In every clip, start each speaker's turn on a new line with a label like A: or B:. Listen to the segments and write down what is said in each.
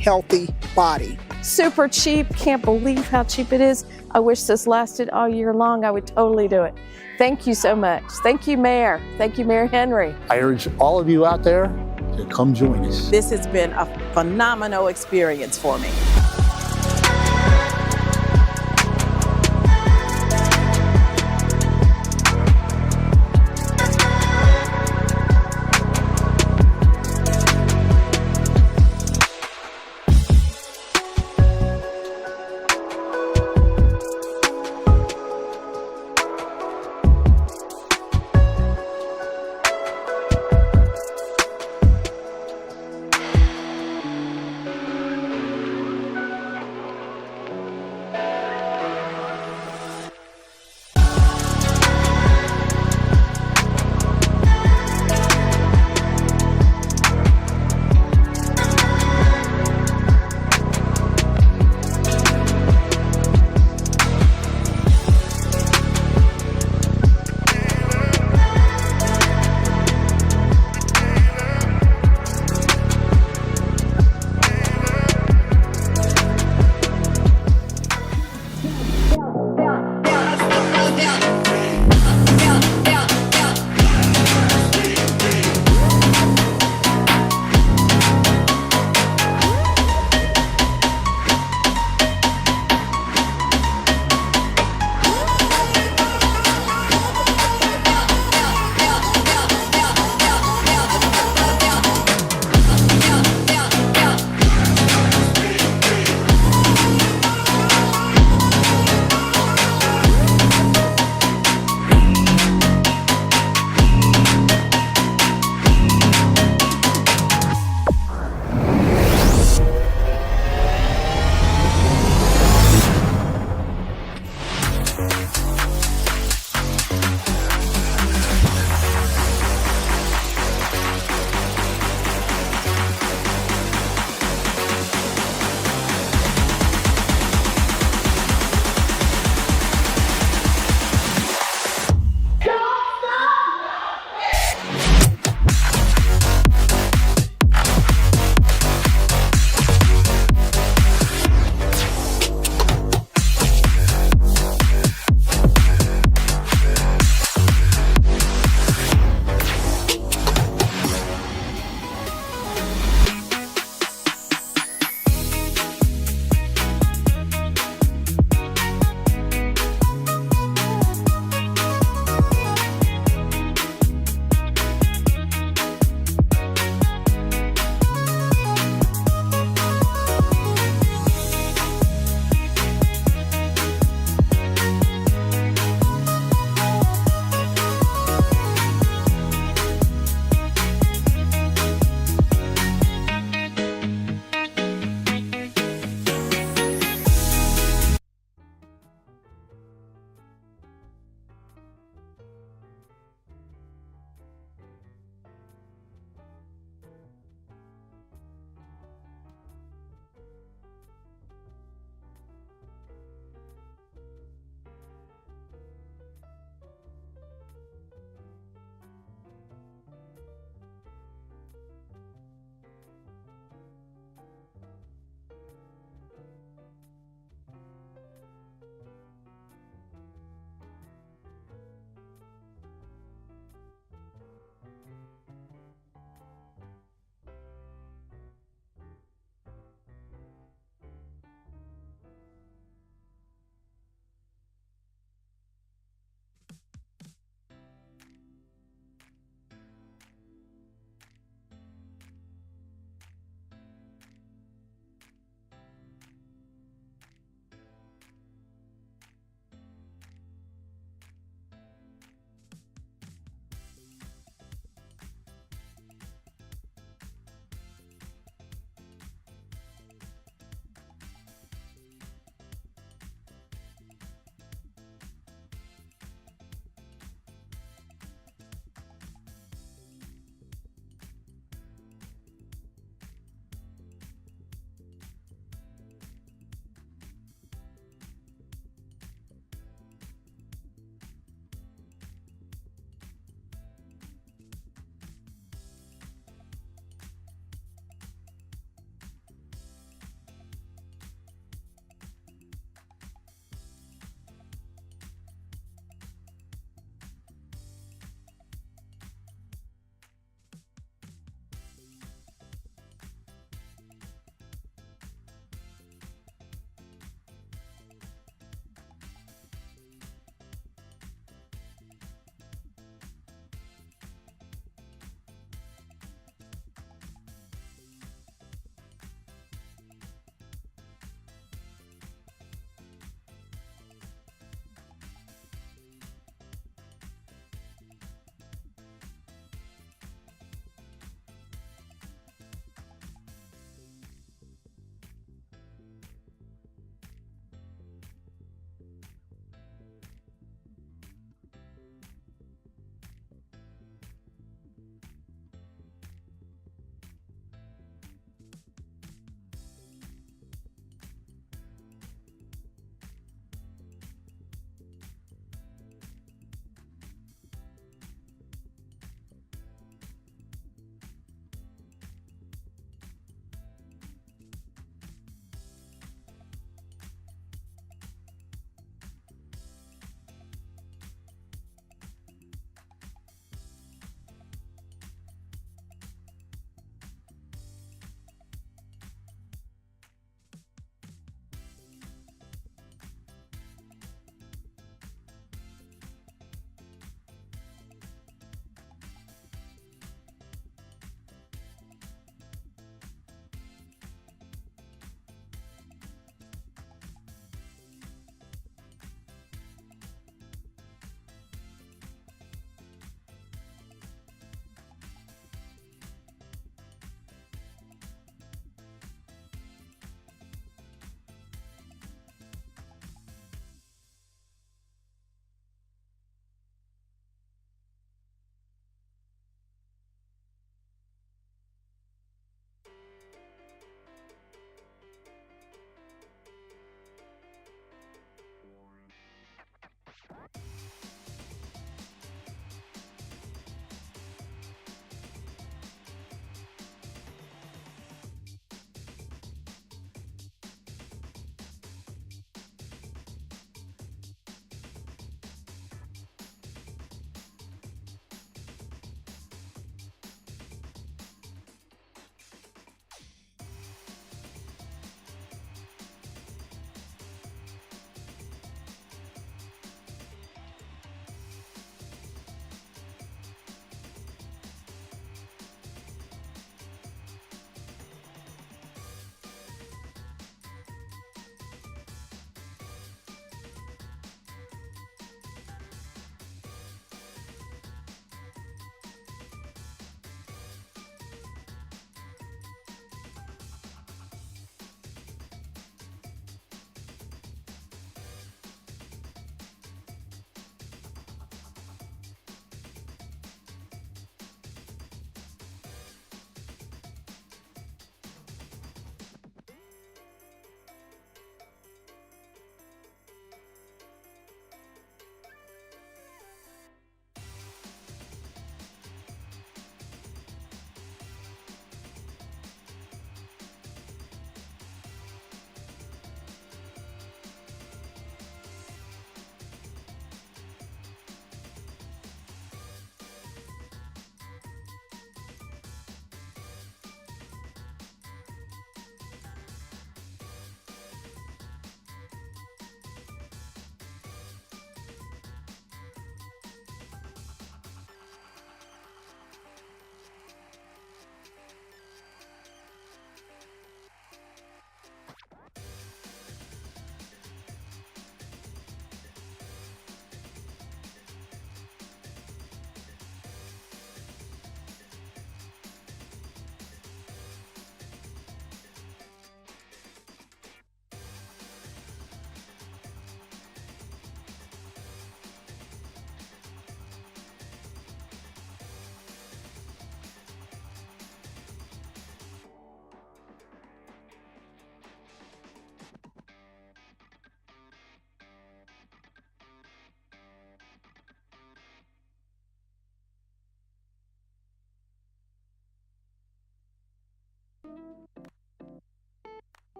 A: healthy body.
B: Super cheap. Can't believe how cheap it is. I wish this lasted all year long. I would totally do it. Thank you so much. Thank you, Mayor. Thank you, Mayor Henry.
C: I urge all of you out there to come join us.
D: This has been a phenomenal experience for me.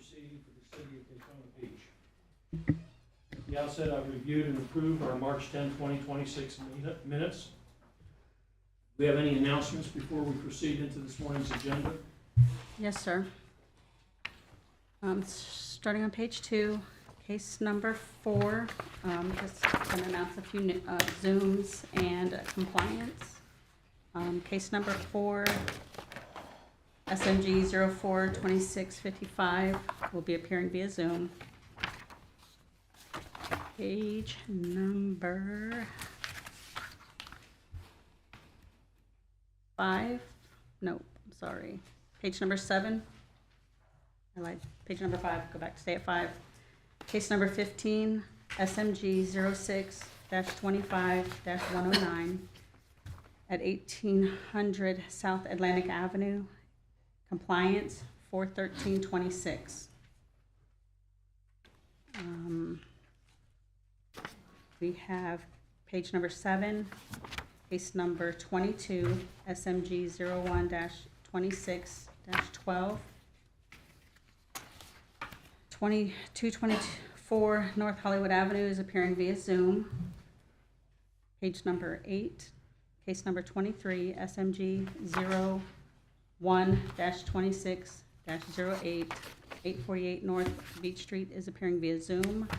A: proceeding for the city of Daytona Beach. At the outset, I've reviewed and approved our March 10, 2026 minutes. Do we have any announcements before we proceed into this morning's agenda?
E: Yes, sir. Starting on page 2, case number 4, just going to announce a few Zooms and compliance. Case number 4, SMG 042655 will be appearing via Zoom. Page number 5, no, I'm sorry. Page number 7, I lied. Page number 5, go back to stay at 5. Case number 15, SMG 06-25-109 at 1800 South Atlantic Avenue, compliance 41326. We have page number 7, case number 22, SMG 01-26-12. 2224 North Hollywood Avenue is appearing via Zoom. Page number 8, case number 23, SMG 01-26-08, 848 North Beach Street is appearing via Zoom.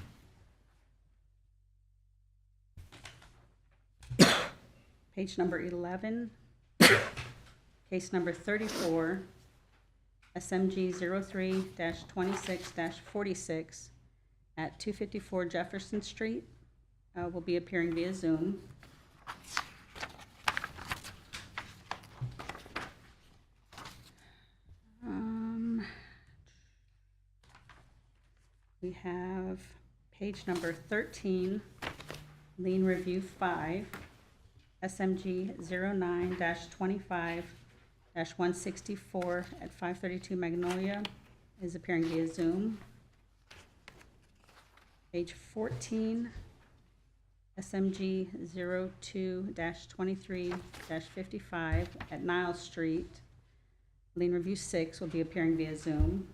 E: Page number 11, case number 34, SMG 03-26-46 at 254 Jefferson Street will be appearing via Zoom. We have page number 13, lien review 5, SMG 09-25-164 at 532 Magnolia is appearing via Zoom. Page 14, SMG 02-23-55 at Niles Street, lien review 6 will be appearing via Zoom.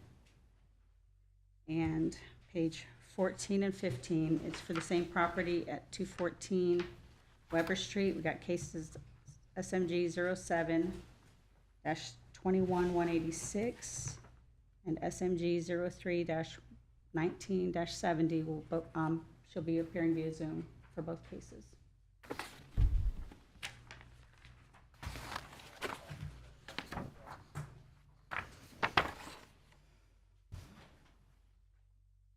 E: And page 14 and 15, it's for the same property at 214 Weber Street. We got cases SMG 07-21-186 and SMG 03-19-70 will she'll be appearing via Zoom for both cases.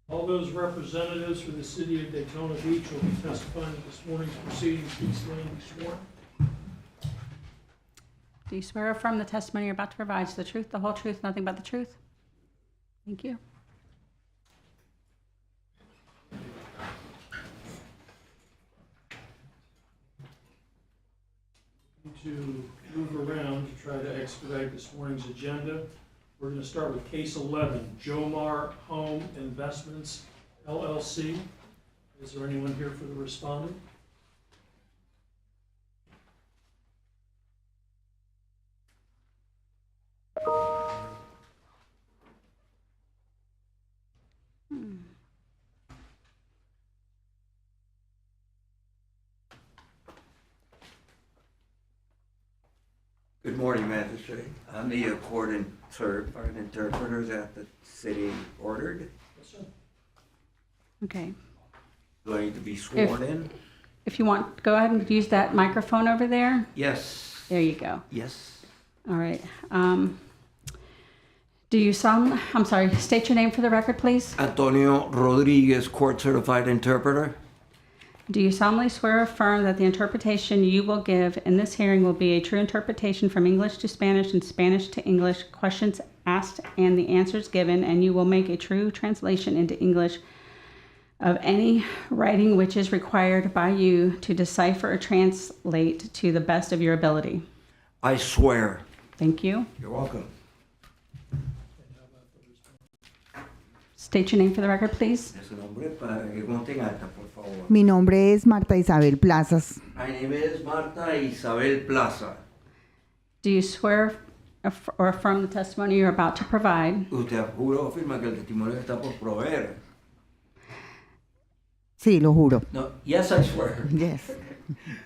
A: All those representatives for the city of Daytona Beach will be testifying at this morning's proceedings. Please stand and be sworn.
E: Do you swear or affirm the testimony you're about to provide is the truth, the whole truth, nothing but the truth? Thank you.
A: To move around to try to expedite this morning's agenda. We're going to start with case 11, Jomar Home Investments, LLC. Is there anyone here for the respondent?
F: Good morning, Magistrate. I'm the court interpreter that the city ordered.
A: Yes, sir.
E: Okay.
F: Do I need to be sworn in?
E: If you want, go ahead and use that microphone over there.
F: Yes.
E: There you go.
F: Yes.
E: All right. Do you state your name for the record, please?
F: Antonio Rodriguez, court certified interpreter.
E: Do you solemnly swear or affirm that the interpretation you will give in this hearing will be a true interpretation from English to Spanish and Spanish to English, questions asked and the answers given, and you will make a true translation into English of any writing which is required by you to decipher or translate to the best of your ability?
F: I swear.
E: Thank you.
F: You're welcome.
E: State your name for the record, please.
F: Es un nombre para que conten acta, por favor.
G: Mi nombre es Marta Isabel Plazas.
F: My name is Marta Isabel Plaza.
E: Do you swear or affirm the testimony you're about to provide.
F: Usted jura o afirma que el testimonio que está por proveer.
G: Sí, lo juro.
F: No, yes, I swear.
G: Yes.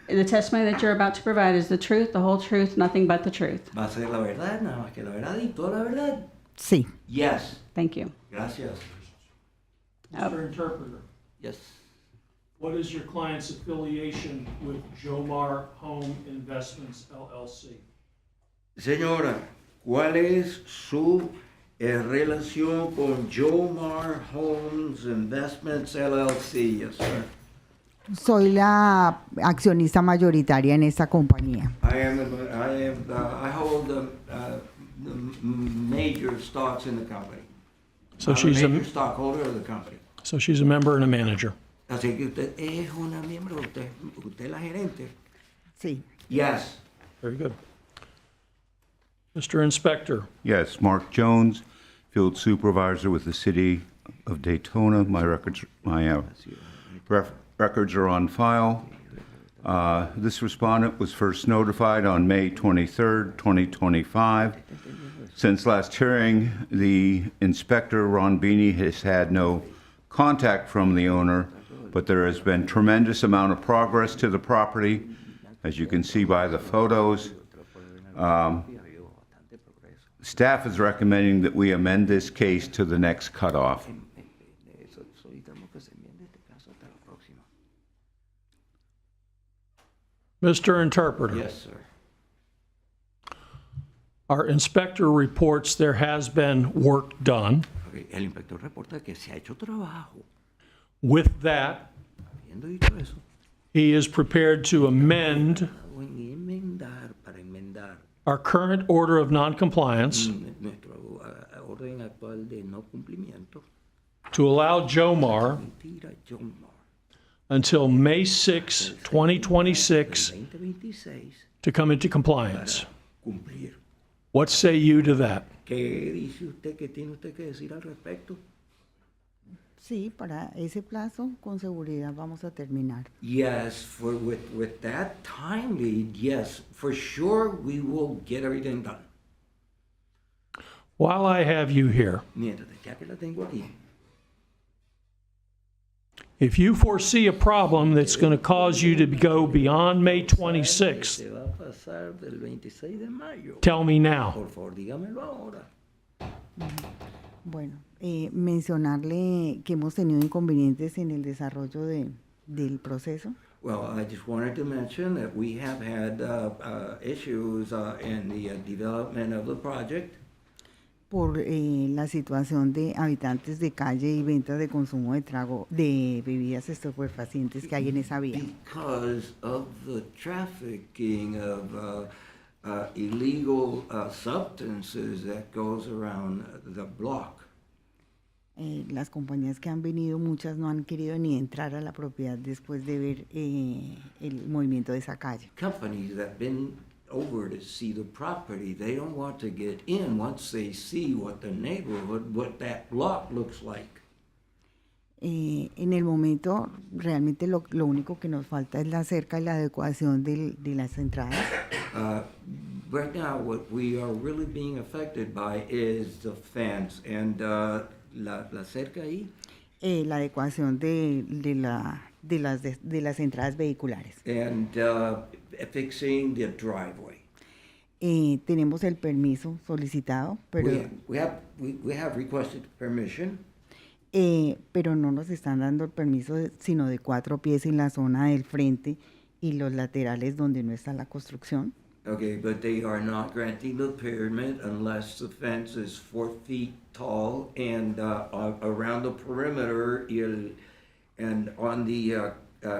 E: The testimony that you're about to provide is the truth, the whole truth, nothing but the truth.
F: Va a ser la verdad, nada más que la verdad y toda la verdad.
G: Sí.
F: Yes.
E: Thank you.
F: Gracias.
A: Mr. Interpreter,
F: Yes.
A: what is your client's affiliation with Jomar Home Investments LLC?
F: Señora, ¿cuál es su relación con Jomar Homes Investments LLC? Yes, sir.
G: Soy la accionista mayoritaria en esta compañía.
F: I hold the major stocks in the company.
A: So
F: I'm
A: she's
F: a major
A: a,
F: stockholder of the company.
A: so she's a member and a manager.
F: Así que usted es una miembro, usted es la gerente.
G: Sí.
F: Yes.
A: Very good. Mr. Inspector,
H: Yes, Mark Jones, field supervisor with the city of Daytona. My records are on file. This respondent was first notified on May 23rd, 2025. Since last hearing, the inspector, Ron Beanie, has had no contact from the owner, but there has been tremendous amount of progress to the property, as you can see by the photos. Staff is recommending that we amend this case to the next cutoff.
A: Mr. Interpreter.
F: Yes, sir.
A: Our inspector reports there has been work done.
F: Okay. El inspector reporta que se ha hecho trabajo.
A: With that,
F: Habiendo dicho eso,
A: he is prepared to amend
F: para enmendar
A: our current order of noncompliance
F: nuestro orden actual de no cumplimiento,
A: to allow Jomar
F: permitir a John Moore
A: until May 6, 2026
F: 2026
A: to come into compliance.
F: cumplir.
A: What say you to that?
F: ¿Qué dice usted? ¿Qué tiene usted que decir al respecto?
G: Sí, para ese plazo con seguridad vamos a terminar.
F: Yes, with that time lead, yes, for sure we will get everything done.
A: While I have you here,
F: Mientras, ya que la tengo aquí,
A: if you foresee a problem that's going to cause you to go beyond May 26th,
F: se va a pasar del 26 de mayo.
A: tell me now.
F: Por favor, dígamelo ahora.
G: Bueno, mencionarle que hemos tenido inconvenientes en el desarrollo del proceso.
F: Well, I just wanted to mention that we have had issues in the development of the project
G: Por la situación de habitantes de calle y ventas de consumo de bebidas estupefacientes que hay en esa vía.
F: because of the trafficking of illegal substances that goes around the block.
G: Las compañías que han venido, muchas no han querido ni entrar a la propiedad después de ver el movimiento de esa calle.
F: Companies that been over to see the property, they don't want to get in once they see what the neighborhood, what that block looks like.
G: En el momento, realmente lo único que nos falta es la cerca y la adecuación de las entradas.
F: Right now, what we are really being affected by is the fence and la cerca ahí.
G: La adecuación de las entradas vehiculares.
F: And fixing the driveway.
G: Tenemos el permiso solicitado, pero
F: We have requested permission,
G: pero no nos están dando el permiso sino de 4 pies en la zona del frente y los laterales donde no está la construcción.
F: okay, but they are not granting the permit unless the fence is 4 feet tall and around the perimeter and on the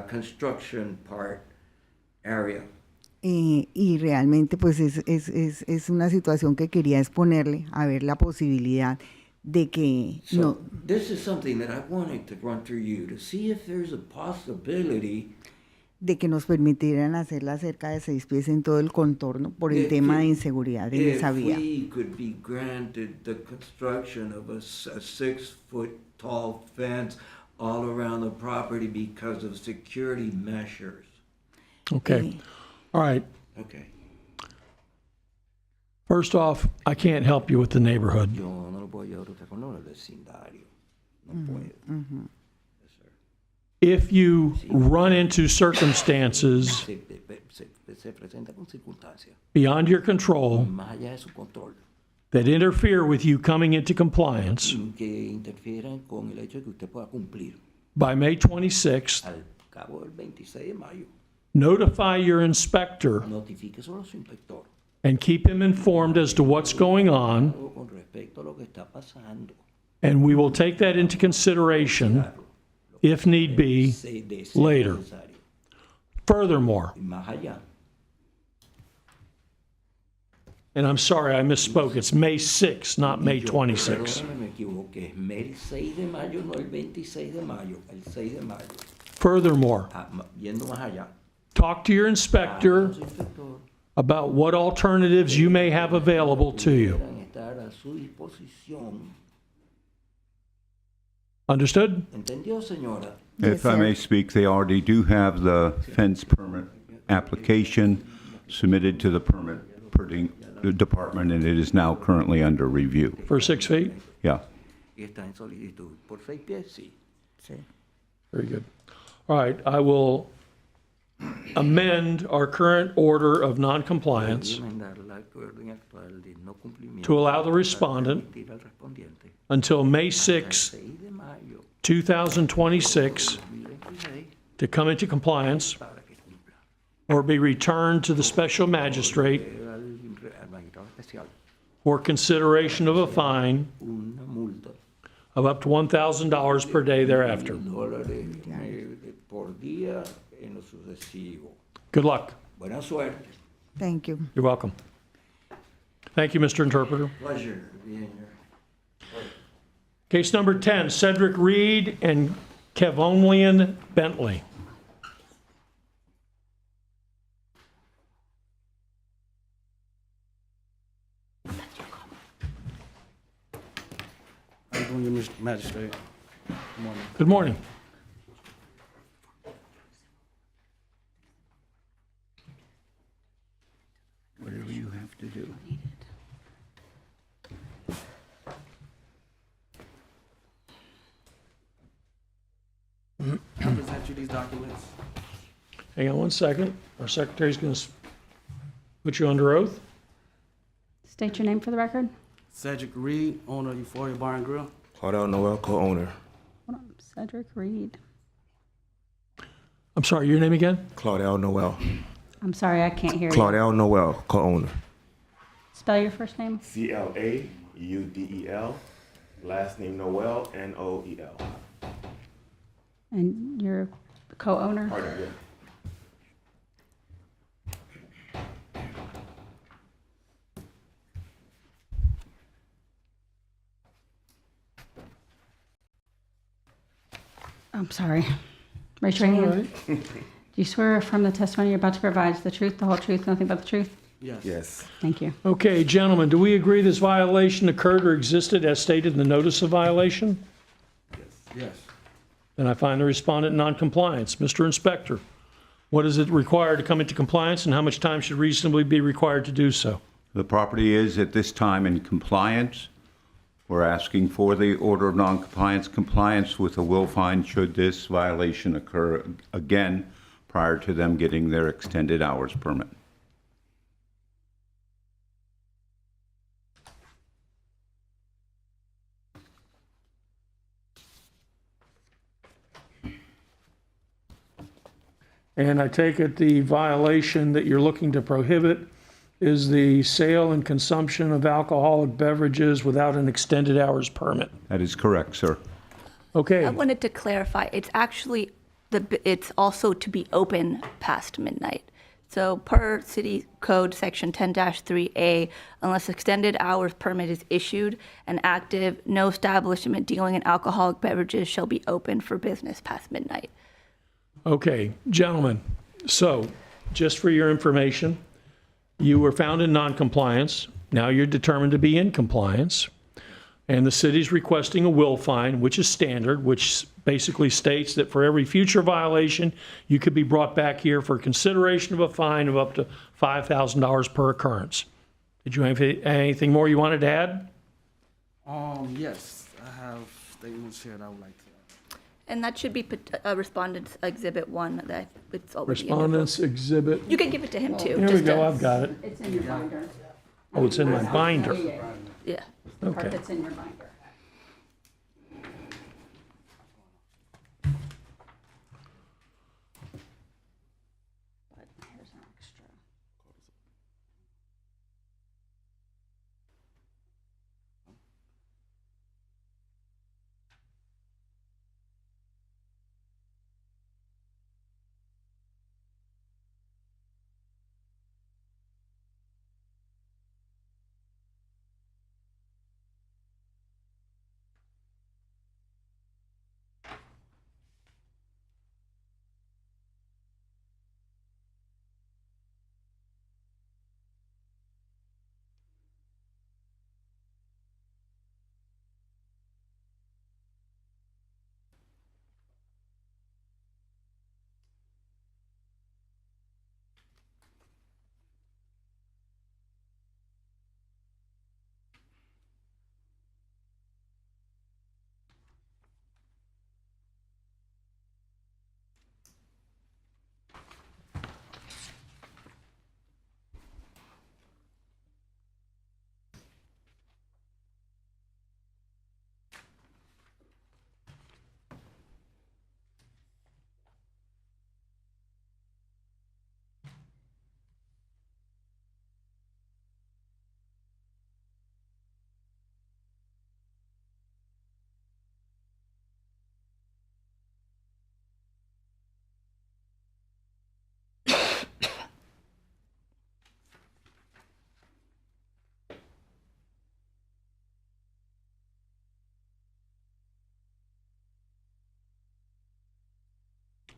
F: construction part area.
G: Y realmente pues es una situación que quería exponerle a ver la posibilidad de que
F: So this is something that I wanted to run through you to see if there's a possibility
G: nos permitieran hacer la cerca de 6 pies en todo el contorno por el tema de inseguridad en esa
F: if
G: vía.
F: we could be granted the construction of a 6-foot tall fence all around the property because of security measures.
A: Okay. All right.
F: Okay.
A: First off, I can't help you with the neighborhood.
F: Yo no lo puedo ayudar a usted con el vecindario. No puedo.
A: If you run into circumstances
F: Se presenta con circunstancias
A: beyond your control
F: más allá de su control
A: that interfere with you coming into compliance
F: que interfieran con el hecho de que usted pueda cumplir
A: by May 26th,
F: al cabo del 26 de mayo,
A: notify your inspector
F: notifique solo a su inspector
A: and keep him informed as to what's going on,
F: con respecto a lo que está pasando.
A: and we will take that into consideration, if need be,
F: De ser
A: later.
F: necesario.
A: Furthermore,
F: Y más allá,
A: and I'm sorry I misspoke, it's May 6th, not May 26th.
F: perdóname, me equivoqué, es el 6 de mayo, no el 26 de mayo, el 6 de mayo.
A: Furthermore,
F: Yendo más allá,
A: talk to your inspector
F: su inspector
A: about what alternatives you may have available to you.
F: pudieran estar a su disposición.
A: Understood?
F: ¿Entendió, señora?
H: If I may speak, they already do have the fence permit application submitted to the permit department, and it is now currently under review.
A: For 6 feet?
H: Yeah.
F: Y está en solicitud. ¿Por 6 pies? Sí.
A: Very good. All right, I will amend our current order of noncompliance
F: Enmendar la orden actual de no cumplimiento
A: to allow the respondent
F: para permitir al respondiente
A: until May
F: el
A: 6,
F: 6 de mayo
A: 2026
F: de 2026
A: to come into compliance
F: para que cumpla.
A: or be returned to the special magistrate
F: Al magistrado especial
A: for consideration of a fine
F: una multa
A: of up to $1,000 per day thereafter.
F: $1,000 por día en lo sucesivo.
A: Good luck.
F: Buena suerte.
G: Thank you.
A: You're welcome. Thank you, Mr. Interpreter.
F: Pleasure. Bien,
A: Case number 10, Cedric Reed and Kevonlian Bentley.
I: How you doing, Mr. Magistrate? Good morning.
A: Good morning.
H: Whatever you have to do.
I: I present you these documents.
A: Hang on one second. Our secretary's going to put you under oath.
E: State your name for the record.
I: Cedric Reed, owner of Euphoria Bar and Grill.
J: Claudel Noel, co-owner.
E: Hold on. Cedric Reed.
A: I'm sorry, your name again?
J: Claudel Noel.
E: I'm sorry, I can't hear you.
J: Claudel Noel, co-owner.
E: Spell your first name.
J: CLAUDEL. Last name Noel, NOEL.
E: And you're the co-owner.
J: Pardon me.
E: I'm sorry. Raise your hand. Do you swear or affirm the testimony you're about to provide is the truth, the whole truth, nothing but the truth?
I: Yes.
J: Yes.
E: Thank you.
A: Okay, gentlemen, do we agree this violation occurred or existed as stated in the notice of violation?
I: Yes.
A: Then I find the respondent in noncompliance. Mr. Inspector, what is it required to come into compliance and how much time should reasonably be required to do so?
H: The property is at this time in compliance. We're asking for the order of noncompliance, compliance with a will fine should this violation occur again prior to them getting their extended hours permit.
A: And I take it the violation that you're looking to prohibit is the sale and consumption of alcoholic beverages without an extended hours permit.
H: That is correct, sir.
A: Okay,
K: I wanted to clarify, it's actually, it's also to be open past midnight. So per City Code Section 10-3A, unless extended hours permit is issued and active, no establishment dealing in alcoholic beverages shall be open for business past midnight.
A: okay, gentlemen, so just for your information, you were found in noncompliance. Now you're determined to be in compliance. And the city's requesting a will fine, which is standard, which basically states that for every future violation, you could be brought back here for consideration of a fine of up to $5,000 per occurrence. Did you have anything more you wanted to add?
I: Yes, I have statements here that I would like to.
K: And that should be Respondent's Exhibit 1, that it's already in your book.
A: Respondents Exhibit.
K: You can give it to him too.
A: Here we
K: just
A: go,
K: to-
A: I've got it.
E: It's in your binder.
A: Oh, it's in my binder.
K: Yeah.
E: The part
A: Okay.
E: that's in your binder. But here's an extra.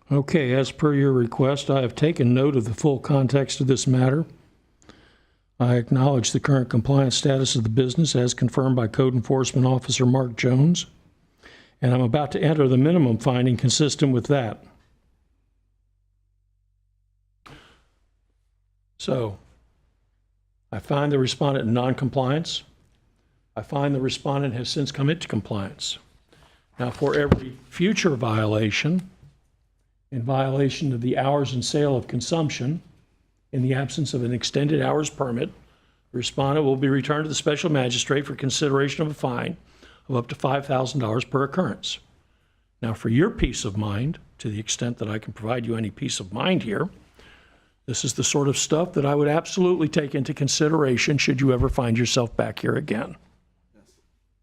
A: Okay, as per your request, I have taken note of the full context of this matter. I acknowledge the current compliance status of the business as confirmed by Code Enforcement Officer Mark Jones, and I'm about to enter the minimum finding consistent with that. So, I find the respondent in noncompliance. I find the respondent has since come into compliance. Now, for every future violation, in violation of the hours and sale of consumption, in the absence of an extended hours permit, the respondent will be returned to the special magistrate for consideration of a fine of up to $5,000 per occurrence. Now, for your peace of mind, to the extent that I can provide you any peace of mind here, this is the sort of stuff that I would absolutely take into consideration should you ever find yourself back here again.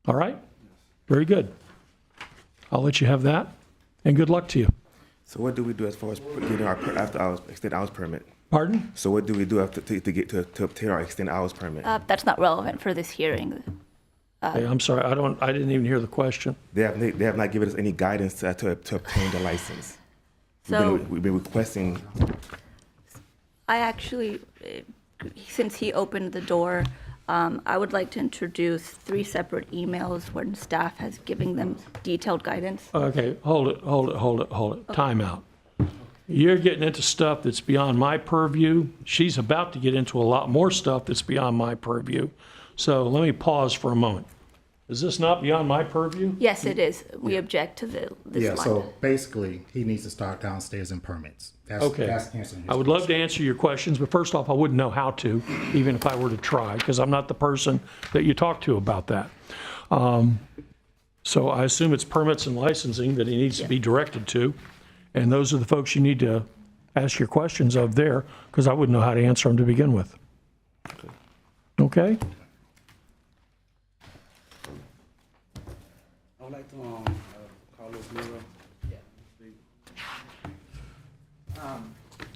A: All right? Very good. I'll let you have that, and good luck to you.
J: So what do we do as far as getting our after hours extended hours permit?
A: Pardon?
J: So what do we do after to obtain our extended hours permit?
K: That's not relevant for this hearing.
A: Hey, I'm sorry, I didn't even hear the question.
J: They have not given us any guidance to obtain the license.
K: So
J: We've been requesting.
K: I actually, since he opened the door, I would like to introduce 3 separate emails where staff has given them detailed guidance.
A: Okay, hold it. Time out. You're getting into stuff that's beyond my purview. She's about to get into a lot more stuff that's beyond my purview. So let me pause for a moment. Is this not beyond my purview?
K: Yes, it is. We object to this line.
L: So basically, he needs to start downstairs in permits.
A: Okay.
L: That's answering his
A: I would love to answer your questions, but first off, I wouldn't know how to, even if I were to try, because I'm not the person that you talk to about that. So I assume it's permits and licensing that he needs to be directed to, and those are the folks you need to ask your questions of there, because I wouldn't know how to answer them to begin with. Okay?
I: I would like to Carlos Lira.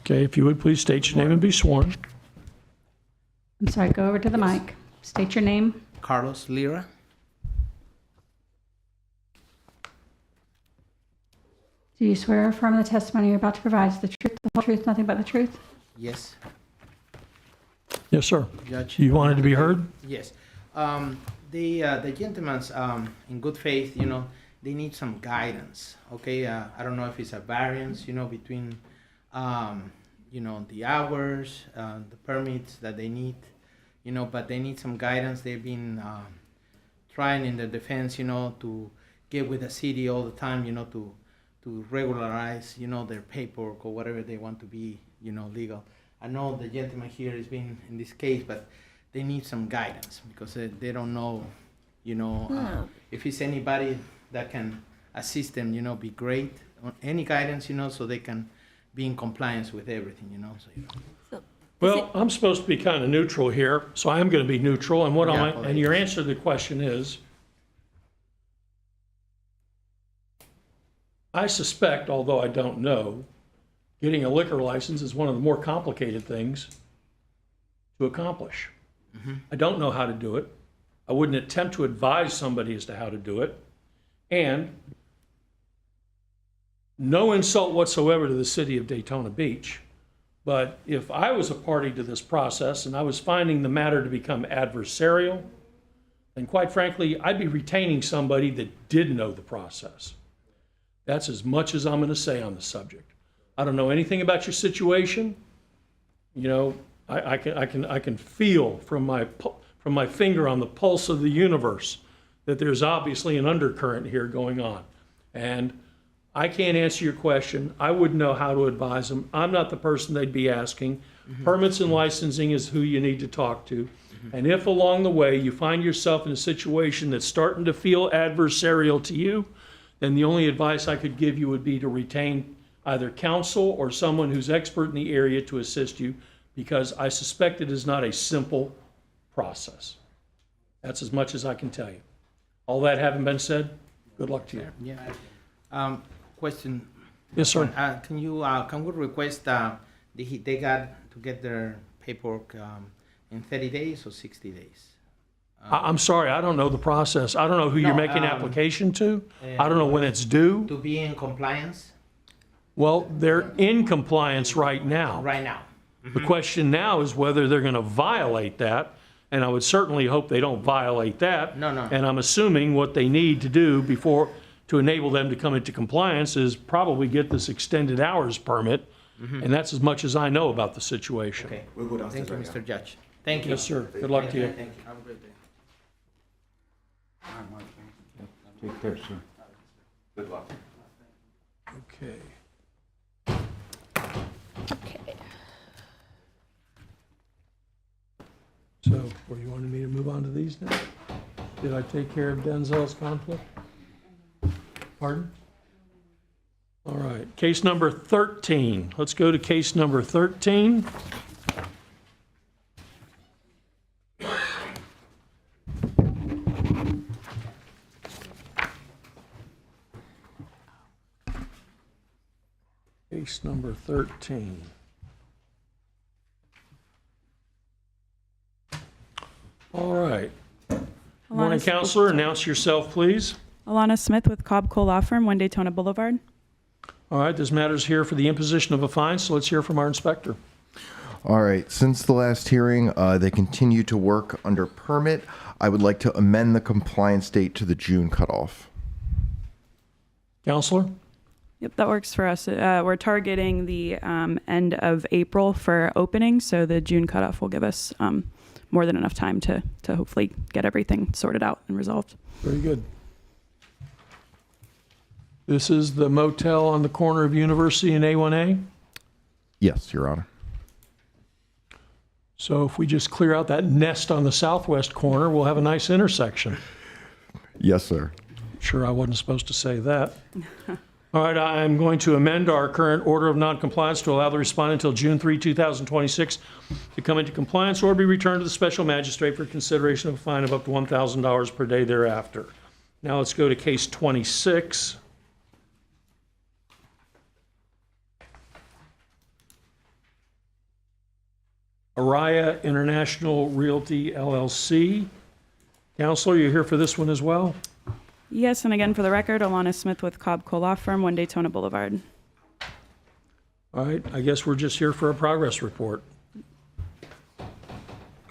A: Okay, if you would please state your name and be sworn.
E: I'm sorry, go over to the mic. State your name.
I: Carlos Lira.
E: Do you swear or affirm the testimony you're about to provide is the truth, the whole truth, nothing but the truth?
M: Yes,
A: Yes, sir.
M: Judge.
A: You wanted to be heard?
M: Yes. The gentleman's in good faith, they need some guidance. Okay, I don't know if it's a variance, between, the hours, the permits that they need, but they need some guidance. They've been trying in the defense, to get with the city all the time, to regularize, their paperwork or whatever they want to be, legal. I know the gentleman here has been in this case, but they need some guidance because they don't know, if it's anybody that can assist them, be great. Any guidance, so they can be in compliance with everything,
A: Well, I'm supposed to be kind of neutral here, so I am going to be neutral. And and your answer to the question is, I suspect, although I don't know, getting a liquor license is one of the more complicated things to accomplish. I don't know how to do it. I wouldn't attempt to advise somebody as to how to do it. And no insult whatsoever to the city of Daytona Beach, but if I was a party to this process and I was finding the matter to become adversarial, then quite frankly, I'd be retaining somebody that did know the process. That's as much as I'm going to say on the subject. I don't know anything about your situation. I can feel from my finger on the pulse of the universe that there's obviously an undercurrent here going on. And I can't answer your question. I wouldn't know how to advise them. I'm not the person they'd be asking. Permits and licensing is who you need to talk to. And if along the way you find yourself in a situation that's starting to feel adversarial to you, then the only advice I could give you would be to retain either counsel or someone who's expert in the area to assist you, because I suspect it is not a simple process. That's as much as I can tell you. All that having been said, good luck to you.
M: Yeah. Question.
A: Yes, sir.
M: Can we request they got to get their paperwork in 30 days or 60 days?
A: I'm sorry, I don't know the process. I don't know who you're making application to. I don't know when it's due.
M: To be in compliance?
A: Well, they're in compliance right now.
M: Right now.
A: The question now is whether they're going to violate that, and I would certainly hope they don't violate that.
M: No.
A: And I'm assuming what they need to do to enable them to come into compliance is probably get this extended hours permit, and that's as much as I know about the situation.
M: Okay.
J: We'll go downstairs.
M: Thank you,
J: right
M: Mr. Judge. Thank you.
A: Yes, sir. Good luck to you.
M: Thank you. Have a great day.
H: Take care, sir.
J: Good luck.
A: Okay.
K: Okay.
A: So, were you wanting me to move on to these now? Did I take care of Denzel's conflict? Pardon? All right, case number 13. Let's go to case number 13. Case number 13. All right. Morning, counselor. Announce yourself, please.
N: Alana Smith with Cobb Cole Law Firm, 1 Daytona Boulevard.
A: All right, this matter is here for the imposition of a fine, so let's hear from our inspector.
O: All right, since the last hearing, they continue to work under permit. I would like to amend the compliance date to the June cutoff.
A: Counselor?
N: Yep, that works for us. We're targeting the end of April for opening, so the June cutoff will give us more than enough time to hopefully get everything sorted out and resolved.
A: Very good. This is the motel on the corner of University and A1A?
O: Yes, Your Honor.
A: So if we just clear out that nest on the southwest corner, we'll have a nice intersection.
O: Yes, sir.
A: Sure, I wasn't supposed to say that. All right, I'm going to amend our current order of noncompliance to allow the respondent until June 3, 2026 to come into compliance or be returned to the special magistrate for consideration of a fine of up to $1,000 per day thereafter. Now let's go to case 26. Araya International Realty, LLC. Counselor, you're here for this one as well?
N: Yes, and again, for the record, Alana Smith with Cobb Cole Law Firm, 1 Daytona Boulevard.
A: All right, I guess we're just here for a progress report.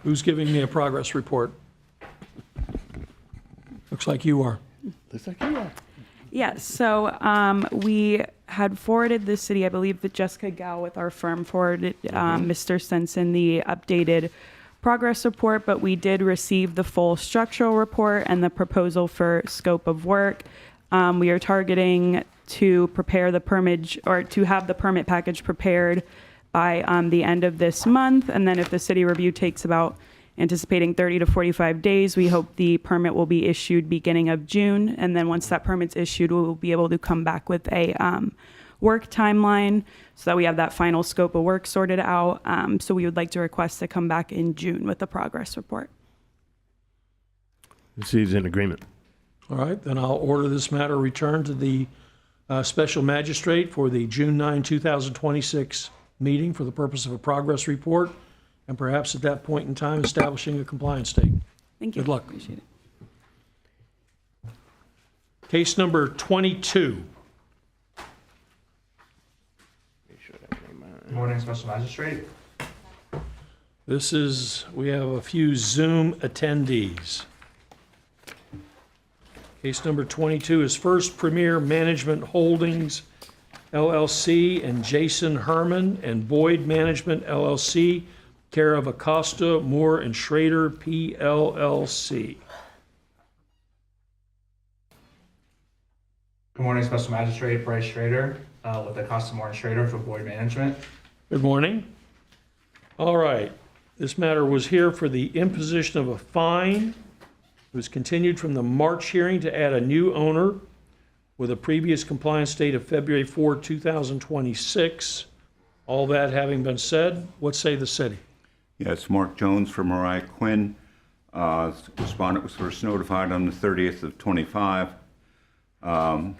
A: Who's giving me a progress report? Looks like you are.
O: Looks like you are.
N: Yes, so we had forwarded the city, I believe that Jessica Gao with our firm forwarded Mr. Sensen the updated progress report, but we did receive the full structural report and the proposal for scope of work. We are targeting to prepare the permit or to have the permit package prepared by the end of this month. And then if the city review takes about anticipating 30 to 45 days, we hope the permit will be issued beginning of June. And then once that permit's issued, we will be able to come back with a work timeline so that we have that final scope of work sorted out. So we would like to request to come back in June with the progress report.
P: The city's in agreement.
A: All right, then I'll order this matter returned to the special magistrate for the June 9, 2026 meeting for the purpose of a progress report, and perhaps at that point in time, establishing a compliance date.
N: Thank you.
A: Good luck.
N: Appreciate it.
A: Case number 22.
Q: Good morning, Special Magistrate.
A: We have a few Zoom attendees. Case number 22 is First Premier Management Holdings, LLC, and Jason Herman and Boyd Management, LLC, care of Acosta, Moore, and Schrader, PLLC.
Q: Good morning, Special Magistrate Bryce Schrader with Acosta, Moore, and Schrader for Boyd Management.
A: Good morning. All right. This matter was here for the imposition of a fine. It was continued from the March hearing to add a new owner with a previous compliance date of February 4, 2026. All that having been said, what say the city?
H: Yes, Mark Jones for Mariah Quinn. Respondent was first notified on the 30th of 25.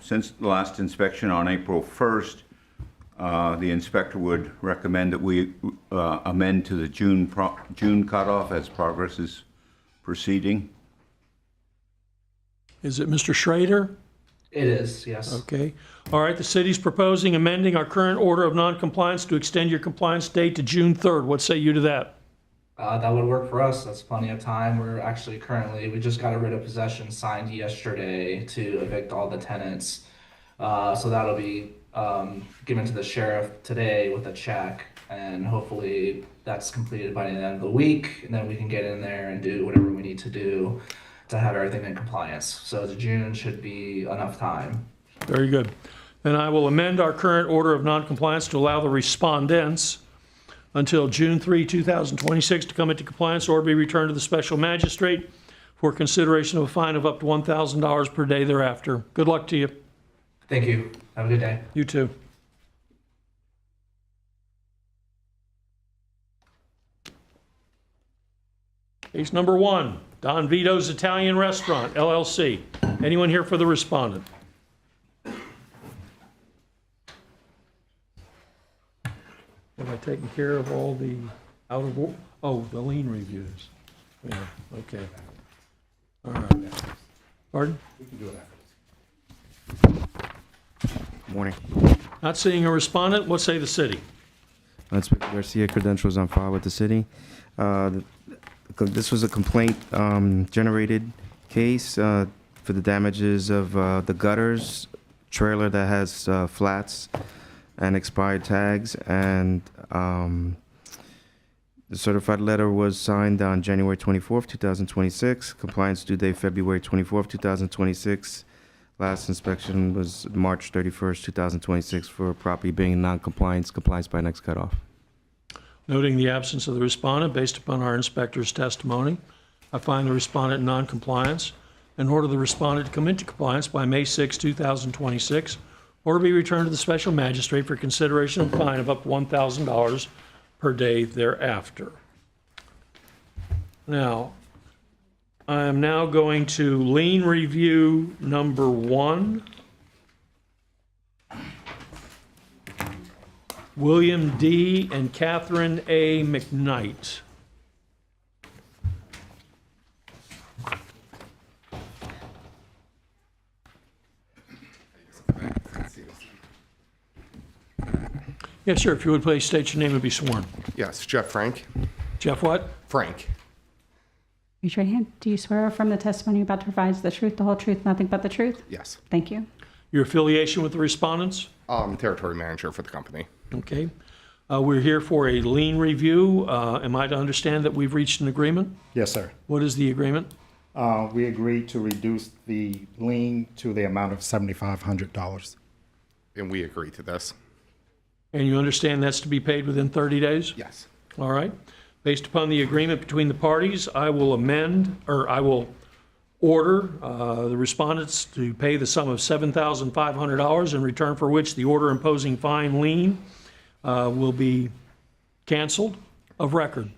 H: Since the last inspection on April 1st, the inspector would recommend that we amend to the June cutoff as progress is proceeding.
A: Is it Mr. Schrader?
Q: It is, yes.
A: Okay. All right, the city's proposing amending our current order of noncompliance to extend your compliance date to June 3rd. What say you to that?
Q: That would work for us. That's plenty of time. We're actually we just got a writ of possession signed yesterday to evict all the tenants. So that'll be given to the sheriff today with a check, and hopefully that's completed by the end of the week, and then we can get in there and do whatever we need to do to have everything in compliance. So the June should be enough time.
A: Very good. Then I will amend our current order of noncompliance to allow the respondents until June 3, 2026 to come into compliance or be returned to the special magistrate for consideration of a fine of up to $1,000 per day thereafter. Good luck to you.
Q: Thank you. Have a good day.
A: You too. Case number 1, Don Vito's Italian Restaurant, LLC. Anyone here for the respondent? Have I taken care of all the the lien reviews? Yeah, okay. All right. Pardon?
L: We can do it after.
R: Morning.
A: Not seeing a respondent, what say the city?
R: Inspector Garcia, credentials on file with the city. This was a complaint generated case for the damages of the gutters, trailer that has flats and expired tags, and the certified letter was signed on January 24th, 2026. Compliance due date February 24th, 2026. Last inspection was March 31st, 2026 for property being in non-compliance, compliance by next cutoff.
A: Noting the absence of the respondent based upon our inspector's testimony, I find the respondent in non-compliance and order the respondent to come into compliance by May 6, 2026, or be returned to the special magistrate for consideration of a fine of up to $1,000 per day thereafter. Now, I am now going to lien review number 1. William D. and Catherine A. McKnight. Yes, sir. If you would please state your name and be sworn.
S: Yes, Jeff Frank.
A: Jeff what?
S: Frank.
E: Raise your hand. Do you swear or affirm the testimony you're about to provide is the truth, the whole truth, nothing but the truth?
S: Yes.
E: Thank you.
A: Your affiliation with the respondents?
S: Territory manager for the company.
A: Okay. We're here for a lien review. Am I to understand that we've reached an agreement?
L: Yes, sir.
A: What is the agreement?
L: We agreed to reduce the lien to the amount of $7,500.
P: And we agree to this.
A: And you understand that's to be paid within 30 days?
P: Yes.
A: All right. Based upon the agreement between the parties, I will order the respondents to pay the sum of $7,500, in return for which the order imposing fine lien will be canceled of record.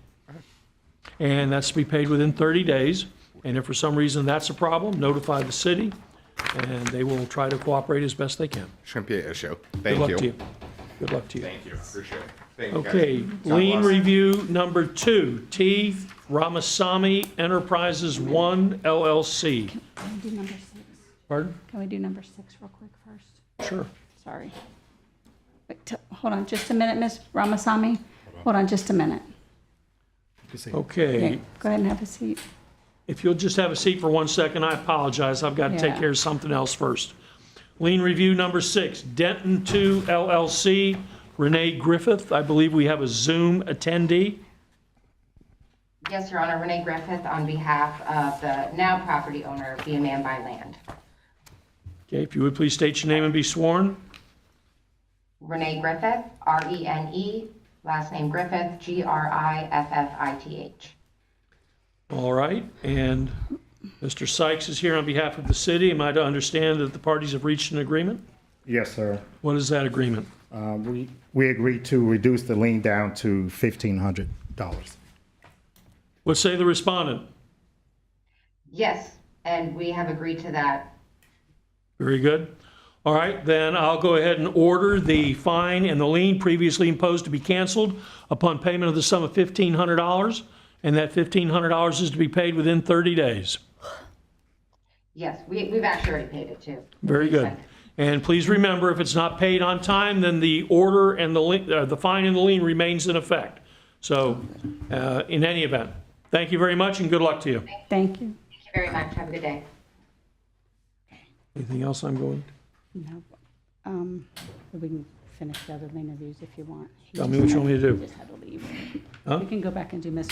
A: And that's to be paid within 30 days. And if for some reason that's a problem, notify the city, and they will try to cooperate as best they can.
P: Shouldn't be an issue.
A: Good
P: Thank
A: luck
P: you.
A: to you. Good luck to you.
P: Thank you. Appreciate it. Thank you, guys.
A: Okay,
P: God
A: lien
P: bless.
A: review number 2, T. Ramasamy Enterprises 1 LLC.
E: Can we do number 6?
A: Pardon?
E: Can we do number 6 real quick first?
A: Sure.
E: Sorry. Wait, hold on just a minute, Ms. Ramasamy. Hold on just a minute.
A: Okay.
E: Yeah, go ahead and have a seat.
A: If you'll just have a seat for 1 second, I apologize. I've got to take
E: Yeah.
A: care of something else first. Lien review number 6, Denton 2 LLC, Renee Griffith. I believe we have a Zoom attendee.
S: Yes, Your Honor, Renee Griffith on behalf of the now property owner, Be a Man by Land.
A: Okay, if you would please state your name and be sworn.
S: Renee Griffith, R-E-N-E, last name Griffith, G-R-I-F-F-I-T-H.
A: All right, and Mr. Sykes is here on behalf of the city. Am I to understand that the parties have reached an agreement?
L: Yes, sir.
A: What is that agreement?
L: We agreed to reduce the lien down to $1,500.
A: What say the respondent?
S: Yes, and we have agreed to that.
A: Very good. All right, then I'll go ahead and order the fine and the lien previously imposed to be canceled upon payment of the sum of $1,500, and that $1,500 is to be paid within 30 days.
S: Yes, we've actually already paid it too.
A: Very good. And please remember, if it's not paid on time, then the order and the fine and the lien remains in effect. So, in any event, thank you very much and good luck to you.
E: Thank you.
S: Thank you very much. Have a good day.
A: Anything else I'm going?
E: No. We can finish the other lien reviews if you want. He
A: Tell me
E: just
A: what you want me to do.
E: He just had to leave.
A: Huh?
E: We can go back and do Ms.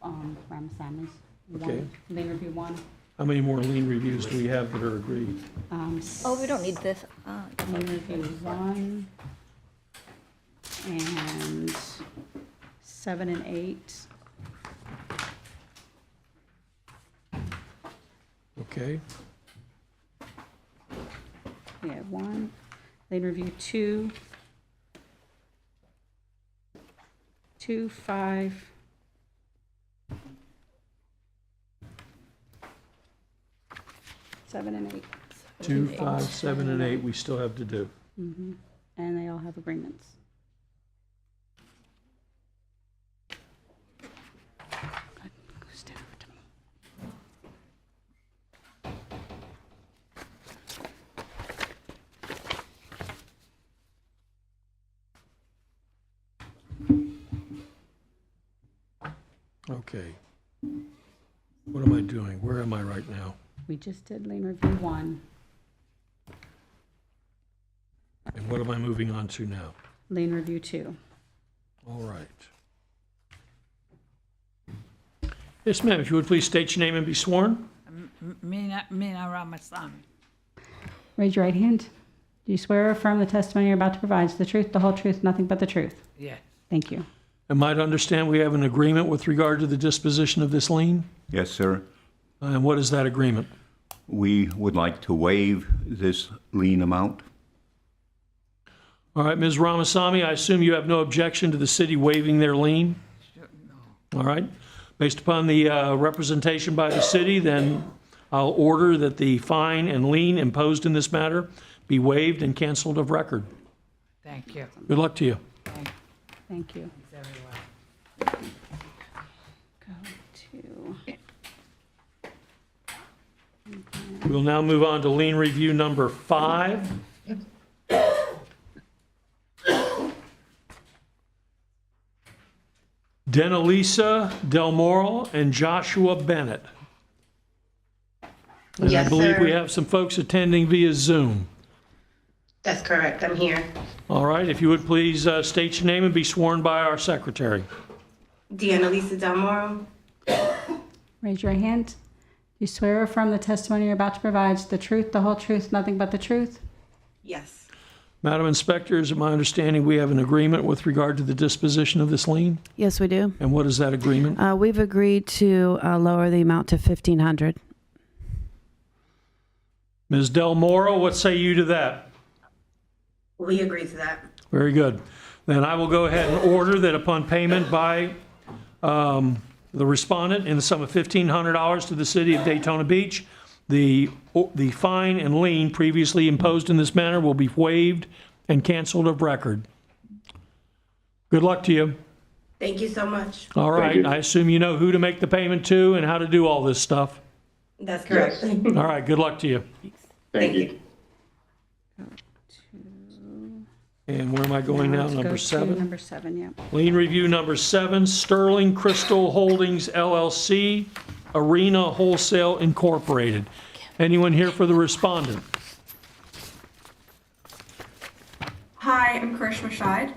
E: Ramasamy's
A: Okay.
E: lien review 1.
A: How many more lien reviews do we have that are agreed?
K: Oh, we don't need this.
E: Lien review 1 and 7 and 8.
A: Okay.
E: We have 1. Lien review 2. 2, 5. 7 and 8.
A: 2, 5, 7, and 8 we still have to do.
E: Mm-hmm. And they all have agreements.
A: Okay. What am I doing? Where am I right now?
E: We just did lien review 1.
A: And what am I moving on to now?
E: Lien review 2.
A: All right. Yes, ma'am, if you would please state your name and be sworn.
T: Mina Ramasamy.
E: Raise your right hand. Do you swear or affirm the testimony you're about to provide is the truth, the whole truth, nothing but the truth?
T: Yes.
E: Thank you.
A: Am I to understand we have an agreement with regard to the disposition of this lien?
H: Yes, sir.
A: And what is that agreement?
H: We would like to waive this lien amount.
A: All right, Ms. Ramasamy, I assume you have no objection to the city waiving their lien? All right. Based upon the representation by the city, then I'll order that the fine and lien imposed in this matter be waived and canceled of record.
T: Thank you.
A: Good luck to you.
E: Thank you.
T: Very well.
E: Go to.
A: We'll now move on to lien review number 5. Denalisa Del Moral and Joshua Bennett. And
S: Yes,
A: I believe
S: sir.
A: we have some folks attending via Zoom.
U: That's correct. I'm here.
A: All right, if you would please state your name and be sworn by our secretary.
U: Deanna Lisa Delmoro.
E: Raise your hand. Do you swear or affirm the testimony you're about to provide is the truth, the whole truth, nothing but the truth?
U: Yes.
A: Madam Inspector, is it my understanding we have an agreement with regard to the disposition of this lien?
V: Yes, we do.
A: And what is that agreement?
V: We've agreed to lower the amount to $1,500.
A: Ms. Del Moro, what say you to that?
U: We agree to that.
A: Very good. Then I will go ahead and order that upon payment by the respondent in the sum of $1,500 to the city of Daytona Beach, the fine and lien previously imposed in this manner will be waived and canceled of record. Good luck to you.
U: Thank you so much.
A: All right. I assume you know who to make the payment to and how to do all this stuff.
U: That's correct.
A: All right. Good luck to you.
U: Thank you.
A: And where am I going now?
E: Let's go
A: Number
E: to
A: 7?
E: Number 7, yeah.
A: Lien review number 7, Sterling Crystal Holdings LLC, Arena Wholesale Incorporated. Anyone here for the respondent?
W: Hi, I'm Karishma Shide.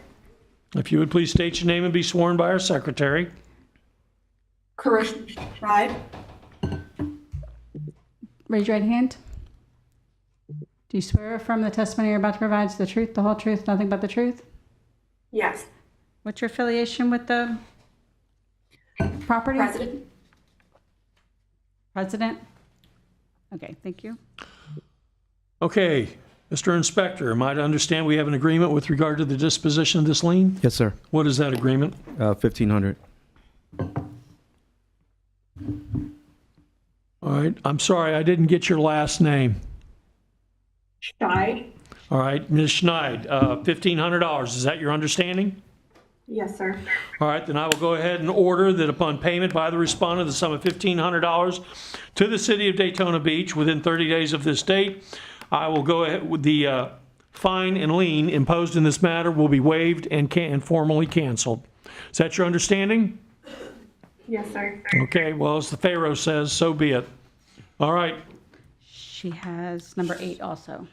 A: If you would please state your name and be sworn by our secretary.
W: Karishma Shide.
E: Raise your right hand. Do you swear or affirm the testimony you're about to provide is the truth, the whole truth, nothing but the truth?
W: Yes.
E: What's your affiliation with the property?
W: President.
E: President? Okay, thank you.
A: Okay, Mr. Inspector, am I to understand we have an agreement with regard to the disposition of this lien?
R: Yes, sir.
A: What is that agreement?
R: 1,500.
A: All right, I'm sorry, I didn't get your last name.
W: Shide.
A: All right, Ms. Schneid, $1,500, is that your understanding?
W: Yes, sir.
A: All right, then I will go ahead and order that upon payment by the respondent, the sum of $1,500 to the city of Daytona Beach within 30 days of this date, I will go ahead with the fine and lien imposed in this matter will be waived and formally canceled. Is that your understanding?
W: Yes, sir.
A: Okay, well, as the Pharaoh says, so be it. All right,
E: She has number 8 also.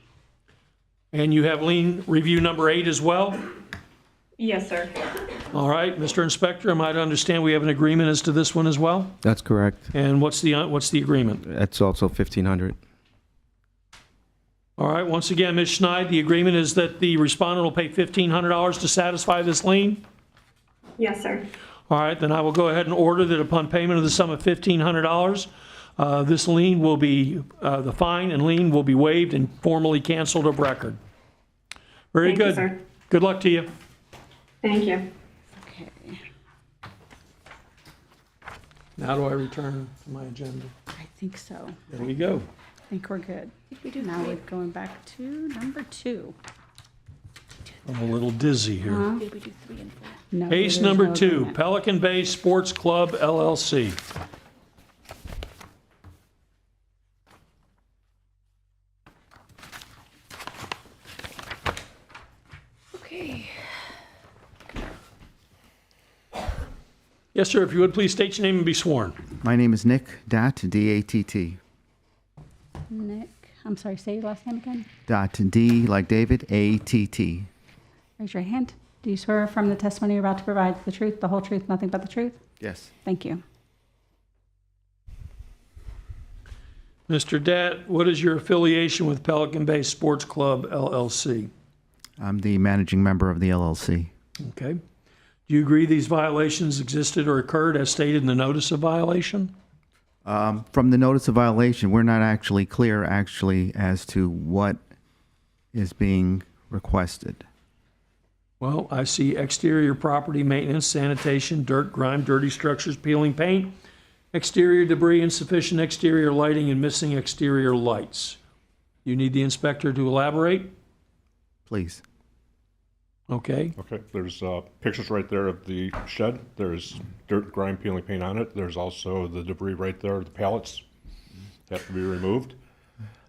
A: and you have lien review number 8 as well?
W: Yes, sir.
A: All right, Mr. Inspector, am I to understand we have an agreement as to this one as well?
R: That's correct.
A: And what's the agreement?
R: That's also 1,500.
A: All right, once again, Ms. Schneid, the agreement is that the respondent will pay $1,500 to satisfy this lien?
W: Yes, sir.
A: All right, then I will go ahead and order that upon payment of the sum of $1,500, this lien will be, the fine and lien will be waived and formally canceled of record. Very
W: Thank you,
A: good.
W: sir.
A: Good luck to you.
W: Thank you.
E: Okay.
A: Now do I return to my agenda?
E: I think so.
A: There we go.
E: I think we're good. Now we're going back to number 2.
A: I'm a little dizzy here.
K: Did we do 3 and 4?
E: No,
A: Case
E: there's
A: number
E: no
A: 2,
E: agreement.
A: Pelican Bay Sports Club, LLC.
K: Okay.
A: Yes, sir, if you would please state your name and be sworn.
X: My name is Nick Datt, D-A-T-T.
E: Nick, I'm sorry, say your last name again.
X: D like David, A-T-T.
E: Raise your hand. Do you swear or affirm the testimony you're about to provide is the truth, the whole truth, nothing but the truth?
X: Yes.
E: Thank you.
A: Mr. Datt, what is your affiliation with Pelican Bay Sports Club, LLC?
X: I'm the managing member of the LLC.
A: Okay. Do you agree these violations existed or occurred as stated in the notice of violation?
X: From the notice of violation, we're not actually clear as to what is being requested.
A: Well, I see exterior property maintenance, sanitation, dirt, grime, dirty structures, peeling paint, exterior debris, insufficient exterior lighting, and missing exterior lights. You need the inspector to elaborate?
X: Please.
A: Okay.
Y: Okay, there's pictures right there of the shed. There's dirt, grime, peeling paint on it. There's also the debris right there, the pallets have to be removed.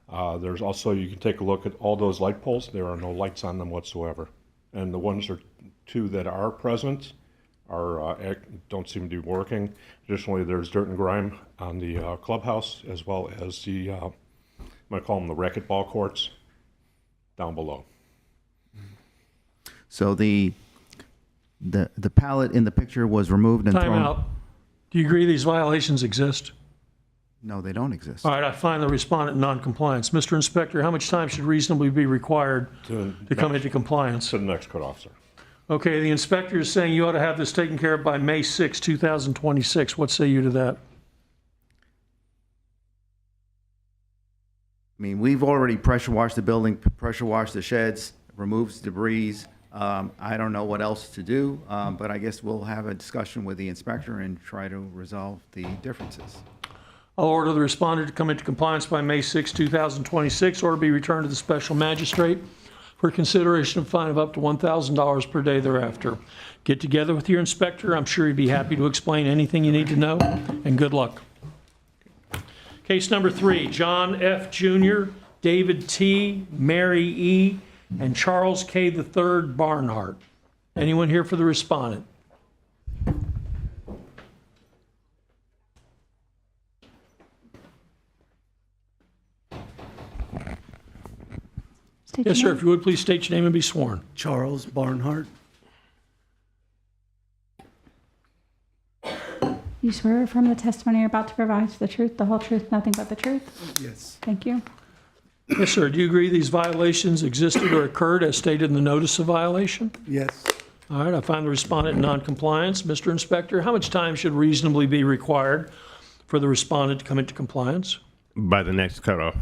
Y: There's also, you can take a look at all those light poles. There are no lights on them whatsoever. And the ones or two that are present don't seem to be working. Additionally, there's dirt and grime on the clubhouse as well as the, I'm going to call them the racquetball courts down below.
X: So the pallet in the picture was removed and
A: Time
X: thrown.
A: out. Do you agree these violations exist?
X: No, they don't exist.
A: All right, I find the respondent in noncompliance. Mr. Inspector, how much time should reasonably be required to come into compliance?
Y: To the next cutoff, sir.
A: Okay, the inspector is saying you ought to have this taken care of by May 6, 2026. What say you to that?
X: I mean, we've already pressure washed the building, pressure washed the sheds, removed debris. I don't know what else to do, but I guess we'll have a discussion with the inspector and try to resolve the differences.
A: I'll order the respondent to come into compliance by May 6, 2026, or be returned to the special magistrate for consideration of fine of up to $1,000 per day thereafter. Get together with your inspector. I'm sure he'd be happy to explain anything you need to know, and good luck. Case number 3, John F. Jr., David T., Mary E., and Charles K. III Barnhart. Anyone here for the respondent? Yes, sir. If you would, please state your name and be sworn.
B: Charles Barnhart.
E: You swear or affirm the testimony you're about to provide is the truth, the whole truth, nothing but the truth?
B: Yes.
E: Thank you.
A: Yes, sir. Do you agree these violations existed or occurred as stated in the notice of violation?
B: Yes.
A: All right, I find the respondent in noncompliance. Mr. Inspector, how much time should reasonably be required for the respondent to come into compliance?
C: By the next cutoff.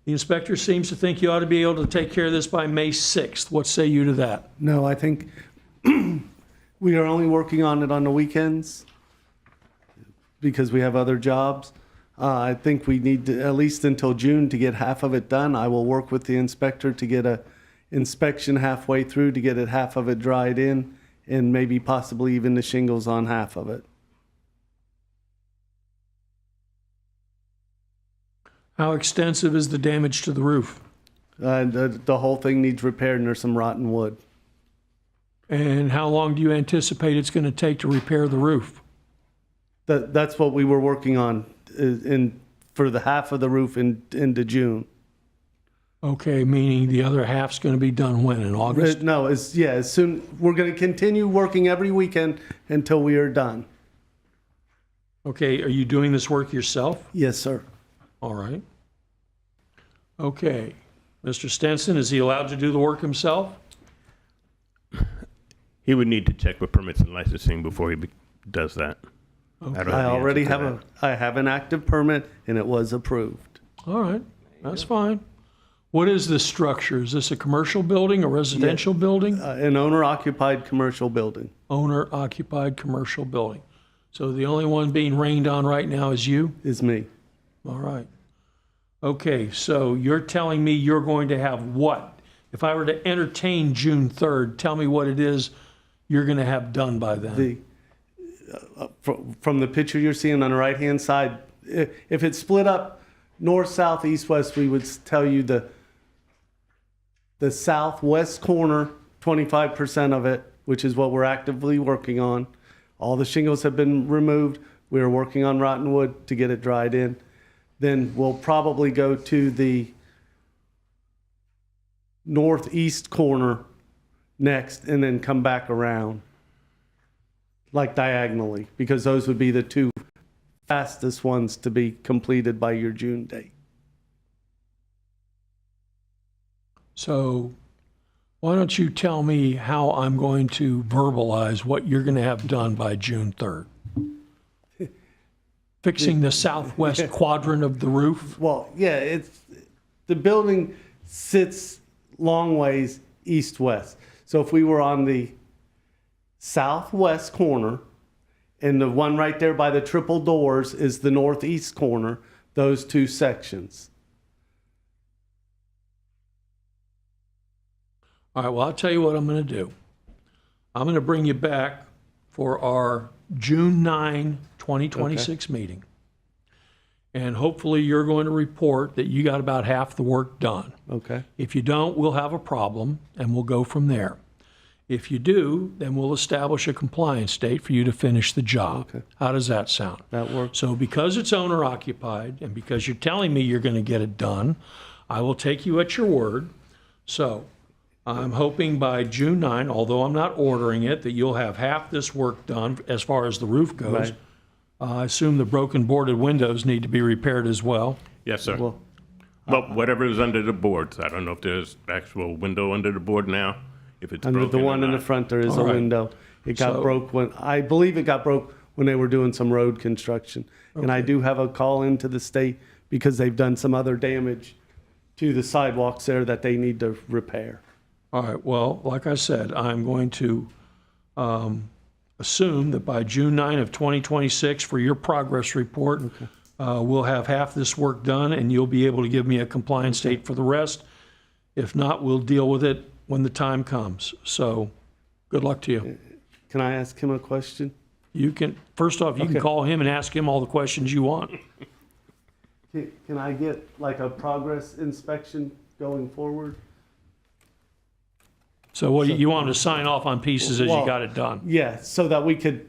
A: The inspector seems to think you ought to be able to take care of this by May 6th. What say you to that?
B: No, I think we are only working on it on the weekends because we have other jobs. I think we need to, at least until June to get half of it done. I will work with the inspector to get a inspection halfway through to get it half of it dried in and maybe possibly even the shingles on half of it.
A: How extensive is the damage to the roof?
B: The whole thing needs repaired and there's some rotten wood.
A: And how long do you anticipate it's going to take to repair the roof?
B: That's what we were working on for the half of the roof into June.
A: Okay, meaning the other half's going to be done when, in August?
B: No, as soon, we're going to continue working every weekend until we are done.
A: Okay, are you doing this work yourself?
B: Yes, sir.
A: All right. Okay. Mr. Stenson, is he allowed to do the work himself?
C: He would need to check with permits and licensing before he does that.
A: Okay.
B: I already have I have an active permit and it was approved.
A: All right, that's fine. What is this structure? Is this a commercial building, a residential building?
B: An owner-occupied commercial building.
A: Owner-occupied commercial building. So the only one being rained on right now is you?
B: Is me.
A: All right. Okay, so you're telling me you're going to have what? If I were to entertain June 3rd, tell me what it is you're going to have done by then.
B: From the picture you're seeing on the right-hand side, if it's split up north, south, east, west, we would tell you the southwest corner, 25% of it, which is what we're actively working on. All the shingles have been removed. We're working on rotten wood to get it dried in. Then we'll probably go to the northeast corner next and then come back around, like diagonally, because those would be the two fastest ones to be completed by your June date.
A: So why don't you tell me how I'm going to verbalize what you're going to have done by June 3rd? Fixing the southwest quadrant of the roof?
B: Well, yeah, the building sits long ways east-west. So if we were on the southwest corner, and the one right there by the triple doors is the northeast corner, those two sections.
A: All right, well, I'll tell you what I'm going to do. I'm going to bring you back for our June 9, 2026 meeting. And hopefully you're going to report that you got about half the work done.
B: Okay.
A: If you don't, we'll have a problem and we'll go from there. If you do, then we'll establish a compliance date for you to finish the job.
B: Okay.
A: How does that sound?
B: That works.
A: So because it's owner occupied and because you're telling me you're going to get it done, I will take you at your word. So I'm hoping by June 9, although I'm not ordering it, that you'll have half this work done as far as the roof goes.
B: Right.
A: I assume the broken boarded windows need to be repaired as well.
C: Yes, sir.
B: Well,
C: Well, whatever is under the boards. I don't know if there's actual window under the board now, if it's
B: under
C: broken
B: the one
C: or
B: in the
C: not.
B: front, there is
A: All
B: a
A: right.
B: window. It got
A: So-
B: broke I believe it got broke when they were doing some road construction. And I do have a call into the state because they've done some other damage to the sidewalks there that they need to repair.
A: All right, well, like I said, I'm going to assume that by June 9 of 2026, for your progress report, we'll have half this work done, and you'll be able to give me a compliance date for the rest. If not, we'll deal with it when the time comes. So, good luck to you.
B: Can I ask him a question?
A: You can, first off, you can
B: Okay.
A: call him and ask him all the questions you want.
B: Can I get like a progress inspection going forward?
A: So what, you want him to sign off on pieces as you
B: Well,
A: got it done?
B: Yeah, so that we could,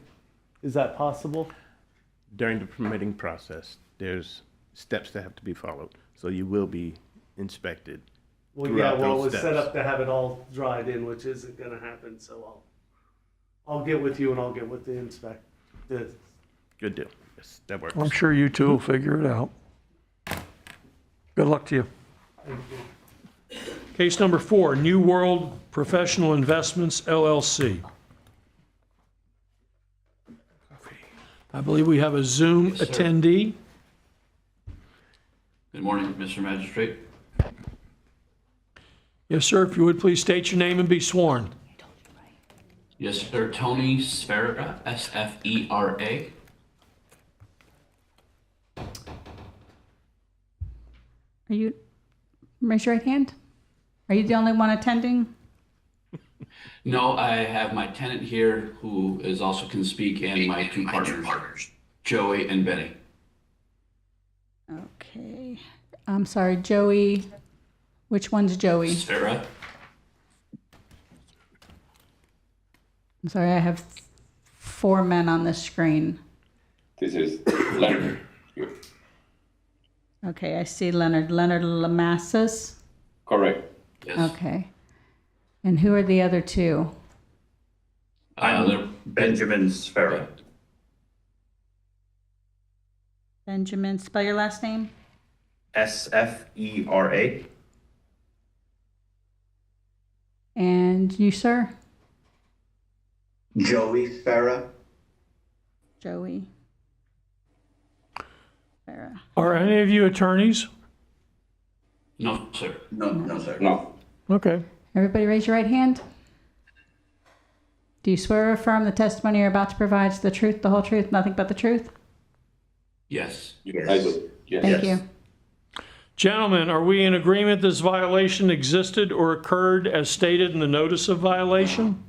B: is that possible?
C: During the permitting process, there's steps that have to be followed. So you will be inspected.
B: Well, yeah,
C: throughout
B: well, it
C: those
B: was set
C: steps.
B: up to have it all dried in, which isn't gonna happen, so I'll get with you and I'll get with the inspector.
C: Good deal. Yes, that works.
A: I'm sure you two will figure it out. Good luck to you. Case number 4, New World Professional Investments, LLC. I believe we have a Zoom
D: sir.
A: attendee.
D: Good morning, Mr. Magistrate.
A: Yes, sir, if you would please state your name and be sworn.
D: Yes, sir. Tony Sfera, S-F-E-R-A.
E: Are you, raise your right hand? Are you the only one attending?
D: No, I have my tenant here who is also can speak, and my two partners, Joey and Benny.
E: Okay. I'm sorry, Joey. Which one's Joey?
D: Sfera.
E: I'm sorry, I have 4 men on the screen.
F: This is Leonard.
E: Okay, I see Leonard. Leonard Lamassas?
F: Correct.
D: Yes.
E: Okay. And who are the other two?
F: Benjamin Sfera.
E: Benjamin, spell your last name?
F: S-F-E-R-A.
E: And you, sir?
F: Joey Sfera.
E: Joey. Farah.
A: Are any of you attorneys?
D: No, sir.
F: No, sir. No.
A: Okay.
E: Everybody raise your right hand. Do you swear or affirm the testimony you're about to provide is the truth, the whole truth, nothing but the truth?
D: Yes.
F: Yes. I do. Yes.
E: Thank you.
A: Gentlemen, are we in agreement this violation existed or occurred as stated in the notice of violation?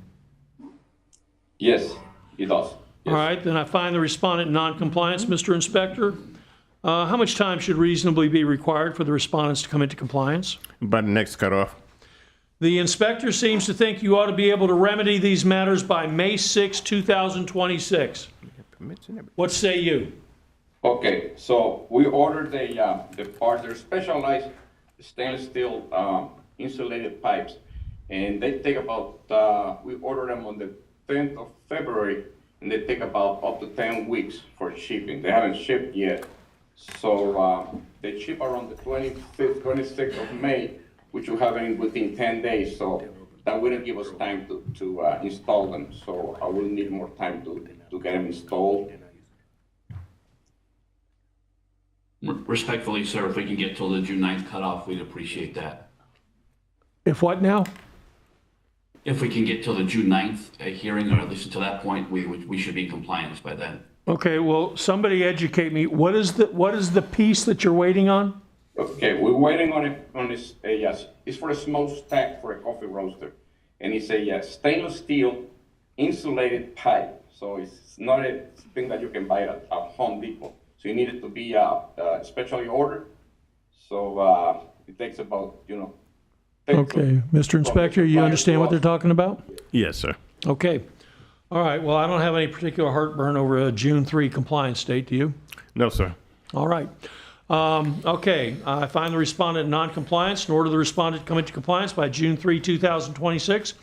F: Yes, it does.
A: All right, then I find the respondent in noncompliance, Mr. Inspector. How much time should reasonably be required for the respondents to come into compliance?
C: By the next cutoff.
A: The inspector seems to think you ought to be able to remedy these matters by May 6, 2026. What say you?
F: Okay, so we ordered the parts. They're specialized stainless steel insulated pipes, and they take about, we ordered them on the 10th of February, and they take about up to 10 weeks for shipping. They haven't shipped yet. So they ship around the 25th, 26th of May, which will happen within 10 days. So that wouldn't give us time to install them. So I will need more time to get them installed.
D: Respectfully, sir, if we can get till the June 9th cutoff, we'd appreciate that.
A: If what now?
D: If we can get till the June 9th hearing, or at least until that point, we should be in compliance by then.
A: Okay, well, somebody educate me. What is the piece that you're waiting on?
F: Okay, we're waiting on this, yes, it's for a smokestack for a coffee roaster. And it's a stainless steel insulated pipe. So it's not a thing that you can buy at Home Depot. So you need it to be specially ordered. So it takes about,
A: Okay, Mr. Inspector, you understand what they're talking about?
C: Yes, sir.
A: Okay. All right, well, I don't have any particular heartburn over a June 3 compliance date, do you?
C: No, sir.
A: All right. Okay, I find the respondent in non-compliance and order the respondent to come into compliance by June 3, 2026,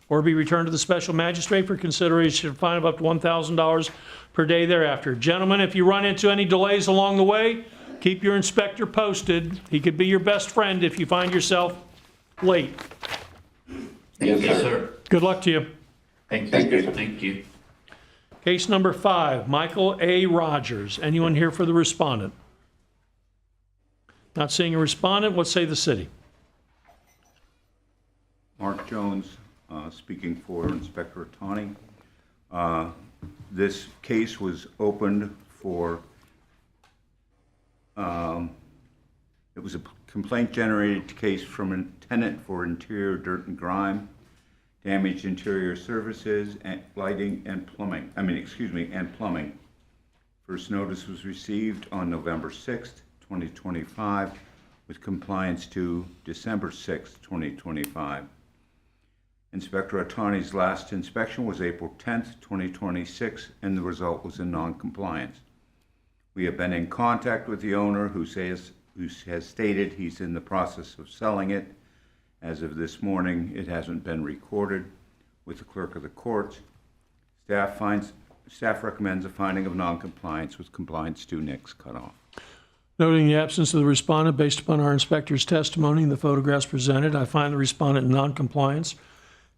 A: or be returned to the special magistrate for consideration of a fine of up to $1,000 per day thereafter. Gentlemen, if you run into any delays along the way, keep your inspector posted. He could be your best friend if you find yourself late.
D: Yes, sir.
A: Good luck to you.
D: Thank you. Thank you.
A: Case number 5, Michael A. Rogers. Anyone here for the respondent? Not seeing a respondent, what say the city?
H: Mark Jones, speaking for Inspector Tawny. This case was opened for, it was a complaint-generated case from a tenant for interior dirt and grime, damaged interior surfaces, and lighting and plumbing, and plumbing. First notice was received on November 6th, 2025, with compliance to December 6th, 2025. Inspector Atani's last inspection was April 10th, 2026, and the result was in non-compliance. We have been in contact with the owner who has stated he's in the process of selling it. As of this morning, it hasn't been recorded with the clerk of the court. Staff recommends a finding of non-compliance with compliance due next cutoff.
A: Noting the absence of the respondent based upon our inspector's testimony and the photographs presented, I find the respondent in non-compliance.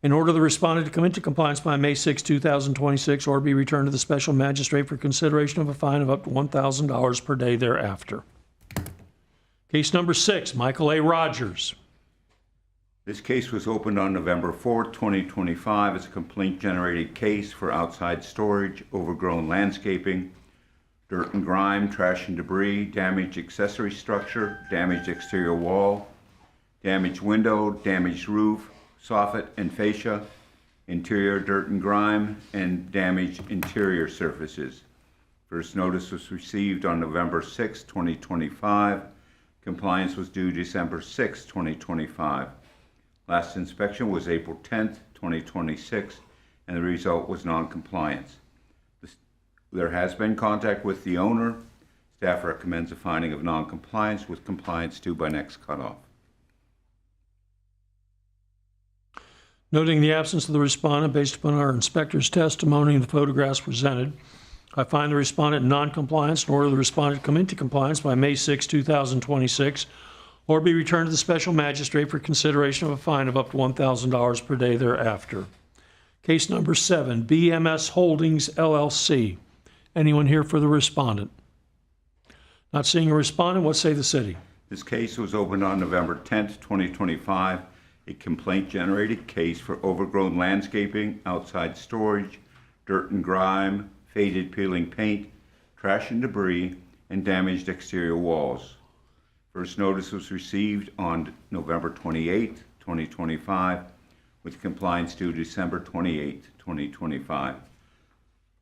A: In order the respondent to come into compliance by May 6, 2026, or be returned to the special magistrate for consideration of a fine of up to $1,000 per day thereafter. Case number 6, Michael A. Rogers.
H: This case was opened on November 4, 2025 as a complaint-generated case for outside storage, overgrown landscaping, dirt and grime, trash and debris, damaged accessory structure, damaged exterior wall, damaged window, damaged roof, soffit and fascia, interior dirt and grime, and damaged interior surfaces. First notice was received on November 6, 2025. Compliance was due December 6, 2025. Last inspection was April 10th, 2026, and the result was non-compliance. There has been contact with the owner. Staff recommends a finding of non-compliance with compliance due by next cutoff.
A: Noting the absence of the respondent based upon our inspector's testimony and the photographs presented, I find the respondent in non-compliance and order the respondent to come into compliance by May 6, 2026, or be returned to the special magistrate for consideration of a fine of up to $1,000 per day thereafter. Case number 7, BMS Holdings, LLC. Anyone here for the respondent? Not seeing a respondent, what say the city?
H: This case was opened on November 10th, 2025, a complaint-generated case for overgrown landscaping, outside storage, dirt and grime, faded peeling paint, trash and debris, and damaged exterior walls. First notice was received on November 28th, 2025, with compliance due December 28th, 2025.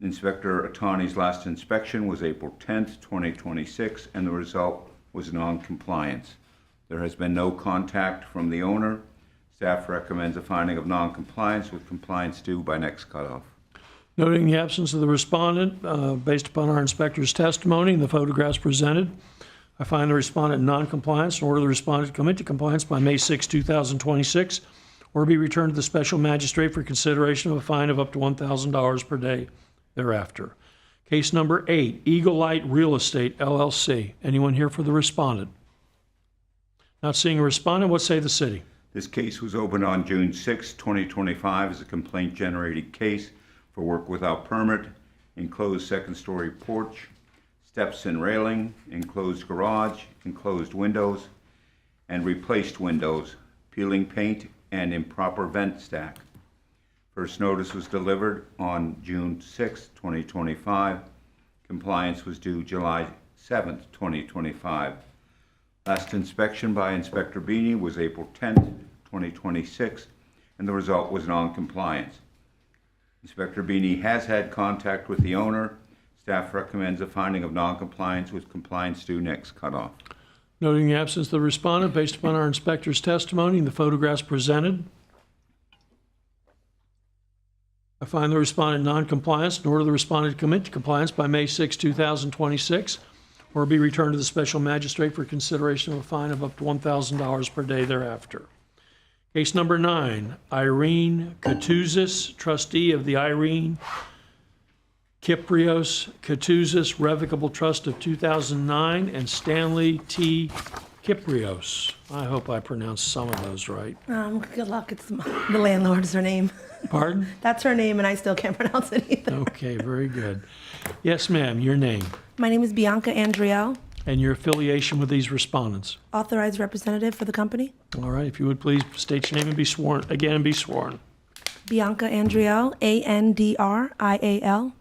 H: Inspector Atani's last inspection was April 10th, 2026, and the result was non-compliance. There has been no contact from the owner. Staff recommends a finding of non-compliance with compliance due by next cutoff.
A: Noting the absence of the respondent, based upon our inspector's testimony and the photographs presented, I find the respondent in non-compliance and order the respondent to come into compliance by May 6, 2026, or be returned to the special magistrate for consideration of a fine of up to $1,000 per day thereafter. Case number 8, Eagle Light Real Estate, LLC. Anyone here for the respondent? Not seeing a respondent, what say the city?
H: This case was opened on June 6, 2025 as a complaint-generated case for work without permit, enclosed second-story porch, steps and railing, enclosed garage, enclosed windows, and replaced windows, peeling paint, and improper vent stack. First notice was delivered on June 6, 2025. Compliance was due July 7, 2025. Last inspection by Inspector Beeney was April 10, 2026, and the result was non-compliance. Inspector Beeney has had contact with the owner. Staff recommends a finding of non-compliance with compliance due next cutoff.
A: Noting the absence of the respondent based upon our inspector's testimony and the photographs presented, I find the respondent in non-compliance and order the respondent to come into compliance by May 6, 2026, or be returned to the special magistrate for consideration of a fine of up to $1,000 per day thereafter. Case number 9, Irene Katouzis, trustee of the Irene Kyprios Katouzis Revocable Trust of 2009, and Stanley T. Kyprios. I hope I pronounced some of those right.
U: Good luck. It's the landlord's her name.
A: Pardon?
U: That's her name, and I still can't pronounce it either.
A: Okay, very good. Yes, ma'am, your name
U: My name is Bianca Andriel,
A: and your affiliation with these respondents.
U: authorized representative for the company.
A: All right, if you would please state your name and be sworn, again, and be sworn.
U: Bianca Andriel, Andrial.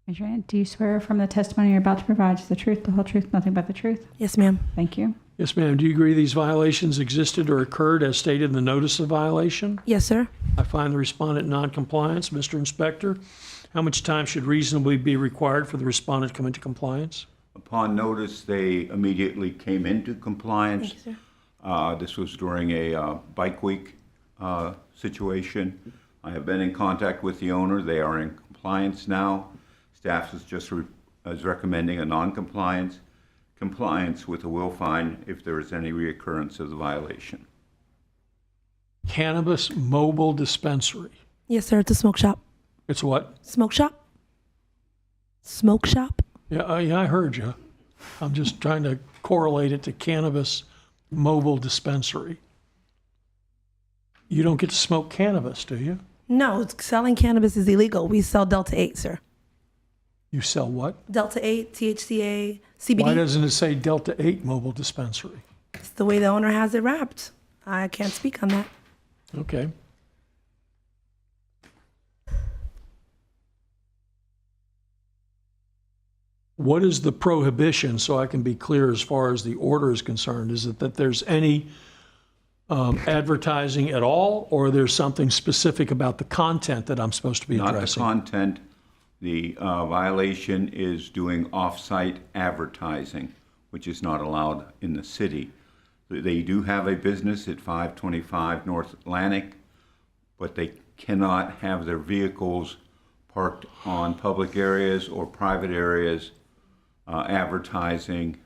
E: Raise your hand. Do you swear from the testimony you're about to provide is the truth, the whole truth, nothing but the truth?
U: Yes, ma'am.
E: Thank you.
A: Yes, ma'am, do you agree these violations existed or occurred as stated in the notice of violation?
U: Yes, sir.
A: I find the respondent in noncompliance. Mr. Inspector, how much time should reasonably be required for the respondent to come into compliance?
H: Upon notice, they immediately came into compliance.
U: Thank you, sir.
H: This was during a bike week situation. I have been in contact with the owner. They are in compliance now. Staff is recommending a non-compliance, compliance with a will fine if there is any reoccurrence of the violation.
A: Cannabis mobile dispensary.
U: Yes, sir. It's a smoke shop.
A: It's what?
U: Smoke shop? Smoke shop?
A: Yeah, I heard you. I'm just trying to correlate it to cannabis mobile dispensary. You don't get to smoke cannabis, do you?
U: No, selling cannabis is illegal. We sell Delta 8, sir.
A: You sell what?
U: Delta 8, THCA, CBD.
A: Why doesn't it say Delta 8 mobile dispensary?
U: It's the way the owner has it wrapped. I can't speak on that.
A: Okay. What is the prohibition, so I can be clear as far as the order is concerned? Is it that there's any advertising at all, or there's something specific about the content that I'm supposed to be addressing?
H: Not the content. The violation is doing off-site advertising, which is not allowed in the city. They do have a business at 525 North Atlantic, but they cannot have their vehicles parked on public areas or private areas advertising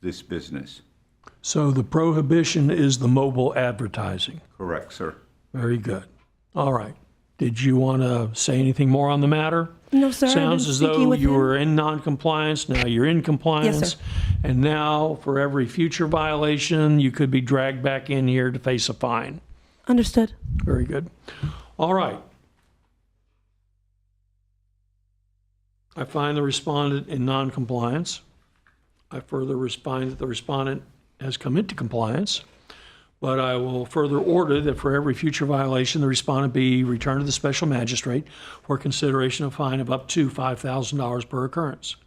H: this business.
A: So the prohibition is the mobile advertising.
H: Correct, sir.
A: Very good. All right. Did you want to say anything more on the matter?
U: No, sir. I've been
A: Sounds as
U: speaking
A: though
U: with
A: you
U: him.
A: were in non-compliance, now you're in compliance.
U: Yes, sir.
A: And now, for every future violation, you could be dragged back in here to face a fine.
U: Understood.
A: Very good. All right. I find the respondent in non-compliance. I further find that the respondent has come into compliance, but I will further order that for every future violation, the respondent be returned to the special magistrate for consideration of a fine of up to $5,000 per occurrence.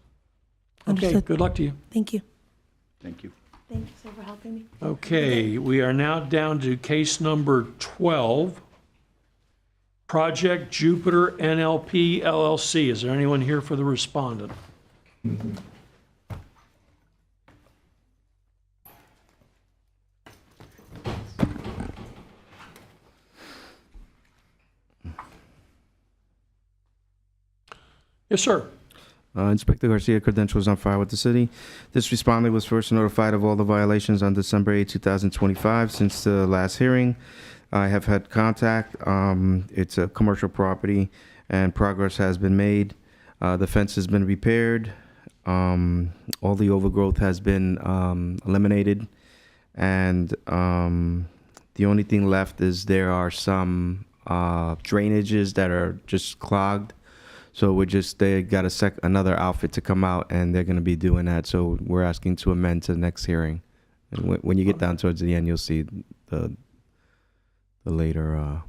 A: Okay,
U: Understood.
A: good luck to you.
U: Thank you.
H: Thank you.
U: Thank you, sir, for helping me.
A: Okay, we are now down to case number 12, Project Jupiter NLP LLC. Is there anyone here for the respondent? Yes, sir.
R: Inspector Garcia, credentials on file with the city. This respondent was first notified of all the violations on December 8, 2025. Since the last hearing, I have had contact. It's a commercial property, and progress has been made. The fence has been repaired. All the overgrowth has been eliminated, and the only thing left is there are some drainages that are just clogged. So they got another outfit to come out, and they're going to be doing that. So we're asking to amend to the next hearing. And when you get down towards the end, you'll see the later.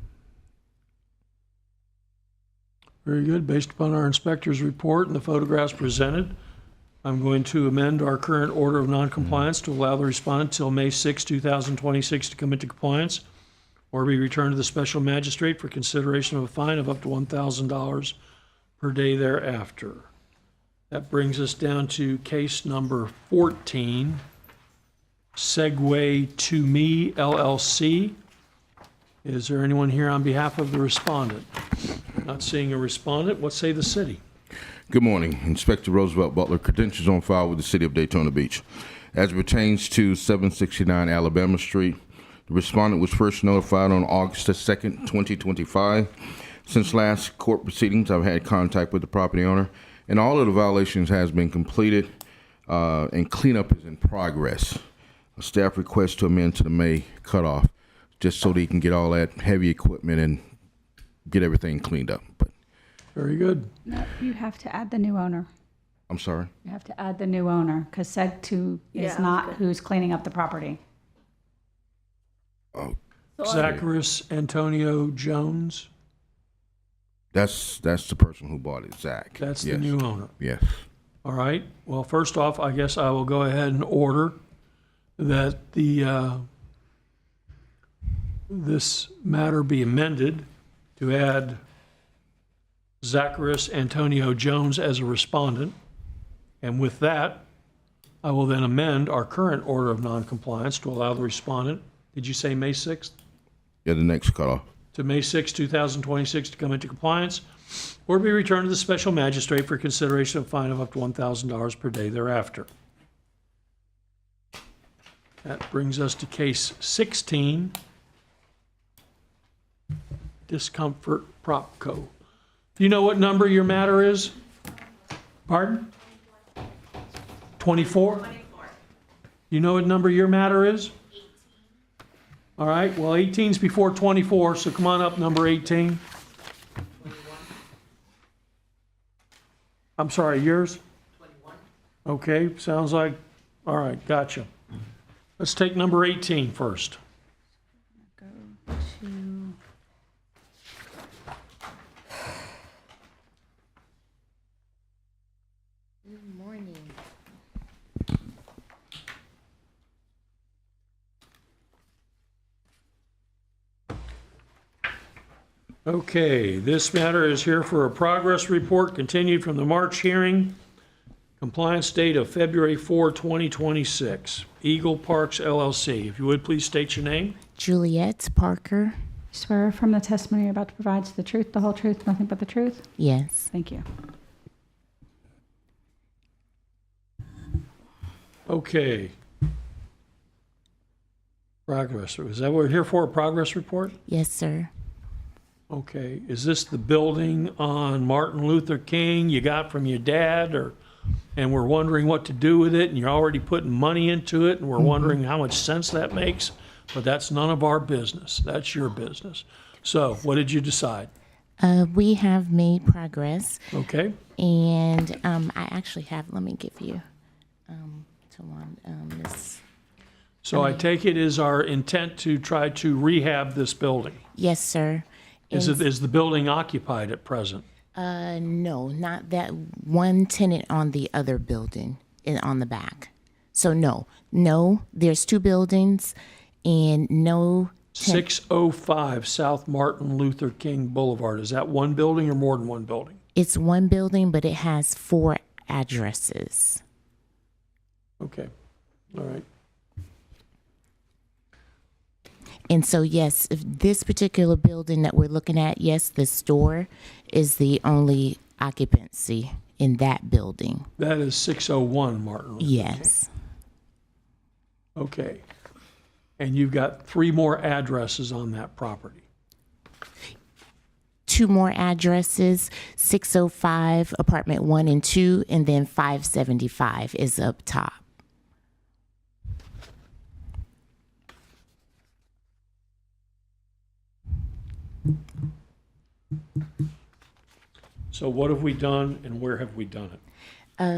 A: Very good. Based upon our inspector's report and the photographs presented, I'm going to amend our current order of noncompliance to allow the respondent till May 6, 2026 to come into compliance or be returned to the special magistrate for consideration of a fine of up to $1,000 per day thereafter. That brings us down to case number 14, Segway to Me LLC. Is there anyone here on behalf of the respondent? Not seeing a respondent. What say the city?
G: Good morning. Inspector Roosevelt Butler, credentials on file with the City of Daytona Beach. As it pertains to 769 Alabama Street, the respondent was first notified on August the 2nd, 2025. Since last court proceedings, I've had contact with the property owner, and all of the violations has been completed, and cleanup is in progress. A staff request to amend to the May cutoff, just so that he can get all that heavy equipment and get everything cleaned up. But
A: Very good.
E: No, you have to add the new owner.
G: I'm sorry.
E: You have to add the new owner because Seg 2 is
K: Yeah.
E: not who's cleaning up the property.
G: Oh,
A: Zacharias Antonio Jones,
G: that's the person who bought it, Zach.
A: that's the
G: Yes.
A: new owner.
G: Yes.
A: All right. Well, first off, I guess I will go ahead and order that this matter be amended to add Zacharias Antonio Jones as a respondent. And with that, I will then amend our current order of noncompliance to allow the respondent, did you say May 6th?
G: Yeah, the next cutoff.
A: To May 6, 2026 to come into compliance or be returned to the special magistrate for consideration of fine of up to $1,000 per day thereafter. That brings us to case 16, Discomfort Prop Co. Do you know what number your matter is? Pardon? 24? You know what number your matter is? All right, well, 18's before 24, so come on up, number 18. I'm sorry, yours? 21. Okay, sounds like, all right, gotcha. Let's take number 18 first.
E: Go to
I: Good morning.
A: Okay, this matter is here for a progress report continued from the March hearing. Compliance date of February 4, 2026. Eagle Parks LLC. If you would, please state your name.
I: Juliet Parker.
E: swear from the testimony you're about to provide is the truth, the whole truth, nothing but the truth?
I: Yes.
E: Thank you.
A: Okay. Progress. Is that what we're here for, a progress report?
I: Yes, sir.
A: Okay. Is this the building on Martin Luther King you got from your dad, and we're wondering what to do with it, and you're already putting money into it, and we're wondering how much sense that makes? But that's none of our business. That's your business. So what did you decide?
I: We have made progress.
A: Okay.
I: And I actually have, let me give you this.
A: So I take it is our intent to try to rehab this building?
I: Yes, sir.
A: Is the building occupied at present?
I: No, not that one tenant on the other building on the back. So no, there's two buildings and no.
A: 605 South Martin Luther King Boulevard. Is that one building or more than one building?
I: It's one building, but it has 4 addresses.
A: Okay. All right.
I: And so, yes, if this particular building that we're looking at, yes, the store is the only occupancy in that building.
A: That is 601 Martin Luther
I: Yes.
A: King. Okay. And you've got 3 more addresses on that property.
I: 2 more addresses, 605 apartment 1 and 2, and then 575 is up top.
A: So what have we done and where have we done it?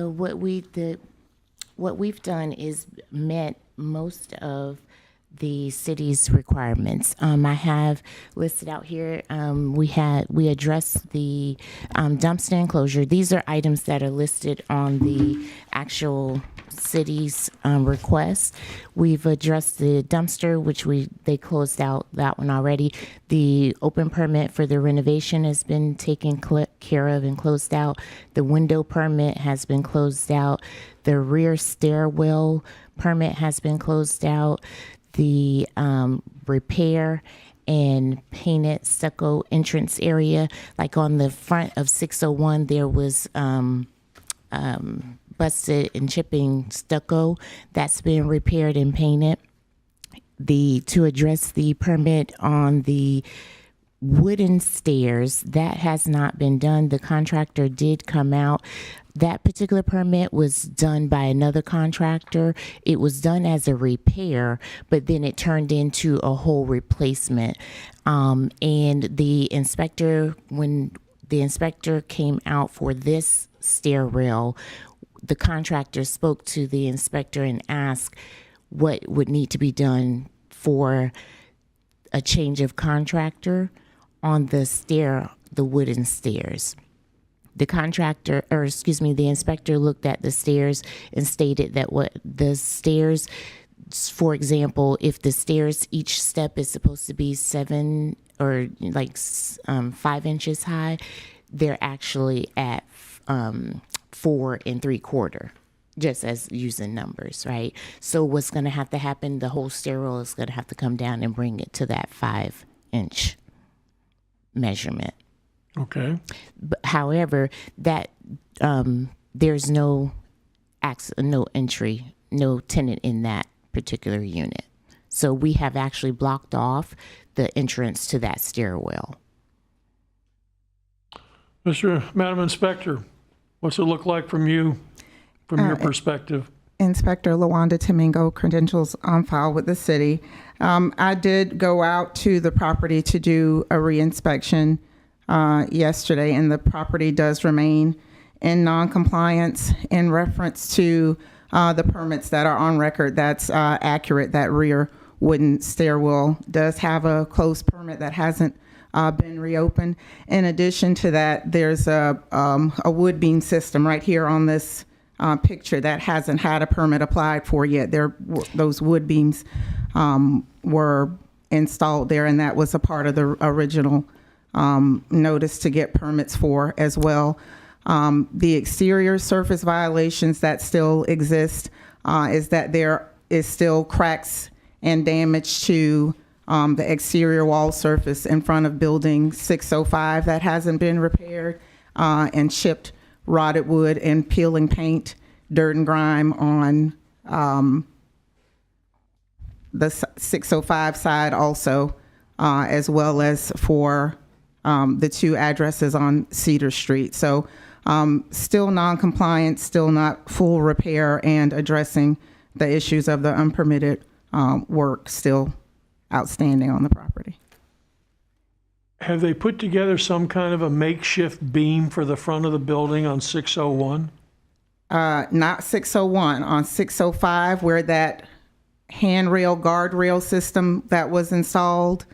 I: What we've done is met most of the city's requirements. I have listed out here. We addressed the dumpster enclosure. These are items that are listed on the actual city's request. We've addressed the dumpster, which they closed out that one already. The open permit for the renovation has been taken care of and closed out. The window permit has been closed out. The rear stairwell permit has been closed out. The repair and painted stucco entrance area. Like on the front of 601, there was busted and chipping stucco that's been repaired and painted. To address the permit on the wooden stairs, that has not been done. The contractor did come out. That particular permit was done by another contractor. It was done as a repair, but then it turned into a whole replacement. And the inspector, when the inspector came out for this stair rail, the contractor spoke to the inspector and asked what would need to be done for a change of contractor on the wooden stairs. The inspector looked at the stairs and stated that what the stairs, for example, if the stairs, each step is supposed to be 5 inches high, they're actually at 4 3/4, just as using numbers, right? So what's going to have to happen, the whole stairwell is going to have to come down and bring it to that 5-inch measurement.
A: Okay.
I: But however, that there's no entry, no tenant in that particular unit. So we have actually blocked off the entrance to that stairwell.
A: Madam Inspector, what's it look like from your perspective?
J: Inspector LaWanda Domingo, credentials on file with the city. I did go out to the property to do a reinspection yesterday, and the property does remain in non-compliance in reference to the permits that are on record. That's accurate. That rear wooden stairwell does have a closed permit that hasn't been reopened. In addition to that, there's a wood beam system right here on this picture that hasn't had a permit applied for yet. Those wood beams were installed there, and that was a part of the original notice to get permits for as well. The exterior surface violations that still exist is that there is still cracks and damage to the exterior wall surface in front of building 605 that hasn't been repaired, and chipped rotted wood and peeling paint, dirt and grime on the 605 side also, as well as for the 2 addresses on Cedar Street. So still non-compliant, still not full repair, and addressing the issues of the unpermitted work still outstanding on the property.
A: Have they put together some kind of a makeshift beam for the front of the building on 601?
J: Not 601, on 605, where that handrail, guardrail system that was installed.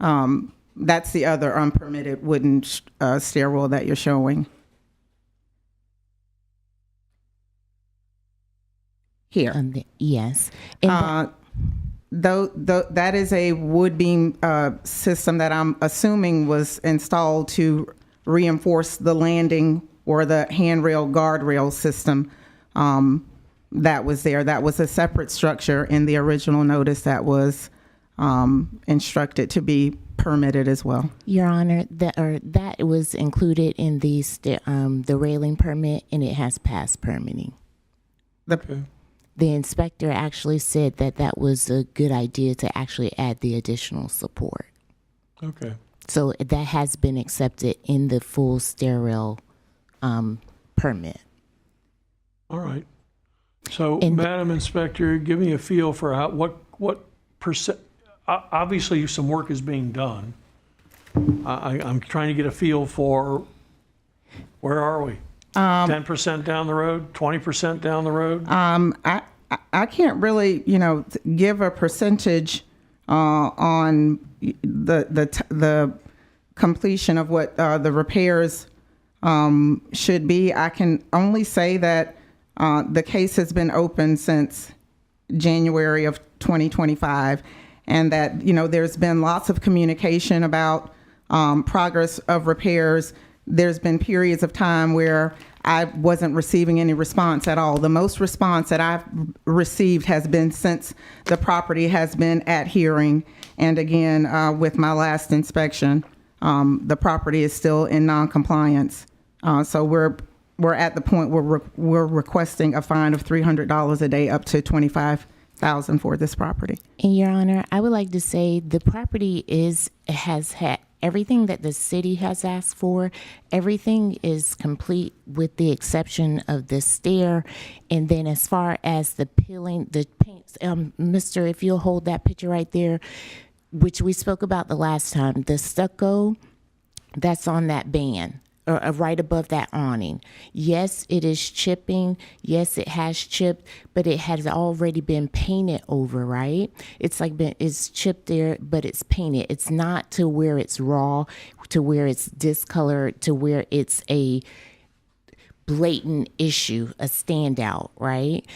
J: That's the other unpermitted wooden stairwell that you're showing. Here.
I: Yes.
J: That is a wood beam system that I'm assuming was installed to reinforce the landing or the handrail guardrail system that was there. That was a separate structure in the original notice that was instructed to be permitted as well.
I: Your Honor, that was included in the railing permit, and it has passed permitting. The inspector actually said that was a good idea to actually add the additional support.
A: Okay.
I: So that has been accepted in the full stairwell permit.
A: All right. So, Madam Inspector, give me a feel for what percent. Obviously, some work is being done. I'm trying to get a feel for where are we? 10% down the road, 20% down the road?
J: I can't really, give a percentage on the completion of what the repairs should be. I can only say that the case has been open since January of 2025, and that there's been lots of communication about progress of repairs. There's been periods of time where I wasn't receiving any response at all. The most response that I've received has been since the property has been at hearing. And again, with my last inspection, the property is still in non-compliance. So we're at the point where we're requesting a fine of $300 a day up to $25,000 for this property.
I: And Your Honor, I would like to say the property has had everything that the city has asked for. Everything is complete with the exception of the stair. And then as far as the peeling, the paint, Mr., if you'll hold that picture right there, which we spoke about the last time, the stucco that's on that band, or right above that awning. Yes, it is chipping. Yes, it has chipped, but it has already been painted over, right? It's chipped there, but it's painted. It's not to where it's raw, to where it's discolored, to where it's a blatant issue, a standout, right?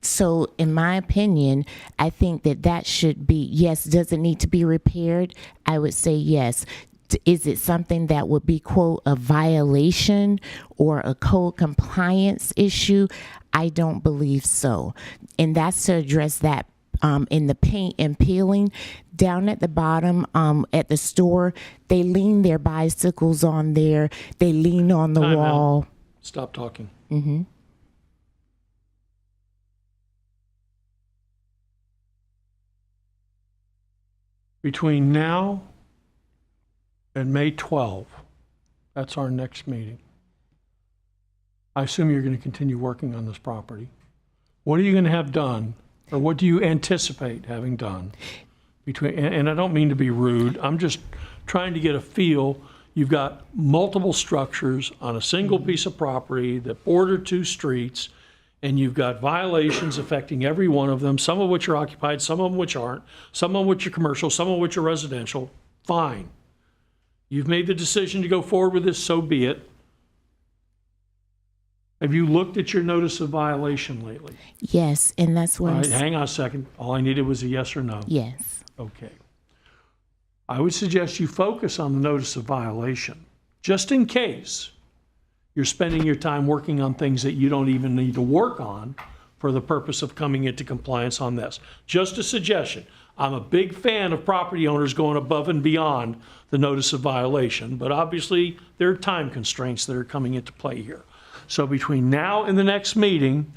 I: So in my opinion, I think that should be, yes, does it need to be repaired? I would say yes. Is it something that would be, quote, a violation or a code compliance issue? I don't believe so. And that's to address that in the paint and peeling. Down at the bottom at the store, they lean their bicycles on there. They lean on the
A: Time
I: wall.
A: out. Stop talking.
I: Mm-hmm.
A: Between now and May 12, that's our next meeting. I assume you're going to continue working on this property. What are you going to have done, or what do you anticipate having done between, and I don't mean to be rude, I'm just trying to get a feel. You've got multiple structures on a single piece of property that border two streets, and you've got violations affecting every one of them, some of which are occupied, some of them which aren't, some of which are commercial, some of which are residential. Fine. You've made the decision to go forward with this, so be it. Have you looked at your notice of violation lately?
I: Yes, and that's what
A: All right, hang on a second. All I needed was a yes or no.
I: Yes.
A: Okay. I would suggest you focus on the notice of violation, just in case you're spending your time working on things that you don't even need to work on for the purpose of coming into compliance on this. Just a suggestion. I'm a big fan of property owners going above and beyond the notice of violation, but obviously there are time constraints that are coming into play here. So between now and the next meeting,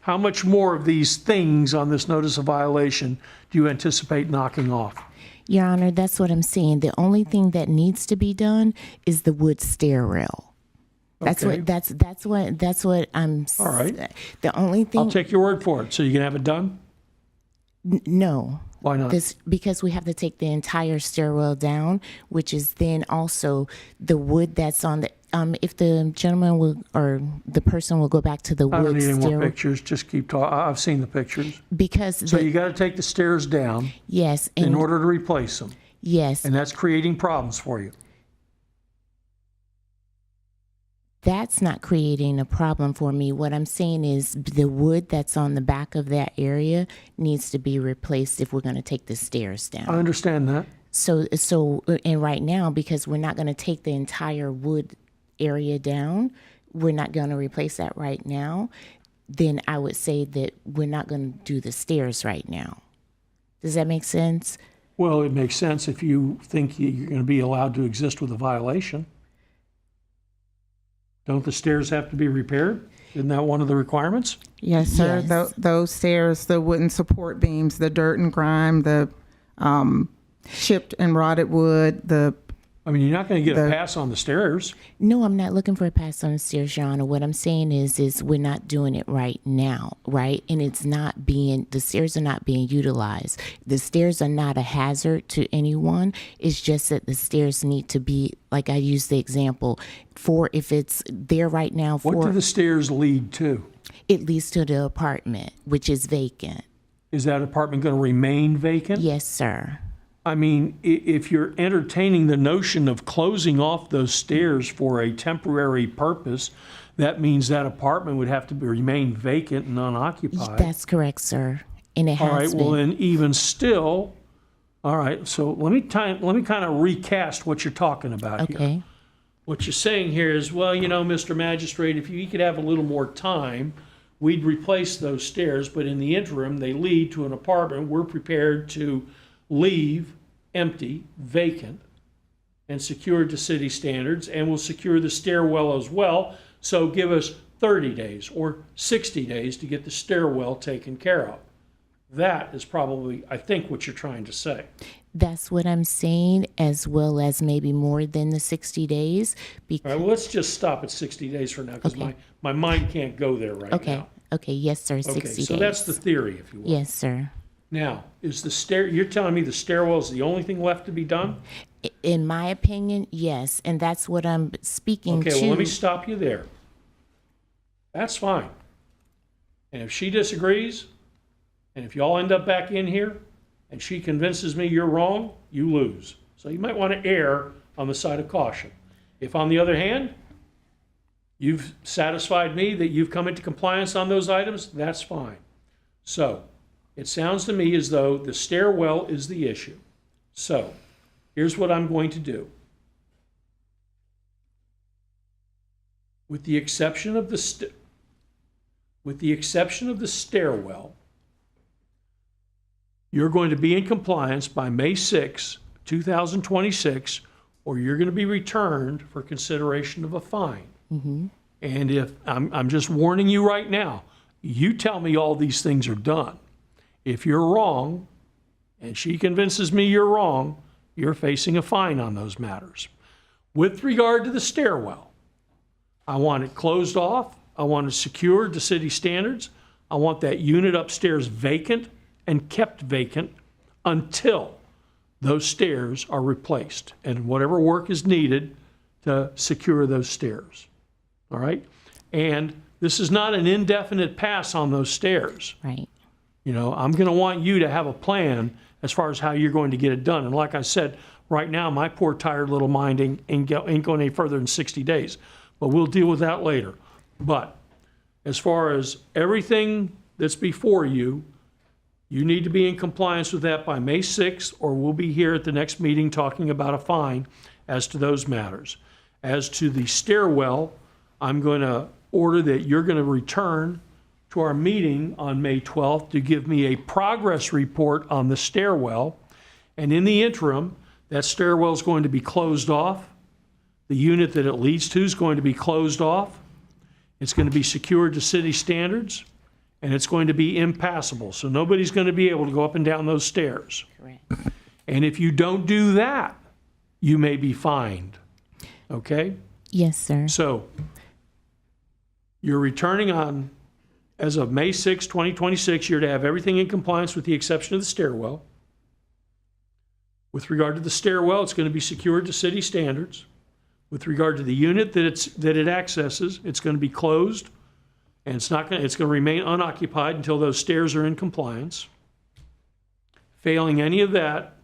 A: how much more of these things on this notice of violation do you anticipate knocking off?
I: Your Honor, that's what I'm saying. The only thing that needs to be done is the wood stair rail. That's
A: Okay.
I: that's what I'm.
A: All right.
I: The only thing.
A: I'll take your word for it. So you can have it done?
I: No.
A: Why not?
I: Because we have to take the entire stairwell down, which is then also the wood that's on the. If the gentleman will or the person will go back to the
A: I don't
I: wood
A: need any more
I: stairwell.
A: pictures. Just keep talking. I've seen the pictures.
I: Because
A: So you got to take the stairs down
I: yes,
A: in
I: and
A: order to replace them.
I: yes,
A: And that's creating problems for you.
I: that's not creating a problem for me. What I'm saying is the wood that's on the back of that area needs to be replaced if we're going to take the stairs down.
A: I understand that.
I: So, and right now, because we're not going to take the entire wood area down, we're not going to replace that right now, then I would say that we're not going to do the stairs right now. Does that make sense?
A: Well, it makes sense if you think you're going to be allowed to exist with a violation. Don't the stairs have to be repaired? Isn't that one of the requirements?
J: Yes, sir.
I: Yes.
J: Those stairs, the wooden support beams, the dirt and grime, the chipped and rotted wood,
A: I mean, you're not going to get a pass on the stairs.
I: No, I'm not looking for a pass on the stairs, Your Honor. What I'm saying is we're not doing it right now, right? And the stairs are not being utilized. The stairs are not a hazard to anyone. It's just that the stairs need to be, like I used the example, for if it's there right now.
A: What do the stairs lead to?
I: It leads to the apartment, which is vacant.
A: Is that apartment going to remain vacant?
I: Yes, sir.
A: I mean, if you're entertaining the notion of closing off those stairs for a temporary purpose, that means that apartment would have to remain vacant and unoccupied.
I: That's correct, sir. And it has
A: All right,
I: been.
A: well, then even still, all right, so let me kind of recast what you're talking about here.
I: Okay.
A: What you're saying here is, well, Mr. Magistrate, if you could have a little more time, we'd replace those stairs, but in the interim, they lead to an apartment we're prepared to leave empty, vacant, and secured to city standards, and we'll secure the stairwell as well. So give us 30 days or 60 days to get the stairwell taken care of. That is probably, I think, what you're trying to say.
I: That's what I'm saying, as well as maybe more than the 60 days.
A: All right, well, let's just stop at 60 days for now, because my mind can't go there right now.
I: Okay, yes, sir, 60 days.
A: So that's the theory, if you will.
I: Yes, sir.
A: Now, is you're telling me the stairwell is the only thing left to be done?
I: In my opinion, yes, and that's what I'm speaking to.
A: Okay, well, let me stop you there. That's fine. And if she disagrees, and if y'all end up back in here, and she convinces me you're wrong, you lose. So you might want to err on the side of caution. If, on the other hand, you've satisfied me that you've come into compliance on those items, that's fine. So it sounds to me as though the stairwell is the issue. So here's what I'm going to do. With the exception of the stairwell, you're going to be in compliance by May 6, 2026, or you're going to be returned for consideration of a fine.
I: Mm-hmm.
A: And if I'm just warning you right now, you tell me all these things are done. If you're wrong, and she convinces me you're wrong, you're facing a fine on those matters. With regard to the stairwell, I want it closed off. I want it secured to city standards. I want that unit upstairs vacant and kept vacant until those stairs are replaced and whatever work is needed to secure those stairs. All right? And this is not an indefinite pass on those stairs.
I: Right.
A: I'm going to want you to have a plan as far as how you're going to get it done. And like I said, right now, my poor tired little mind ain't going any further than 60 days. But we'll deal with that later. But as far as everything that's before you, you need to be in compliance with that by May 6th, or we'll be here at the next meeting talking about a fine as to those matters. As to the stairwell, I'm going to order that you're going to return to our meeting on May 12th to give me a progress report on the stairwell. And in the interim, that stairwell is going to be closed off. The unit that it leads to is going to be closed off. It's going to be secured to city standards, and it's going to be impassable. So nobody's going to be able to go up and down those stairs.
I: Correct.
A: And if you don't do that, you may be fined. Okay?
I: Yes, sir.
A: So you're returning on, as of May 6, 2026, you're to have everything in compliance with the exception of the stairwell. With regard to the stairwell, it's going to be secured to city standards. With regard to the unit that it accesses, it's going to be closed, and it's going to remain unoccupied until those stairs are in compliance. Failing any of that,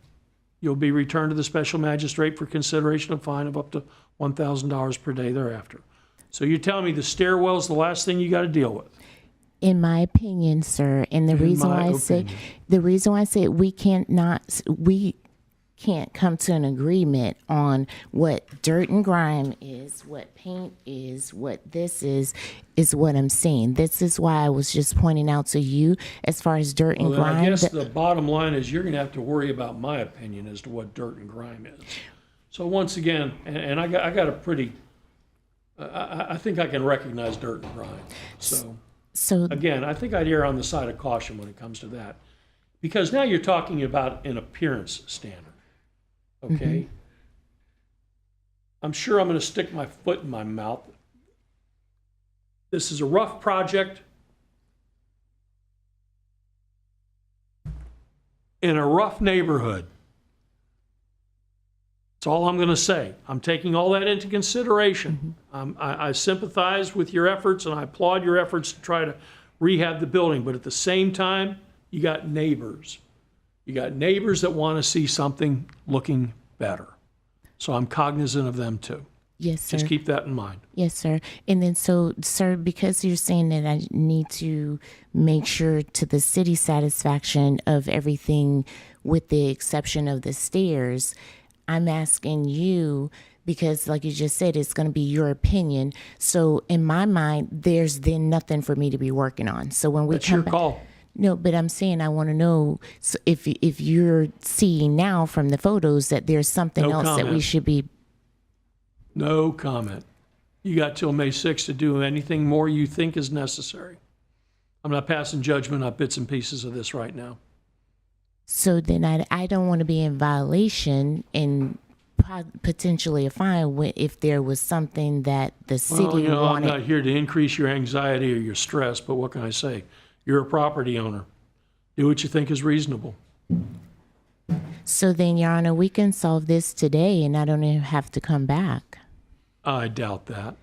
A: you'll be returned to the special magistrate for consideration of fine of up to $1,000 per day thereafter. So you're telling me the stairwell is the last thing you got to deal with?
I: In my opinion, sir, and the reason why I say we can't come to an agreement on what dirt and grime is, what paint is, what this is what I'm saying. This is why I was just pointing out to you as far as dirt and grime.
A: I guess the bottom line is you're going to have to worry about my opinion as to what dirt and grime is. So once again, and I got a pretty, I think I can recognize dirt and grime. So again, I think I'd err on the side of caution when it comes to that. Because now you're talking about an appearance standard. Okay? Mm-hmm. I'm sure I'm going to stick my foot in my mouth. This is a rough project in a rough neighborhood. That's all I'm going to say. I'm taking all that into consideration. Mm-hmm. I sympathize with your efforts, and I applaud your efforts to try to rehab the building. But at the same time, you got neighbors. You got neighbors that want to see something looking better. So I'm cognizant of them too.
I: Yes, sir.
A: Just keep that in mind.
I: Yes, sir. And then so, sir, because you're saying that I need to make sure to the city's satisfaction of everything with the exception of the stairs, I'm asking you because like you just said, it's going to be your opinion. So in my mind, there's then nothing for me to be working on. So when we
A: That's
I: come
A: your
I: back,
A: call.
I: no, but I'm saying I want to know if you're seeing now from the photos that there's something
A: No
I: else that we
A: comment.
I: should be.
A: No comment. You got till May 6th to do anything more you think is necessary. I'm not passing judgment on bits and pieces of this right now.
I: So then I don't want to be in violation and potentially a fine if there was something that the city
A: Well, you know,
I: wanted.
A: I'm not here to increase your anxiety or your stress, but what can I say? You're a property owner. Do what you think is reasonable.
I: So then, Your Honor, we can solve this today and I don't even have to come back.
A: I doubt that.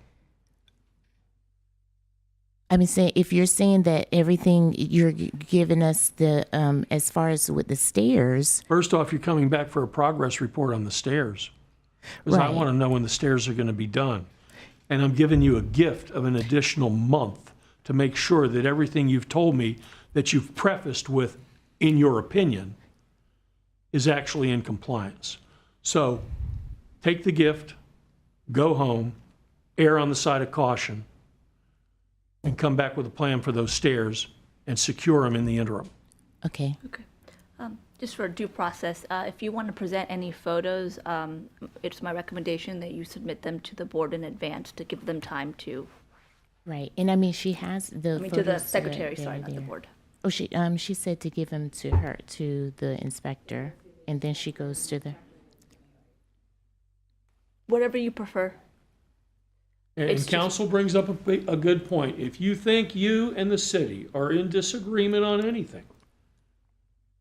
I: I mean, if you're saying that everything you're giving us the as far as with the stairs.
A: First off, you're coming back for a progress report on the stairs. Because I
I: Right.
A: want to know when the stairs are going to be done. And I'm giving you a gift of an additional month to make sure that everything you've told me that you've prefaced with, in your opinion, is actually in compliance. So take the gift, go home, err on the side of caution, and come back with a plan for those stairs and secure them in the interim.
I: Okay.
K: Okay. Just for due process, if you want to present any photos, it's my recommendation that you submit them to the board in advance to give them time to.
I: Right, and I mean she has the.
K: To the
I: photos
K: secretary,
I: there,
K: sorry, not the
I: there.
K: board.
I: Oh, she said to give them to her, to the inspector, and then she goes to the.
K: Whatever you prefer.
A: And
K: It's just-
A: council brings up a good point. If you think you and the city are in disagreement on anything,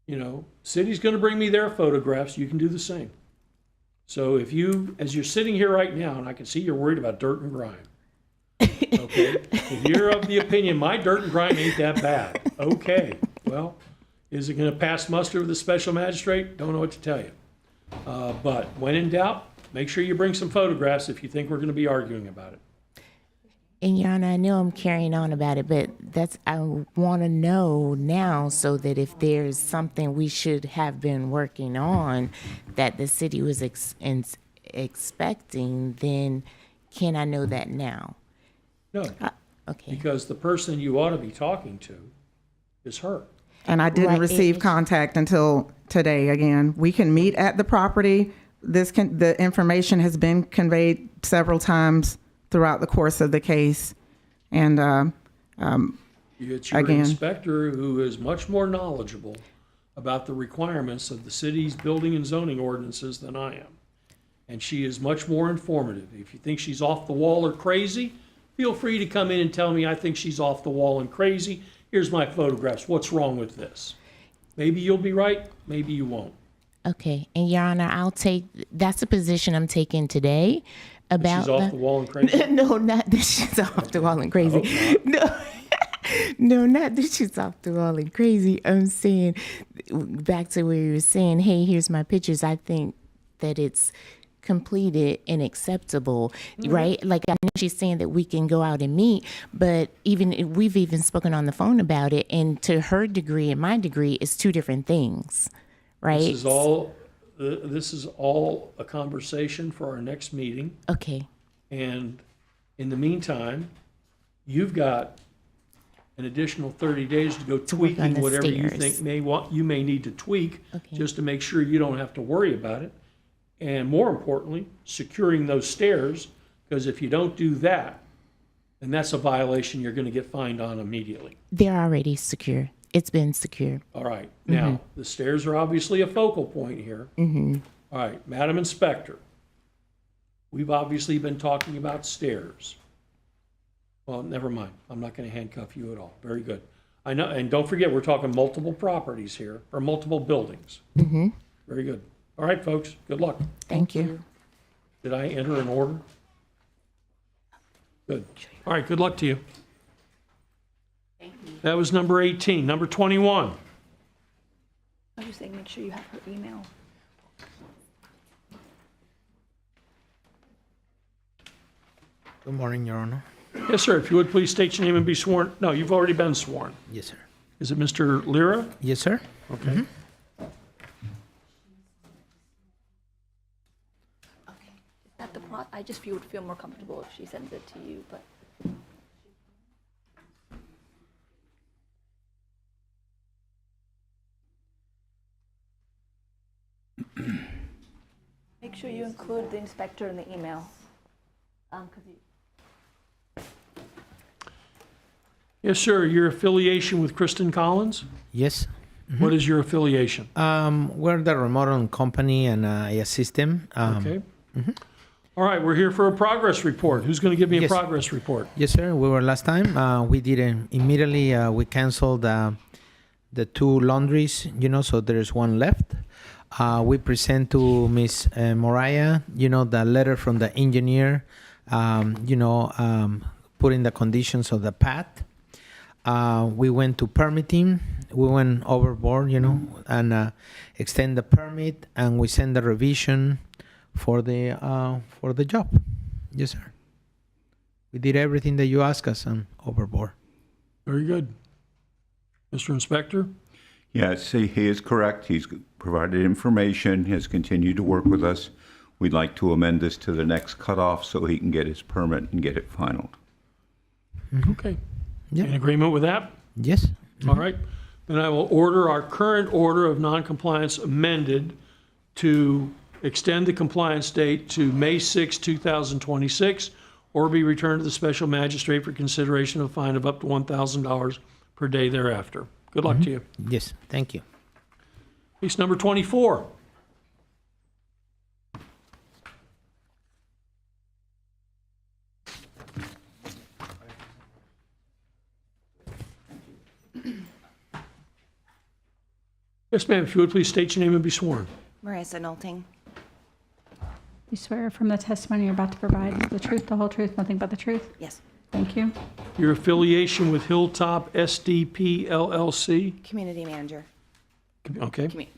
A: you know, city's going to bring me their photographs, you can do the same. So if you, as you're sitting here right now, and I can see you're worried about dirt and grime, okay? If you're of the opinion, my dirt and grime ain't that bad, okay. Well, is it going to pass muster with the special magistrate? Don't know what to tell you. But when in doubt, make sure you bring some photographs if you think we're going to be arguing about it.
I: And Your Honor, I know I'm carrying on about it, but I want to know now so that if there's something we should have been working on that the city was expecting, then can I know that now?
A: No.
I: Okay.
A: Because the person you ought to be talking to is her.
J: And I didn't
I: Right,
J: receive contact until today again. We can meet at the property. The information has been conveyed several times throughout the course of the case. And
A: It's your
J: again,
A: inspector who is much more knowledgeable about the requirements of the city's building and zoning ordinances than I am. And she is much more informative. If you think she's off the wall or crazy, feel free to come in and tell me I think she's off the wall and crazy. Here's my photographs. What's wrong with this? Maybe you'll be right, maybe you won't.
I: Okay, and Your Honor, that's a position I'm taking today about.
A: She's off the wall and crazy?
I: No, not that she's off the wall and crazy. No, not that she's off the wall and crazy. I'm saying, back to where you were saying, hey, here's my pictures. I think that it's completed and acceptable, right? Like I know she's saying that we can go out and meet, but we've even spoken on the phone about it, and to her degree and my degree, it's two different things. Right.
A: This is all a conversation for our next meeting.
I: Okay.
A: And in the meantime, you've got an additional 30 days to go tweaking whatever you think you may need to tweak, just to make sure you don't have to worry about it. And more importantly, securing those stairs, because if you don't do that, then that's a violation you're going to get fined on immediately.
I: They're already secure. It's been secure.
A: All right. Now, the stairs are obviously a focal point here.
I: Mm-hmm.
A: All right, Madam Inspector, we've obviously been talking about stairs. Well, never mind. I'm not going to handcuff you at all. Very good. I know, and don't forget, we're talking multiple properties here, or multiple buildings.
I: Mm-hmm.
A: Very good. All right, folks, good luck.
I: Thank you.
A: Did I enter an order? Good. All right, good luck to you. That was number 18. Number 21.
K: I was just saying, make sure you have her email.
M: Good morning, Your Honor.
A: Yes, sir. If you would please state your name and be sworn. No, you've already been sworn.
M: Yes, sir.
A: Is it Mr. Lira?
M: Yes, sir.
A: Okay.
M: Mhm.
K: Is that the I just would feel more comfortable if she sends it to you, but. Make sure you include the inspector in the email. 'Cause
A: Yes, sir. Your affiliation with Kristen Collins?
M: Yes.
A: What is your affiliation?
M: We're the remodeling company, and I assist them.
A: Okay. All right, we're here for a progress report. Who's going to give me a
M: Yes.
A: progress report?
M: Yes, sir. We were last time. We did immediately. We canceled the two laundries. So there's one left. We present to Miss Moriah. The letter from the engineer. Putting the conditions of the path. We went to permitting. We went overboard, and extend the permit, and we send the revision for the job. Yes, sir. We did everything that you asked us on overboard.
A: Very good. Mr. Inspector?
H: Yes, he is correct. He's provided information, has continued to work with us. We'd like to amend this to the next cutoff so he can get his permit and get it finalized.
A: Okay.
M: Yeah.
A: In agreement with that?
M: Yes.
A: All right. Then I will order our current order of noncompliance amended to extend the compliance date to May 6, 2026, or be returned to the special magistrate for consideration of a fine of up to $1,000 per day thereafter. Good luck to you.
M: Yes. Thank you.
A: Case number 24. Yes, ma'am. If you would please state your name and be sworn.
L: Marissa Nolting.
E: You swear from the testimony you're about to provide is the truth, the whole truth, nothing but the truth?
L: Yes.
E: Thank you.
A: Your affiliation with Hilltop SDP LLC?
L: Community manager.
A: Okay.
L: Sorry.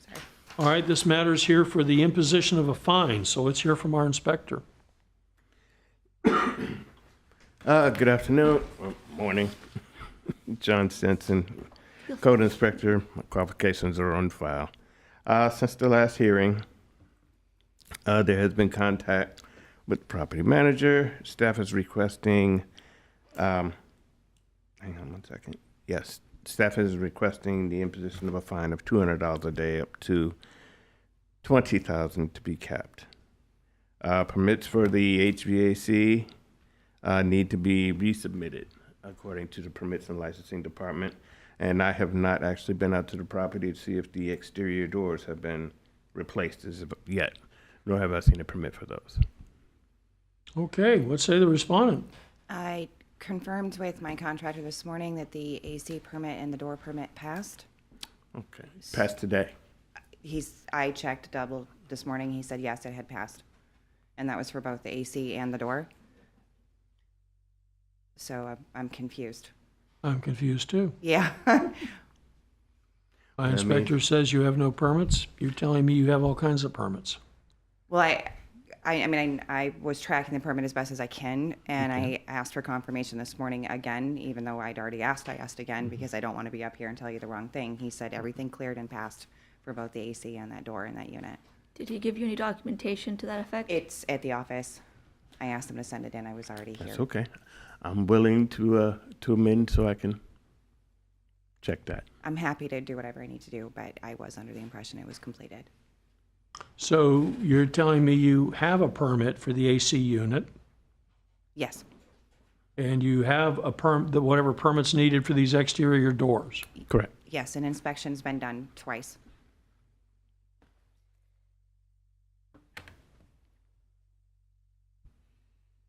A: All right, this matter is here for the imposition of a fine, so let's hear from our inspector.
C: Good afternoon, or morning. John Stinson, Code Inspector. My qualifications are on file. Since the last hearing, there has been contact with the property manager. Staff is requesting, hang on one second. Yes, staff is requesting the imposition of a fine of $200 a day up to $20,000 to be capped. Permits for the HVAC need to be resubmitted according to the Permits and Licensing Department. And I have not actually been out to the property to see if the exterior doors have been replaced as of yet, nor have I seen a permit for those.
A: Okay, what say the respondent?
L: I confirmed with my contractor this morning that the AC permit and the door permit passed.
C: Okay, passed today.
L: I checked double this morning. He said yes, it had passed. And that was for both the AC and the door. So I'm confused.
A: I'm confused too.
L: Yeah.
A: My inspector says you have no permits. You're telling me you have all kinds of permits.
L: Well, I was tracking the permit as best as I can, and I asked for confirmation this morning again, even though I'd already asked. I asked again because I don't want to be up here and tell you the wrong thing. He said everything cleared and passed for both the AC and that door in that unit.
K: Did he give you any documentation to that effect?
L: It's at the office. I asked him to send it in. I was already here.
C: That's okay. I'm willing to amend so I can check that.
L: I'm happy to do whatever I need to do, but I was under the impression it was completed.
A: So you're telling me you have a permit for the AC unit?
L: Yes.
A: And you have a whatever permit's needed for these exterior doors?
C: Correct.
L: Yes, an inspection's been done twice.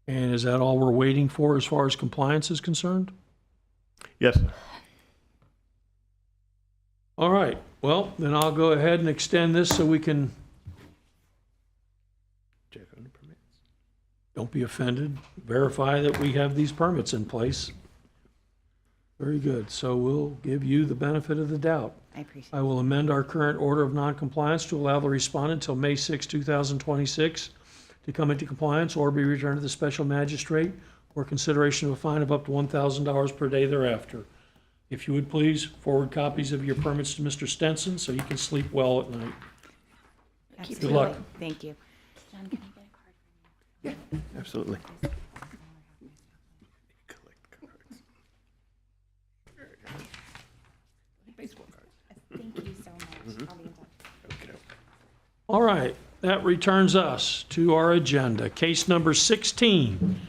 A: And is that all we're waiting for as far as compliance is concerned?
C: Yes, sir.
A: All right. Well, then I'll go ahead and extend this so we can.
C: Check on the permits.
A: Don't be offended. Verify that we have these permits in place. Very good. So we'll give you the benefit of the doubt.
L: I appreciate
A: it. I will amend our current order of noncompliance to allow the respondent until May 6, 2026 to come into compliance or be returned to the special magistrate or consideration of a fine of up to $1,000 per day thereafter. If you would please forward copies of your permits to Mr. Stenson so he can sleep well at night.
L: Absolutely.
A: Good luck.
L: Thank you.
K: John, can I get a card
C: Yeah, absolutely. Baseball cards.
I: Thank you so much. I'll be in touch.
A: All right, that returns us to our agenda. Case number 16,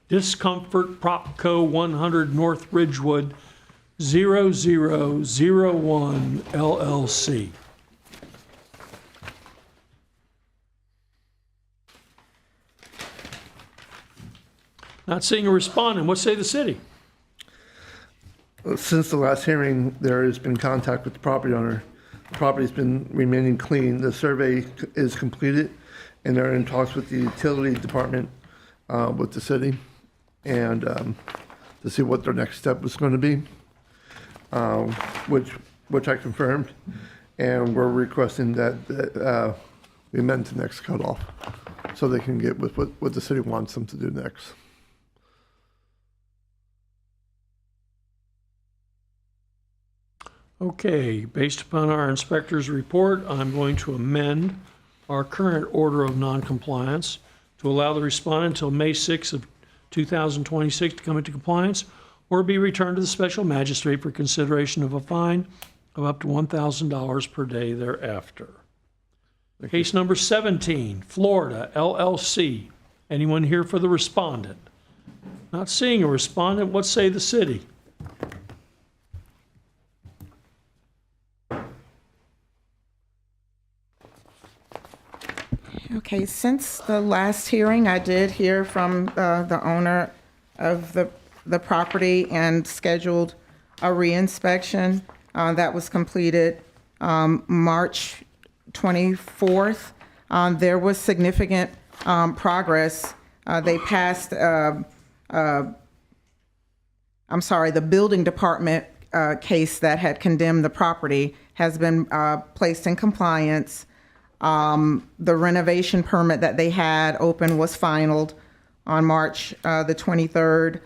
A: Discomfort Propco 100 North Ridgewood 0001 LLC. Not seeing a respondent. What say the city?
N: Since the last hearing, there has been contact with the property owner. The property's been remaining clean. The survey is completed, and they're in talks with the utility department, with the city, and to see what their next step was going to be, which I confirmed, and we're requesting that we amend the next cutoff so they can get with what the city wants them to do next.
A: Okay, based upon our inspector's report, I'm going to amend our current order of noncompliance to allow the respondent until May 6th of 2026 to come into compliance or be returned to the special magistrate for consideration of a fine of up to $1,000 per day thereafter. Case number 17, Florida LLC. Anyone here for the respondent? Not seeing a respondent. What say the city?
J: Okay, since the last hearing, I did hear from the owner of the property and scheduled a reinspection that was completed March 24th. There was significant progress. They passed, the building department case that had condemned the property has been placed in compliance. The renovation permit that they had open was finalized on March the 23rd.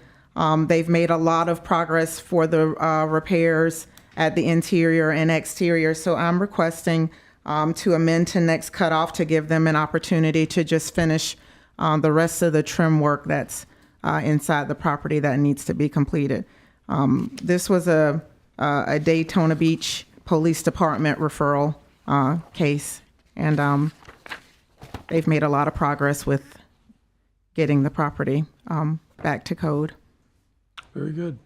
J: They've made a lot of progress for the repairs at the interior and exterior. So I'm requesting to amend to next cutoff to give them an opportunity to just finish the rest of the trim work that's inside the property that needs to be completed. This was a Daytona Beach Police Department referral case. And they've made a lot of progress with getting the property back to code.
A: Very good.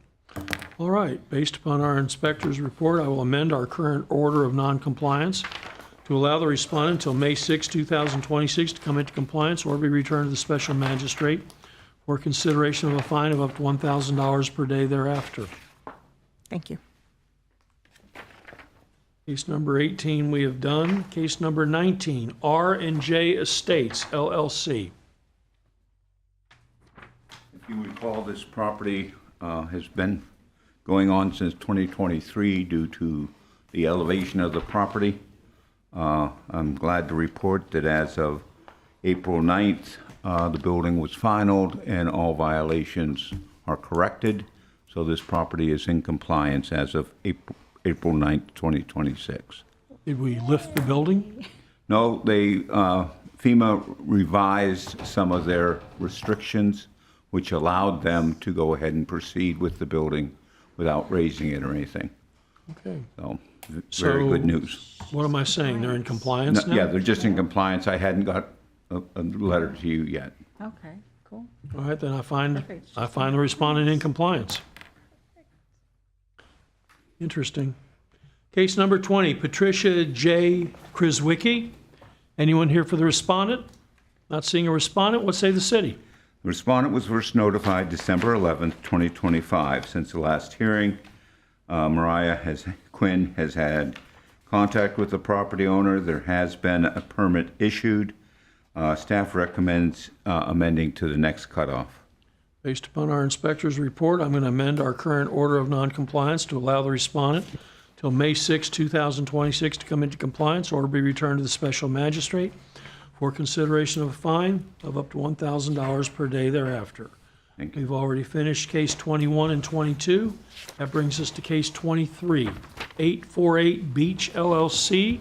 A: All right, based upon our inspector's report, I will amend our current order of noncompliance to allow the respondent until May 6, 2026 to come into compliance or be returned to the special magistrate for consideration of a fine of up to $1,000 per day thereafter.
J: Thank you.
A: Case number 18 we have done. Case number 19, R&J Estates, LLC.
H: If you recall, this property has been going on since 2023 due to the elevation of the property. I'm glad to report that as of April 9th, the building was finalized and all violations are corrected. So this property is in compliance as of April 9th, 2026.
A: Did we lift the building?
H: No, they, FEMA revised some of their restrictions, which allowed them to go ahead and proceed with the building without raising it or anything.
A: Okay.
H: So, very good news.
A: What am I saying? They're in compliance now?
H: Yeah, they're just in compliance. I hadn't got a letter to you yet.
E: Okay, cool.
A: All right, then I find the respondent in compliance. Interesting. Case number 20, Patricia J. Krizwicki. Anyone here for the respondent? Not seeing a respondent. What say the city?
H: The respondent was first notified December 11th, 2025. Since the last hearing, Mariah Quinn has had contact with the property owner. There has been a permit issued. Staff recommends amending to the next cutoff.
A: Based upon our inspector's report, I'm going to amend our current order of noncompliance to allow the respondent till May 6, 2026 to come into compliance or be returned to the special magistrate for consideration of a fine of up to $1,000 per day thereafter.
H: Thank you.
A: We've already finished case 21 and 22. That brings us to case 23, 848 Beach LLC.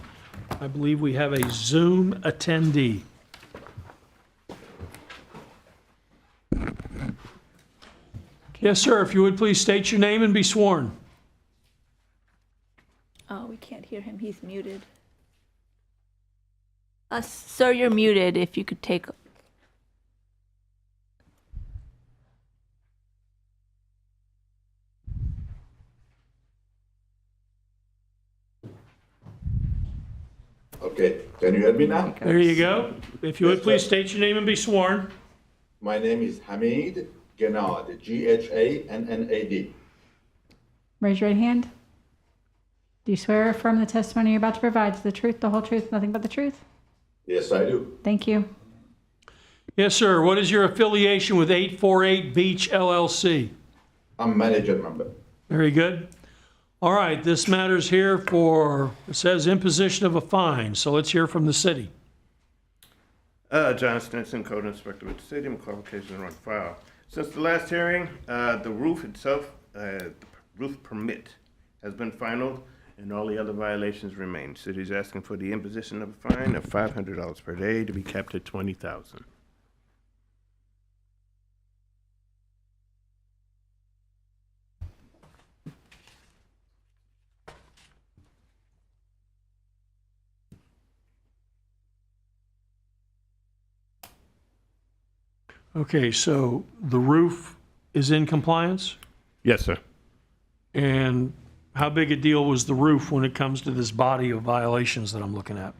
A: I believe we have a Zoom attendee. Yes, sir. If you would please state your name and be sworn.
K: Oh, we can't hear him. He's muted. Sir, you're muted. If you could take.
O: Okay, can you hear me now?
A: There you go. If you would please state your name and be sworn.
O: My name is Hamid Gennad, G-H-A-N-N-A-D.
E: Raise your right hand. Do you swear or affirm the testimony you're about to provide is the truth, the whole truth, nothing but the truth?
O: Yes, I do.
E: Thank you.
A: Yes, sir. What is your affiliation with 848 Beach LLC?
O: I'm manager member.
A: Very good. All right, this matter's here for, it says imposition of a fine, so let's hear from the city.
C: John Stinson, Code Inspector with the city. My qualifications are on file. Since the last hearing, the roof itself, the roof permit has been finalized, and all the other violations remain. City's asking for the imposition of a fine of $500 per day to be capped at $20,000.
A: Okay, so the roof is in compliance?
C: Yes, sir.
A: And how big a deal was the roof when it comes to this body of violations that I'm looking at?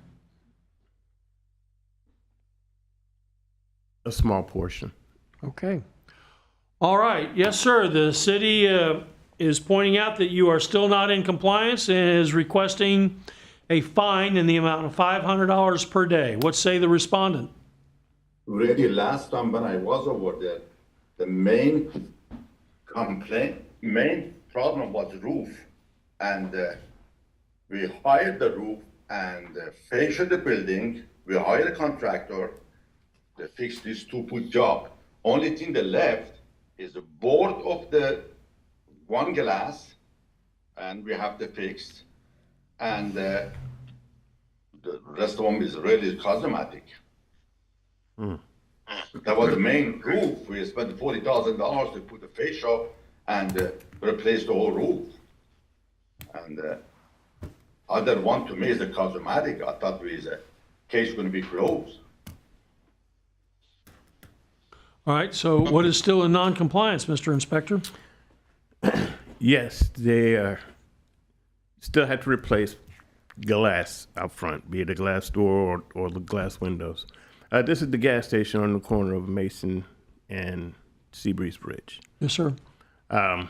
C: A small portion.
A: Okay. All right. Yes, sir. The city is pointing out that you are still not in compliance and is requesting a fine in the amount of $500 per day. What say the respondent?
O: Really, last time when I was over there, the main problem was roof. And we hired the roof and finished the building. We hired a contractor to fix this 2-foot job. Only thing that left is the board of the one glass, and we have to fix. And the rest of them is really cosmetic. That was the main roof. We spent $40,000 to put the fascia and replace the whole roof. And other one to me is the cosmetic. I thought the case going to be closed.
A: All right. So what is still in non-compliance, Mr. Inspector?
C: Yes, they still had to replace glass out front, be it a glass door or the glass windows. This is the gas station on the corner of Mason and Seabreeze Bridge.
A: Yes, sir.
C: They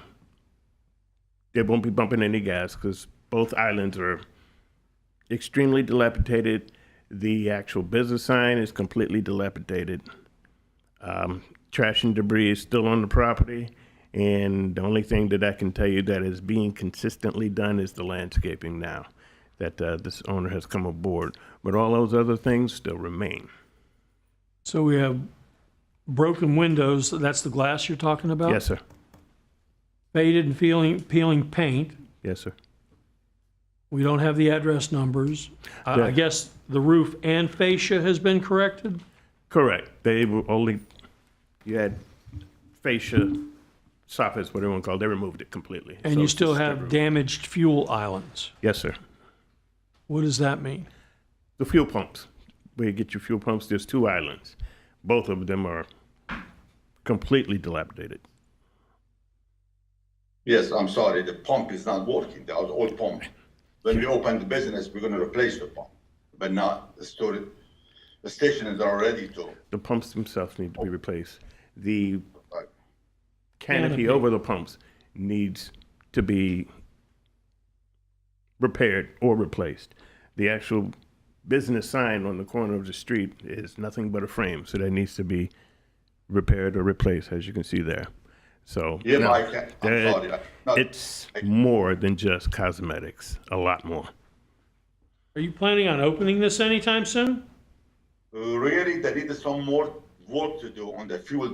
C: won't be bumping any gas because both islands are extremely dilapidated. The actual business sign is completely dilapidated. Trash and debris is still on the property. And the only thing that I can tell you that is being consistently done is the landscaping now that this owner has come aboard. But all those other things still remain.
A: So we have broken windows. That's the glass you're talking about?
C: Yes, sir.
A: Faded and peeling paint.
C: Yes, sir.
A: We don't have the address numbers. I guess the roof and fascia has been corrected?
C: Correct. They were only, you had fascia, soffits, whatever you want to call it. They removed it completely.
A: And
C: So
A: you
C: it's
A: still
C: just the
A: have
C: roof.
A: damaged fuel islands.
C: Yes, sir.
A: What does that mean?
C: The fuel pumps. Where you get your fuel pumps, there's 2 islands. Both of them are completely dilapidated.
O: Yes, I'm sorry, the pump is not working. That was old pump. When we open the business, we're going to replace the pump, but not the storage. The station is already to.
C: The pumps themselves need to be replaced. The canopy over the pumps needs to be repaired or replaced. The actual business sign on the corner of the street is nothing but a frame, so that needs to be repaired or replaced, as you can see there. So
O: Yeah,
C: no,
O: but I can't, I'm sorry.
C: it's more than just cosmetics, a lot more.
A: Are you planning on opening this anytime soon?
O: Really, there is some more work to do on the fuel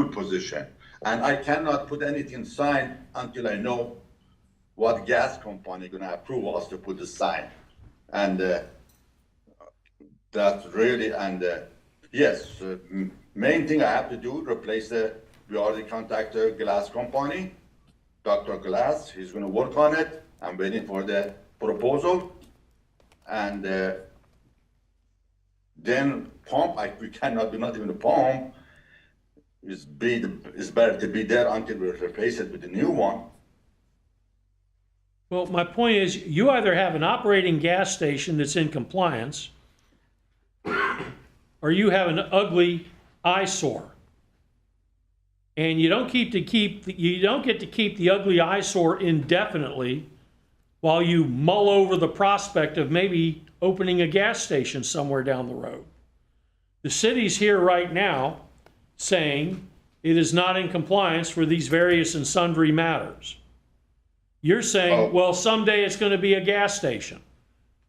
O: position. And I cannot put anything signed until I know what gas company gonna approve us to put the sign. And that's really, and yes, main thing I have to do, replace the We already contacted Glass Company, Dr. Glass, he's gonna work on it. I'm waiting for the proposal. And then pump, we cannot do nothing with the pump. It's better to be there until we replace it with a new one.
A: Well, my point is, you either have an operating gas station that's in compliance, or you have an ugly eyesore. And you don't get to keep the ugly eyesore indefinitely while you mull over the prospect of maybe opening a gas station somewhere down the road. The city's here right now saying it is not in compliance for these various and sundry matters. You're saying, well, someday it's going to be a gas station.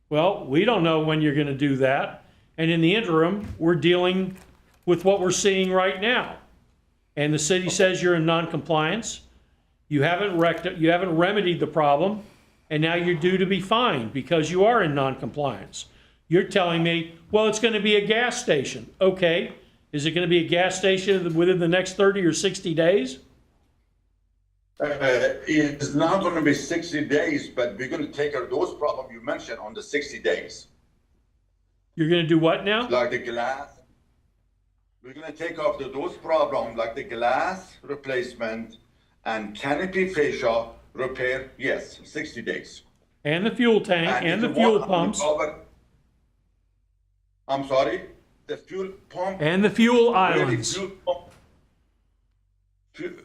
A: Well, we don't know when you're going to do that. And in the interim, we're dealing with what we're seeing right now. And the city says you're in non-compliance. You haven't remedied the problem, and now you're due to be fined because you are in non-compliance. You're telling me, well, it's going to be a gas station. Okay, is it going to be a gas station within the next 30 or 60 days?
O: It's not going to be 60 days, but we're going to take care of those problems you mentioned on the 60 days.
A: You're going to do what now?
O: Like the glass. We're going to take off those problems like the glass replacement and canopy fascia repair, yes, 60 days.
A: And the fuel tank and the fuel pumps.
O: I'm sorry, the fuel pump.
A: And the fuel islands.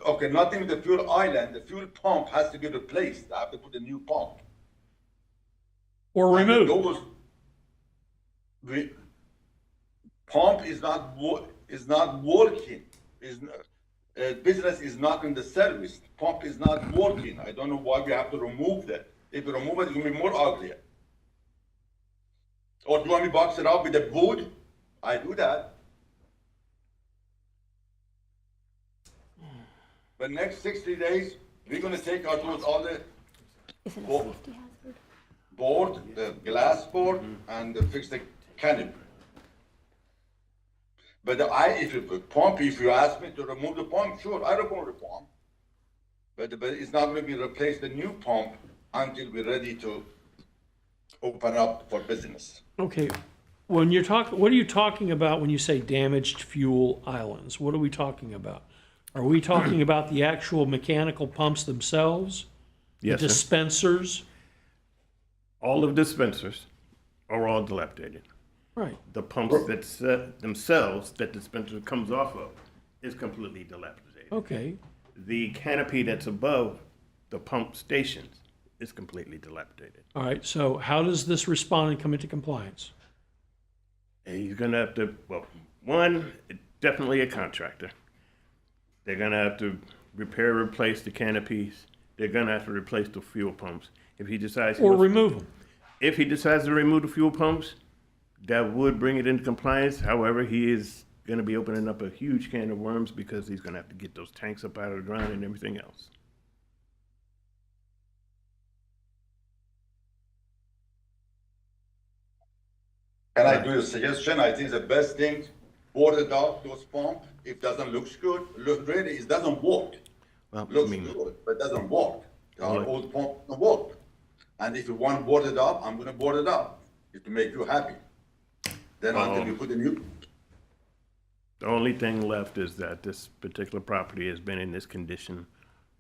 O: Okay, nothing with the fuel island. The fuel pump has to be replaced. I have to put a new pump.
A: Or removed.
O: Pump is not working. Business is not in the service. Pump is not working. I don't know why we have to remove that. If we remove it, it's going to be more uglier. Or do you want me to box it up with the wood? I do that. But next 60 days, we're going to take out all the board, the glass board, and fix the canopy. But if you ask me to remove the pump, sure, I remove the pump. But it's not going to be replaced the new pump until we're ready to open up for business.
A: Okay, when you're talking, what are you talking about when you say damaged fuel islands? What are we talking about? Are we talking about the actual mechanical pumps themselves?
C: Yes,
A: the dispensers?
C: All of the dispensers are all dilapidated.
A: Right.
C: The pumps themselves that the dispenser comes off of is completely dilapidated.
A: Okay.
C: The canopy that's above the pump stations is completely dilapidated.
A: All right, so how does this respondent come into compliance?
C: And he's going to have to, well, one, definitely a contractor. They're going to have to replace the canopies. They're going to have to replace the fuel pumps. If he decides
A: remove them.
C: If he decides to remove the fuel pumps, that would bring it into compliance. However, he is going to be opening up a huge can of worms because he's going to have to get those tanks up out of the ground and everything else.
O: Can I do a suggestion? I think the best thing, board it out, those pumps. If it doesn't look good, really, it doesn't work.
C: Well,
O: looks good, but it doesn't work. Our old pump doesn't work. And if you want to board it up, I'm going to board it up. If to make you happy. Then until you put a new.
C: The only thing left is that this particular property has been in this condition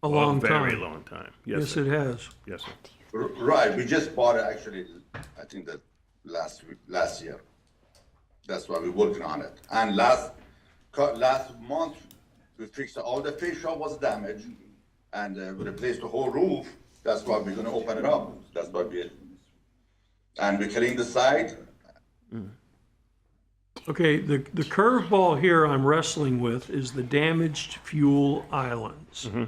A: a long time.
C: Very long time.
A: Yes, it has.
C: Yes, sir.
O: Right, we just bought it actually, I think that last year. That's why we're working on it. And last month, we fixed all the fascia was damaged and we replaced the whole roof. That's why we're gonna open it up. That's why and we clean the side.
A: Okay, the curveball here I'm wrestling with is the damaged fuel islands.
C: Mm-hmm.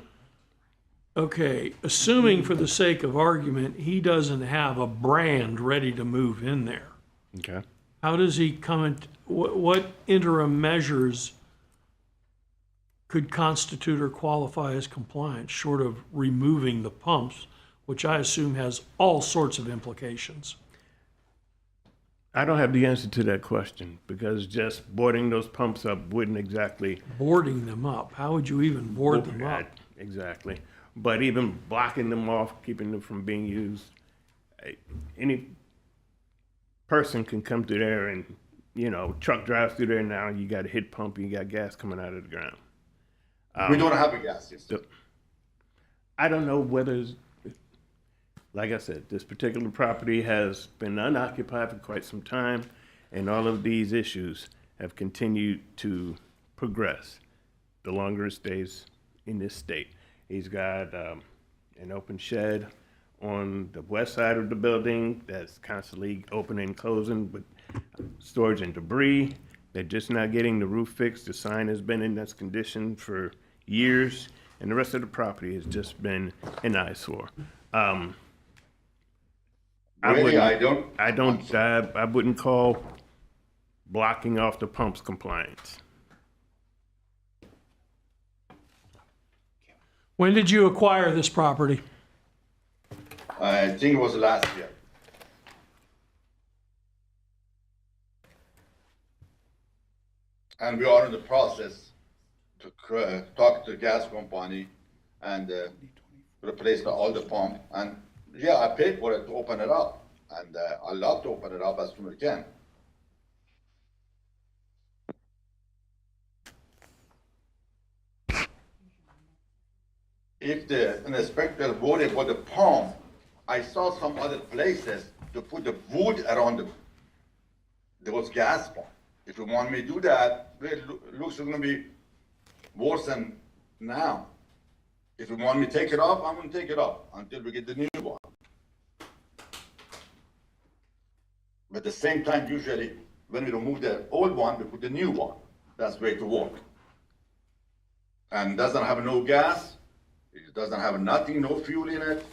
A: Okay, assuming for the sake of argument, he doesn't have a brand ready to move in there.
C: Okay.
A: How does he come in, what interim measures could constitute or qualify as compliance, short of removing the pumps, which I assume has all sorts of implications?
C: I don't have the answer to that question because just boarding those pumps up wouldn't exactly.
A: Boarding them up, how would you even board them up?
C: Exactly. But even blocking them off, keeping them from being used, any person can come through there and, you know, truck drives through there now, you got a hit pump, you got gas coming out of the ground.
O: We don't have a gas system.
C: I don't know whether, like I said, this particular property has been unoccupied for quite some time, and all of these issues have continued to progress the longer it stays in this state. He's got an open shed on the west side of the building that's constantly opening and closing with storage and debris. They're just not getting the roof fixed. The sign has been in this condition for years, and the rest of the property has just been an eyesore. I wouldn't call blocking off the pumps compliance.
A: When did you acquire this property?
O: I think it was last year. And we are in the process to talk to the gas company and replace all the pump. And yeah, I paid for it to open it up, and I love to open it up as soon as I can. If the inspector voted for the pump, I saw some other places to put the wood around those gas pumps. If you want me to do that, it looks going to be worse than now. If you want me to take it off, I'm going to take it off until we get the new one. But at the same time, usually, when we remove the old one, we put the new one. That's the way to work. And doesn't have no gas. It doesn't have nothing, no fuel in it.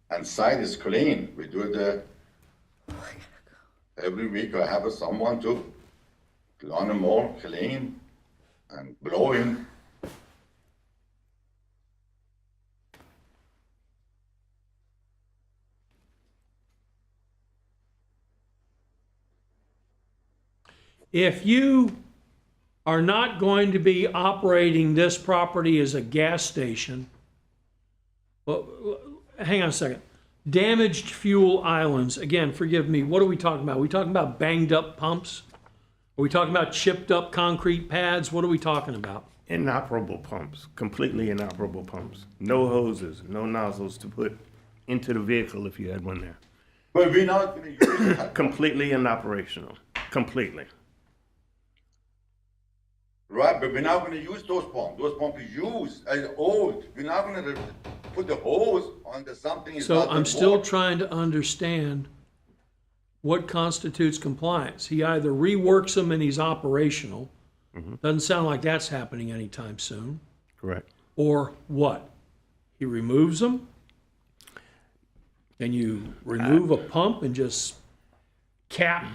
O: And side is clean. We do it every week. I have someone to lawn them all clean and blowing.
A: If you are not going to be operating this property as a gas station, well, hang on a second. Damaged fuel islands, again, forgive me, what are we talking about? Are we talking about banged up pumps? Are we talking about chipped up concrete pads? What are we talking about?
C: Inoperable pumps, completely inoperable pumps. No hoses, no nozzles to put into the vehicle if you had one there.
O: But we're not going to use it.
C: Completely inoperational, completely.
O: Right, but we're not going to use those pumps. Those pumps are used as old. We're not going to put the hose onto something.
A: So I'm still trying to understand what constitutes compliance. He either reworks them and he's operational. Doesn't sound like that's happening anytime soon.
C: Correct.
A: Or what? He removes them? Can you remove a pump and just cap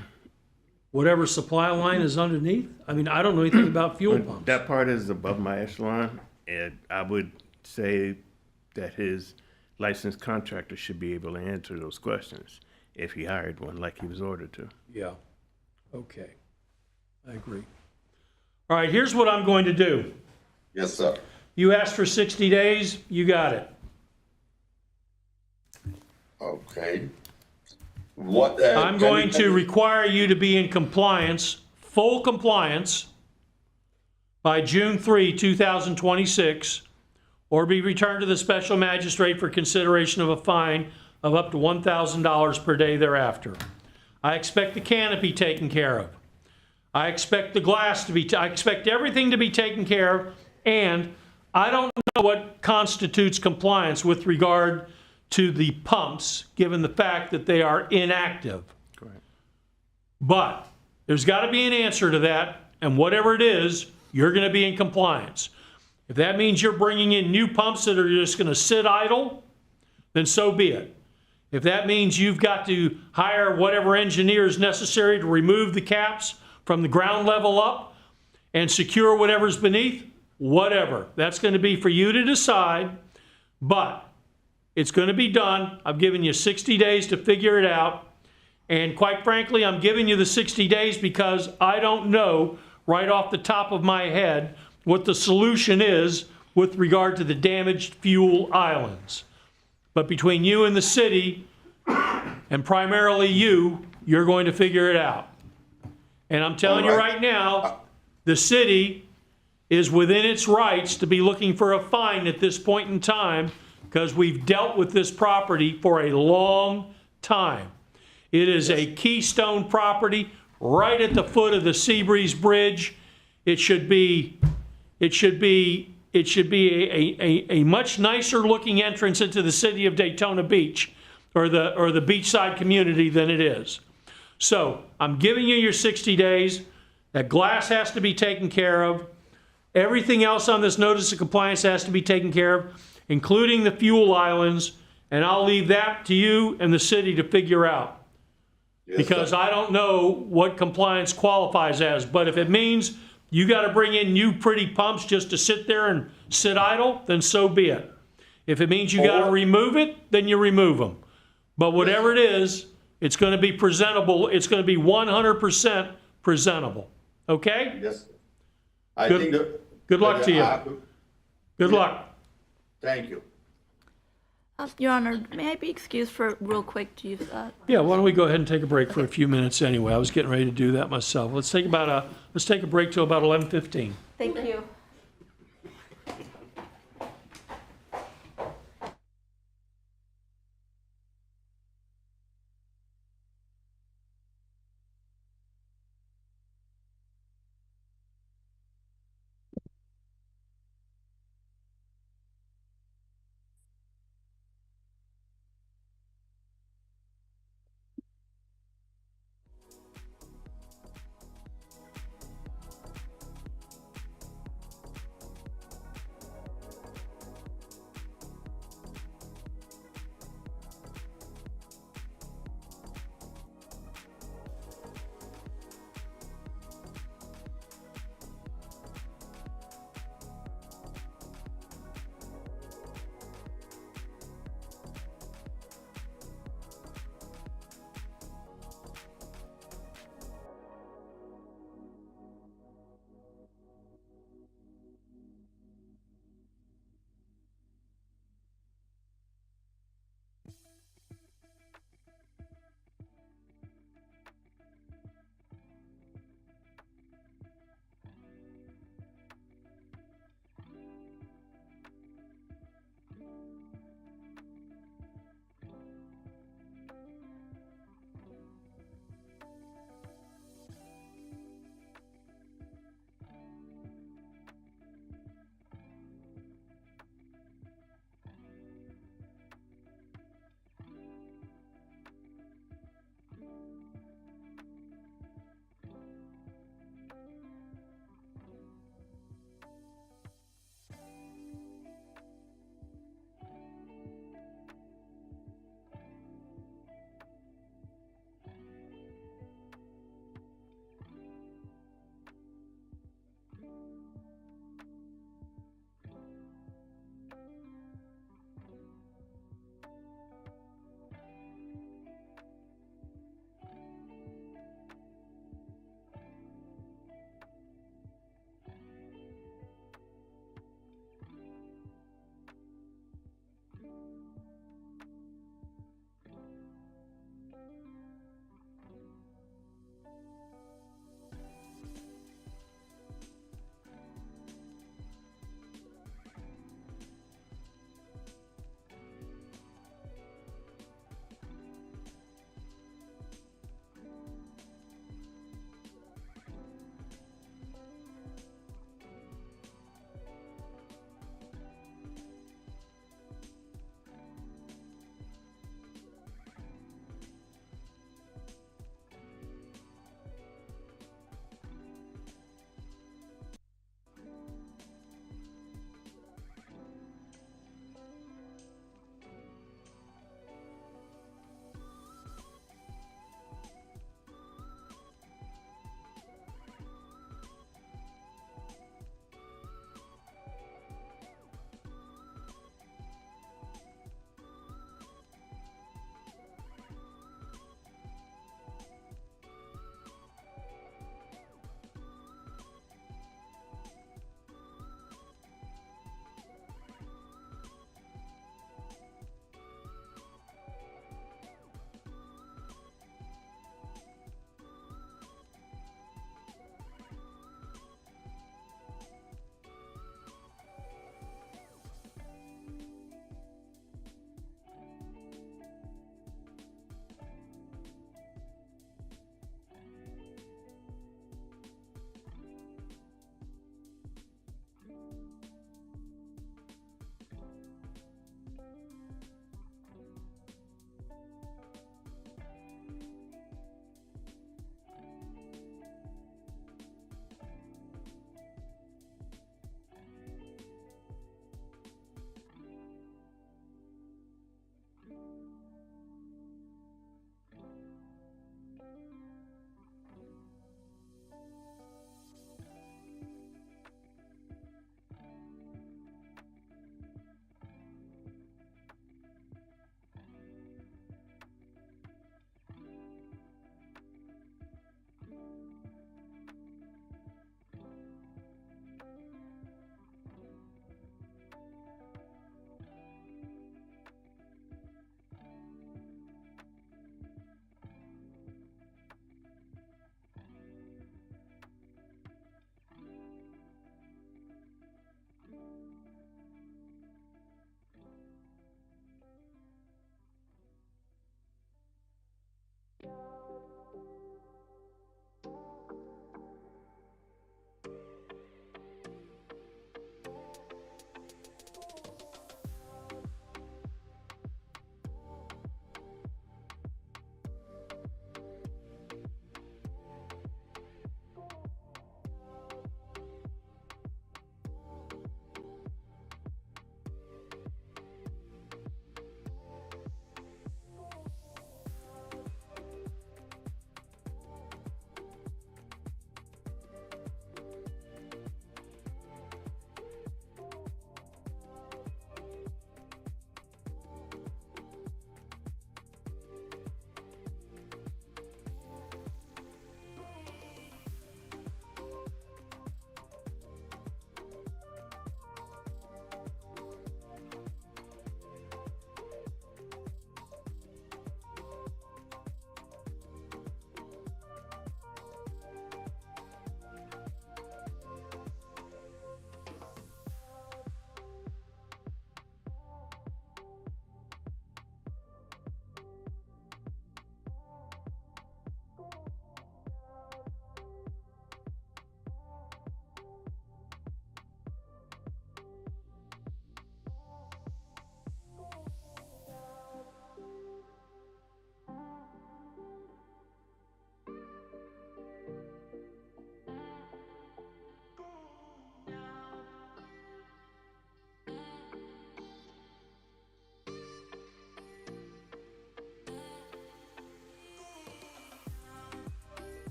A: whatever supply line is underneath? I mean, I don't know anything about fuel pumps.
C: That part is above my echelon, and I would say that his licensed contractor should be able to answer those questions if he hired one like he was ordered to.
A: Yeah. Okay. I agree. All right, here's what I'm going to do.
O: Yes, sir.
A: You asked for 60 days, you got it.
O: Okay. What?
A: I'm going to require you to be in compliance, full compliance, by June 3, 2026, or be returned to the special magistrate for consideration of a fine of up to $1,000 per day thereafter. I expect the canopy taken care of. I expect the glass to be, I expect everything to be taken care of, and I don't know what constitutes compliance with regard to the pumps, given the fact that they are inactive.
C: Correct.
A: But there's got to be an answer to that, and whatever it is, you're going to be in compliance. If that means you're bringing in new pumps that are just going to sit idle, then so be it. If that means you've got to hire whatever engineer is necessary to remove the caps from the ground level up and secure whatever's beneath, whatever. That's going to be for you to decide, but it's going to be done. I've given you 60 days to figure it out. And quite frankly, I'm giving you the 60 days because I don't know right off the top of my head what the solution is with regard to the damaged fuel islands. But between you and the city, and primarily you, you're going to figure it out. And I'm telling you right now, the city is within its rights to be looking for a fine at this point in time because we've dealt with this property for a long time. It is a keystone property right at the foot of the Seabreeze Bridge. It should be a much nicer looking entrance into the city of Daytona Beach or the beachside community than it is. So I'm giving you your 60 days. That glass has to be taken care of. Everything else on this notice of compliance has to be taken care of, including the fuel islands, and I'll leave that to you and the city to figure out. Because I don't know what compliance qualifies as, but if it means you got to bring in new pretty pumps just to sit there and sit idle, then so be it. If it means you got to remove it, then you remove them. But whatever it is, it's going to be presentable. It's going to be 100% presentable. Okay?
O: Yes.
A: Good luck to you. Good luck.
O: Thank you.
K: Your Honor, may I be excused for real quick to use that?
A: Yeah, why don't we go ahead and take a break for a few minutes anyway. I was getting ready to do that myself. Let's take a break till about 11:15.
K: Thank you.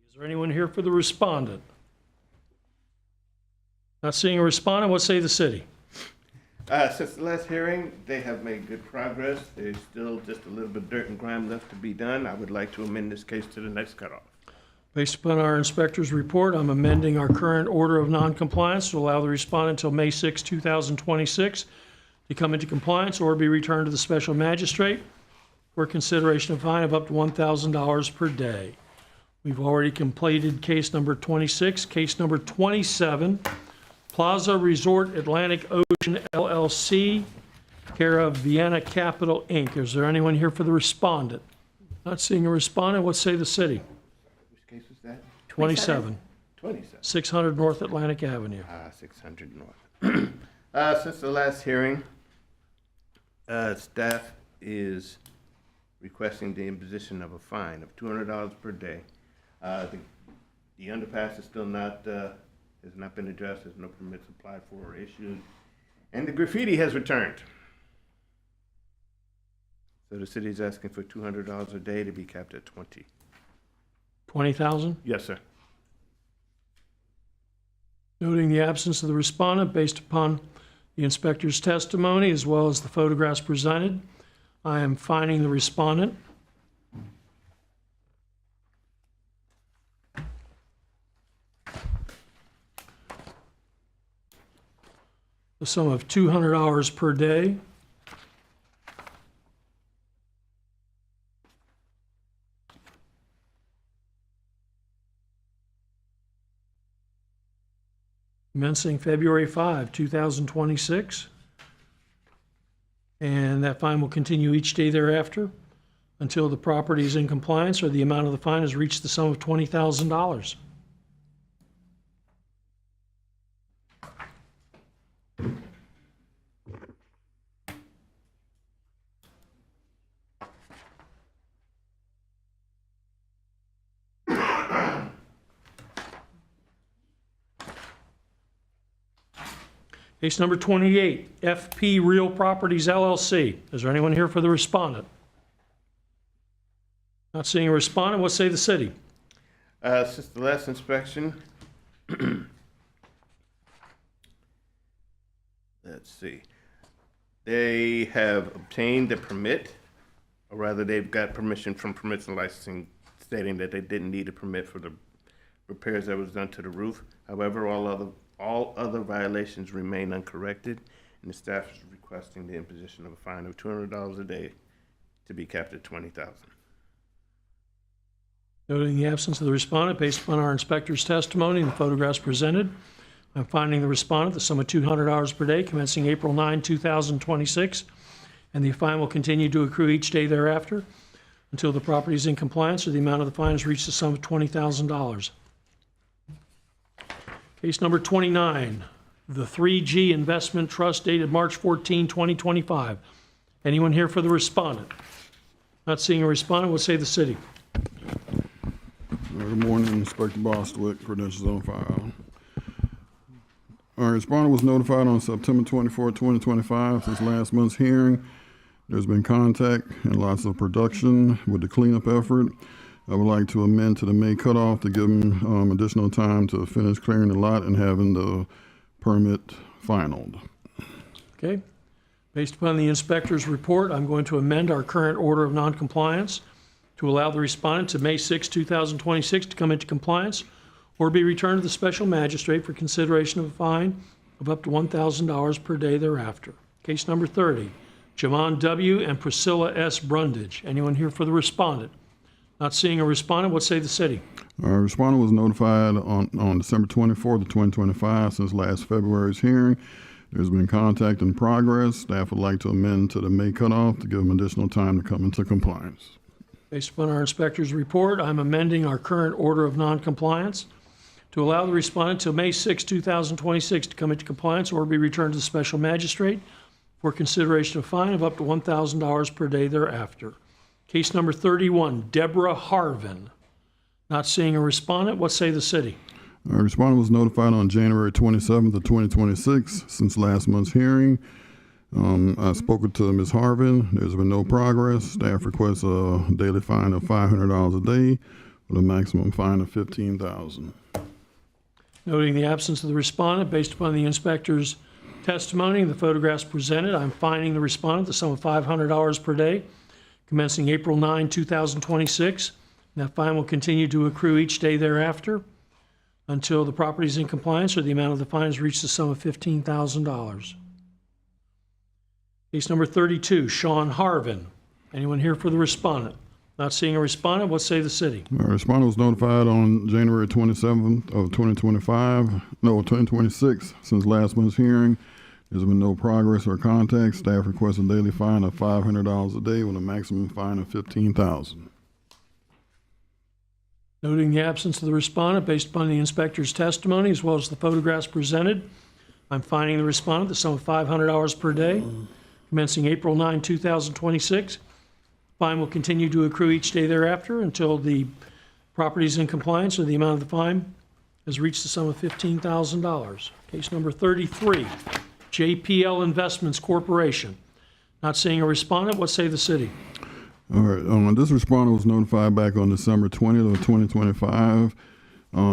A: Is there anyone here for the respondent? Not seeing a respondent, what say the city?
C: Since the last hearing, they have made good progress. There's still just a little bit of dirt and grime left to be done. I would like to amend this case to the next cutoff.
A: Based upon our inspector's report, I'm amending our current order of noncompliance to allow the respondent until May 6, 2026 to come into compliance or be returned to the special magistrate for consideration of fine of up to $1,000 per day. We've already completed case number 26. Case number 27, Plaza Resort Atlantic Ocean LLC, care of Vienna Capital, Inc. Is there anyone here for the respondent? Not seeing a respondent, what say the city?
C: Which case was that?
A: 27,
C: 27.
A: 600 North Atlantic Avenue.
C: 600 North. Since the last hearing, staff is requesting the imposition of a fine of $200 per day. The underpass is still not, has not been addressed. There's no permits applied for or issued. And the graffiti has returned. So the city is asking for $200 a day to be capped at 20.
A: 20,000?
C: Yes, sir.
A: Noting the absence of the respondent based upon the inspector's testimony as well as the photographs presented, I am fining the respondent. The sum of $200 per day. Commencing February 5, 2026. And that fine will continue each day thereafter until the property is in compliance or the amount of the fine has reached the sum of $20,000. Case number 28, FP Real Properties LLC. Is there anyone here for the respondent? Not seeing a respondent, what say the city?
C: Since the last inspection, let's see, they have obtained a permit, or rather they've got permission from Permits and Licensing stating that they didn't need a permit for the repairs that was done to the roof. However, all other violations remain uncorrected, and the staff is requesting the imposition of a fine of $200 a day to be capped at $20,000.
A: Noting the absence of the respondent, based upon our inspector's testimony and the photographs presented, I'm finding the respondent the sum of $200 per day commencing April 9, 2026, and the fine will continue to accrue each day thereafter until the property is in compliance or the amount of the fine has reached the sum of $20,000. Case number 29, the 3G Investment Trust dated March 14, 2025. Anyone here for the respondent? Not seeing a respondent, what say the city?
P: Good morning, Inspector Bostwick, credentials on file. Our respondent was notified on September 24, 2025. Since last month's hearing, there's been contact and lots of production with the cleanup effort. I would like to amend to the May cutoff to give them additional time to finish clearing the lot and having the permit finalized.
A: Okay. Based upon the inspector's report, I'm going to amend our current order of noncompliance to allow the respondent to May 6, 2026 to come into compliance or be returned to the special magistrate for consideration of a fine of up to $1,000 per day thereafter. Case number 30, Jamon W. and Priscilla S. Brundage. Anyone here for the respondent? Not seeing a respondent, what say the city?
P: Our respondent was notified on December 24th, 2025. Since last February's hearing, there's been contact in progress. Staff would like to amend to the May cutoff to give them additional time to come into compliance.
A: Based upon our inspector's report, I'm amending our current order of noncompliance to allow the respondent till May 6, 2026 to come into compliance or be returned to the special magistrate for consideration of fine of up to $1,000 per day thereafter. Case number 31, Deborah Harvin. Not seeing a respondent, what say the city?
P: Our respondent was notified on January 27th of 2026. Since last month's hearing, I spoke to Ms. Harvin. There's been no progress. Staff requests a daily fine of $500 a day with a maximum fine of $15,000.
A: Noting the absence of the respondent, based upon the inspector's testimony and the photographs presented, I'm fining the respondent the sum of $500 per day, commencing April 9, 2026. And that fine will continue to accrue each day thereafter until the property is in compliance or the amount of the fine has reached the sum of $15,000. Case number 32, Sean Harvin. Anyone here for the respondent? Not seeing a respondent, what say the city?
P: Our respondent was notified on January 27th of 2026. Since last month's hearing, there's been no progress or contact. Staff requests a daily fine of $500 a day with a maximum fine of $15,000.
A: Noting the absence of the respondent, based upon the inspector's testimony as well as the photographs presented, I'm fining the respondent the sum of $500 per day, commencing April 9, 2026. Fine will continue to accrue each day thereafter until the property is in compliance or the amount of the fine has reached the sum of $15,000. Case number 33, JPL Investments Corporation. Not seeing a respondent, what say the city?
P: All right. This respondent was notified back on December 20th of 2025.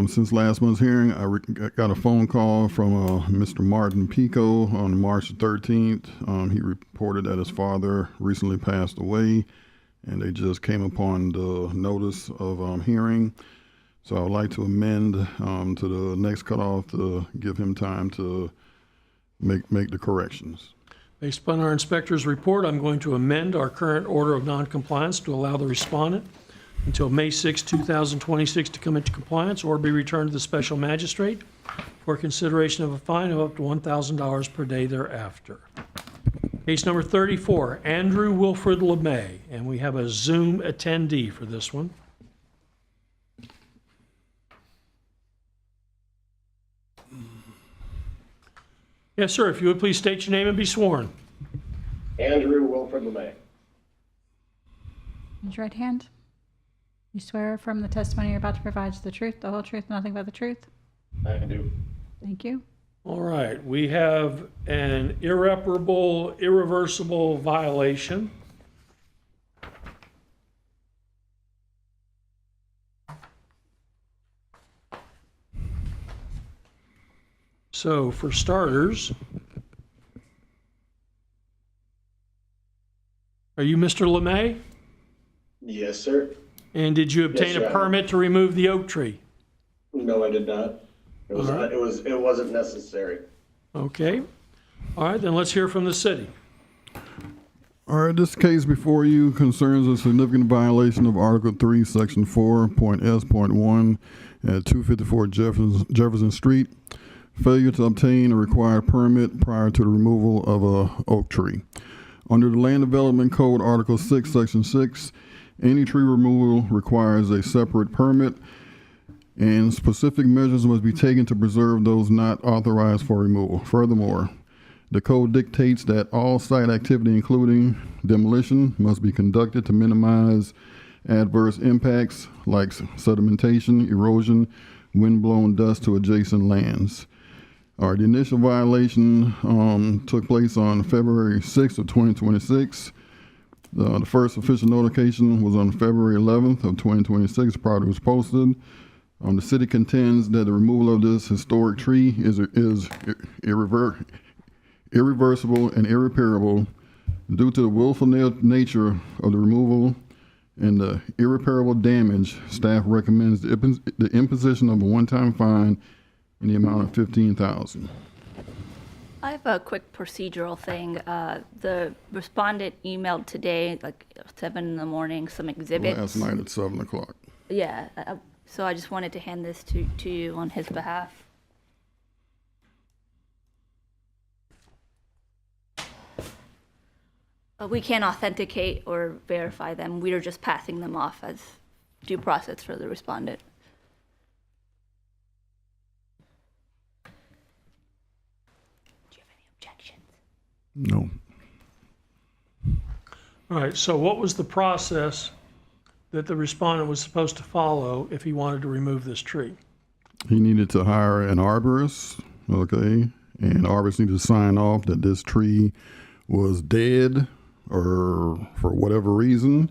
P: Since last month's hearing, I got a phone call from Mr. Martin Pico on March 13th. He reported that his father recently passed away, and they just came upon the notice of hearing. So I would like to amend to the next cutoff to give him time to make the corrections.
A: Based upon our inspector's report, I'm going to amend our current order of noncompliance to allow the respondent until May 6, 2026 to come into compliance or be returned to the special magistrate for consideration of a fine of up to $1,000 per day thereafter. Case number 34, Andrew Wilfred LeMay, and we have a Zoom attendee for this one. Yes, sir, if you would please state your name and be sworn.
Q: Andrew Wilfred LeMay.
E: Raise your right hand. You swear affirm the testimony you're about to provide is the truth, the whole truth, nothing but the truth?
Q: I do.
E: Thank you.
A: All right, we have an irreversible violation. So for starters, are you Mr. LeMay?
Q: Yes, sir.
A: And did you obtain
Q: Yes,
A: a permit to remove the oak tree?
Q: No, I did not. It was.
A: All right.
Q: It wasn't necessary.
A: Okay. All right, then let's hear from the city.
P: All right, this case before you concerns a significant violation of Article 3, Section 4.S.1 at 254 Jefferson Street. Failure to obtain a required permit prior to the removal of a oak tree. Under the Land Development Code, Article 6, Section 6, any tree removal requires a separate permit, and specific measures must be taken to preserve those not authorized for removal. Furthermore, the code dictates that all site activity, including demolition, must be conducted to minimize adverse impacts like sedimentation, erosion, wind-blown dust to adjacent lands. All right, the initial violation took place on February 6th of 2026. The first official notification was on February 11th of 2026. The property was posted. The city contends that the removal of this historic tree is irreversible and irreparable due to the willful nature of the removal and the irreparable damage. Staff recommends the imposition of a one-time fine in the amount of $15,000.
K: I have a quick procedural thing. The respondent emailed today, like 7 in the morning, some exhibits.
P: Last night at 7 o'clock.
K: Yeah, so I just wanted to hand this to you on his behalf. We can't authenticate or verify them. We are just passing them off as due process for the respondent. Do you have any objections?
P: No.
A: All right, so what was the process that the respondent was supposed to follow if he wanted to remove this tree?
P: He needed to hire an arborist, okay? And the arborist needed to sign off that this tree was dead or for whatever reason.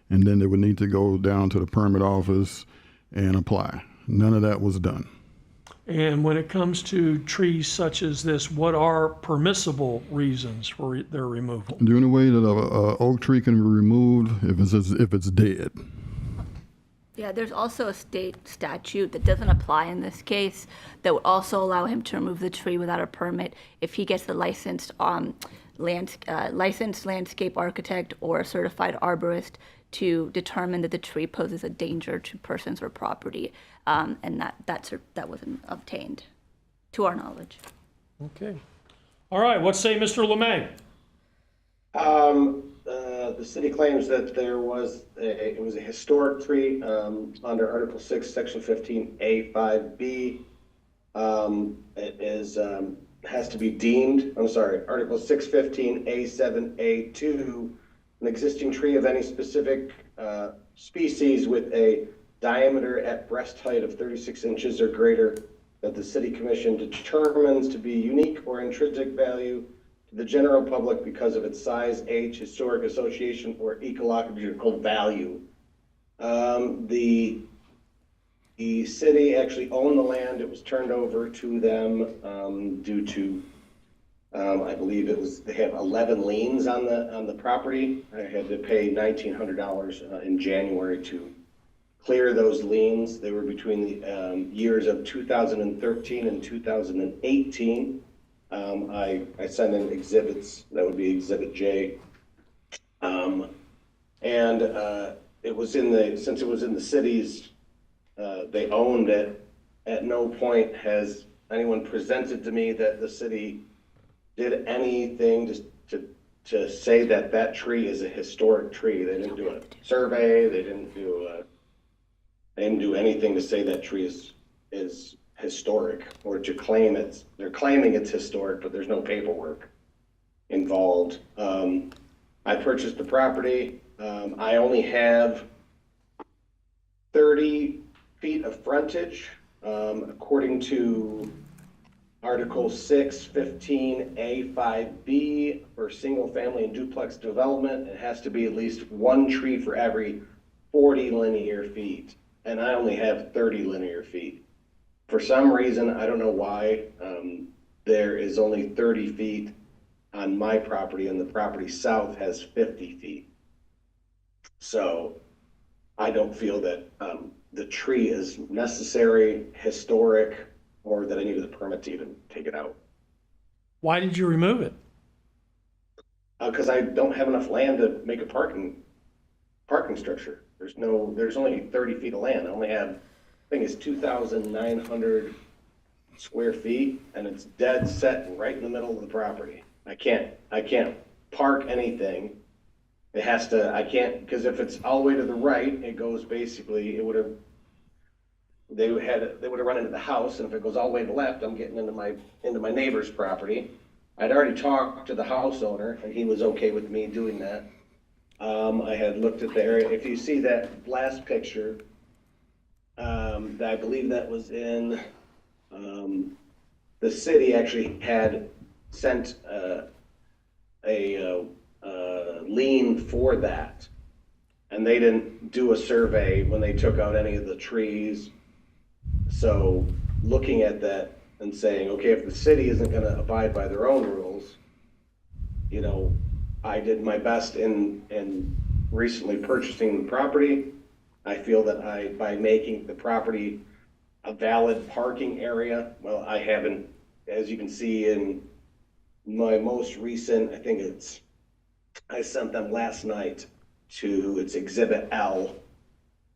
P: And then they would need to go down to the permit office and apply. None of that was done.
A: And when it comes to trees such as this, what are permissible reasons for their removal?
P: The only way that a oak tree can be removed if it's dead.
K: Yeah, there's also a state statute that doesn't apply in this case that would also allow him to remove the tree without a permit if he gets the licensed landscape architect or a certified arborist to determine that the tree poses a danger to persons or property, and that wasn't obtained, to our knowledge.
A: Okay. All right, what say Mr. LeMay?
Q: The city claims that it was a historic tree under Article 6, Section 15A5B. It has to be deemed, Article 615A7A2, an existing tree of any specific species with a diameter at breast height of 36 inches or greater that the city commission determines to be unique or intrinsic value to the general public because of its size, age, historic association, or ecological value. The city actually owned the land. It was turned over to them due to, I believe they have 11 liens on the property. I had to pay $1,900 in January to clear those liens. They were between the years of 2013 and 2018. I sent in exhibits. That would be Exhibit J. It was since it was in the city's, they owned it. At no point has anyone presented to me that the city did anything to say that tree is a historic tree. They didn't do a survey. They didn't do anything to say that tree is historic or to claim they're claiming it's historic, but there's no paperwork involved. I purchased the property. I only have 30 feet of frontage, according to Article 615A5B for single family and duplex development. It has to be at least one tree for every 40 linear feet. And I only have 30 linear feet. For some reason, I don't know why, there is only 30 feet on my property and the property south has 50 feet. So I don't feel that the tree is necessary, historic, or that I needed a permit to even take it out.
A: Why did you remove it?
Q: Because I don't have enough land to make a parking structure. There's only 30 feet of land. I only have, I think it's 2,900 square feet, and it's dead set right in the middle of the property. I can't park anything. I can't, because if it's all the way to the right, it goes basically, they would have run into the house, and if it goes all the way to the left, I'm getting into my neighbor's property. I'd already talked to the house owner, and he was okay with me doing that. I had looked at the area. If you see that last picture, I believe that was in, the city actually had sent a lien for that, and they didn't do a survey when they took out any of the trees. So looking at that and saying, okay, if the city isn't going to abide by their own rules, I did my best in recently purchasing the property. I feel that by making the property a valid parking area, well, I haven't, as you can see in my most recent, I sent them last night it's Exhibit L.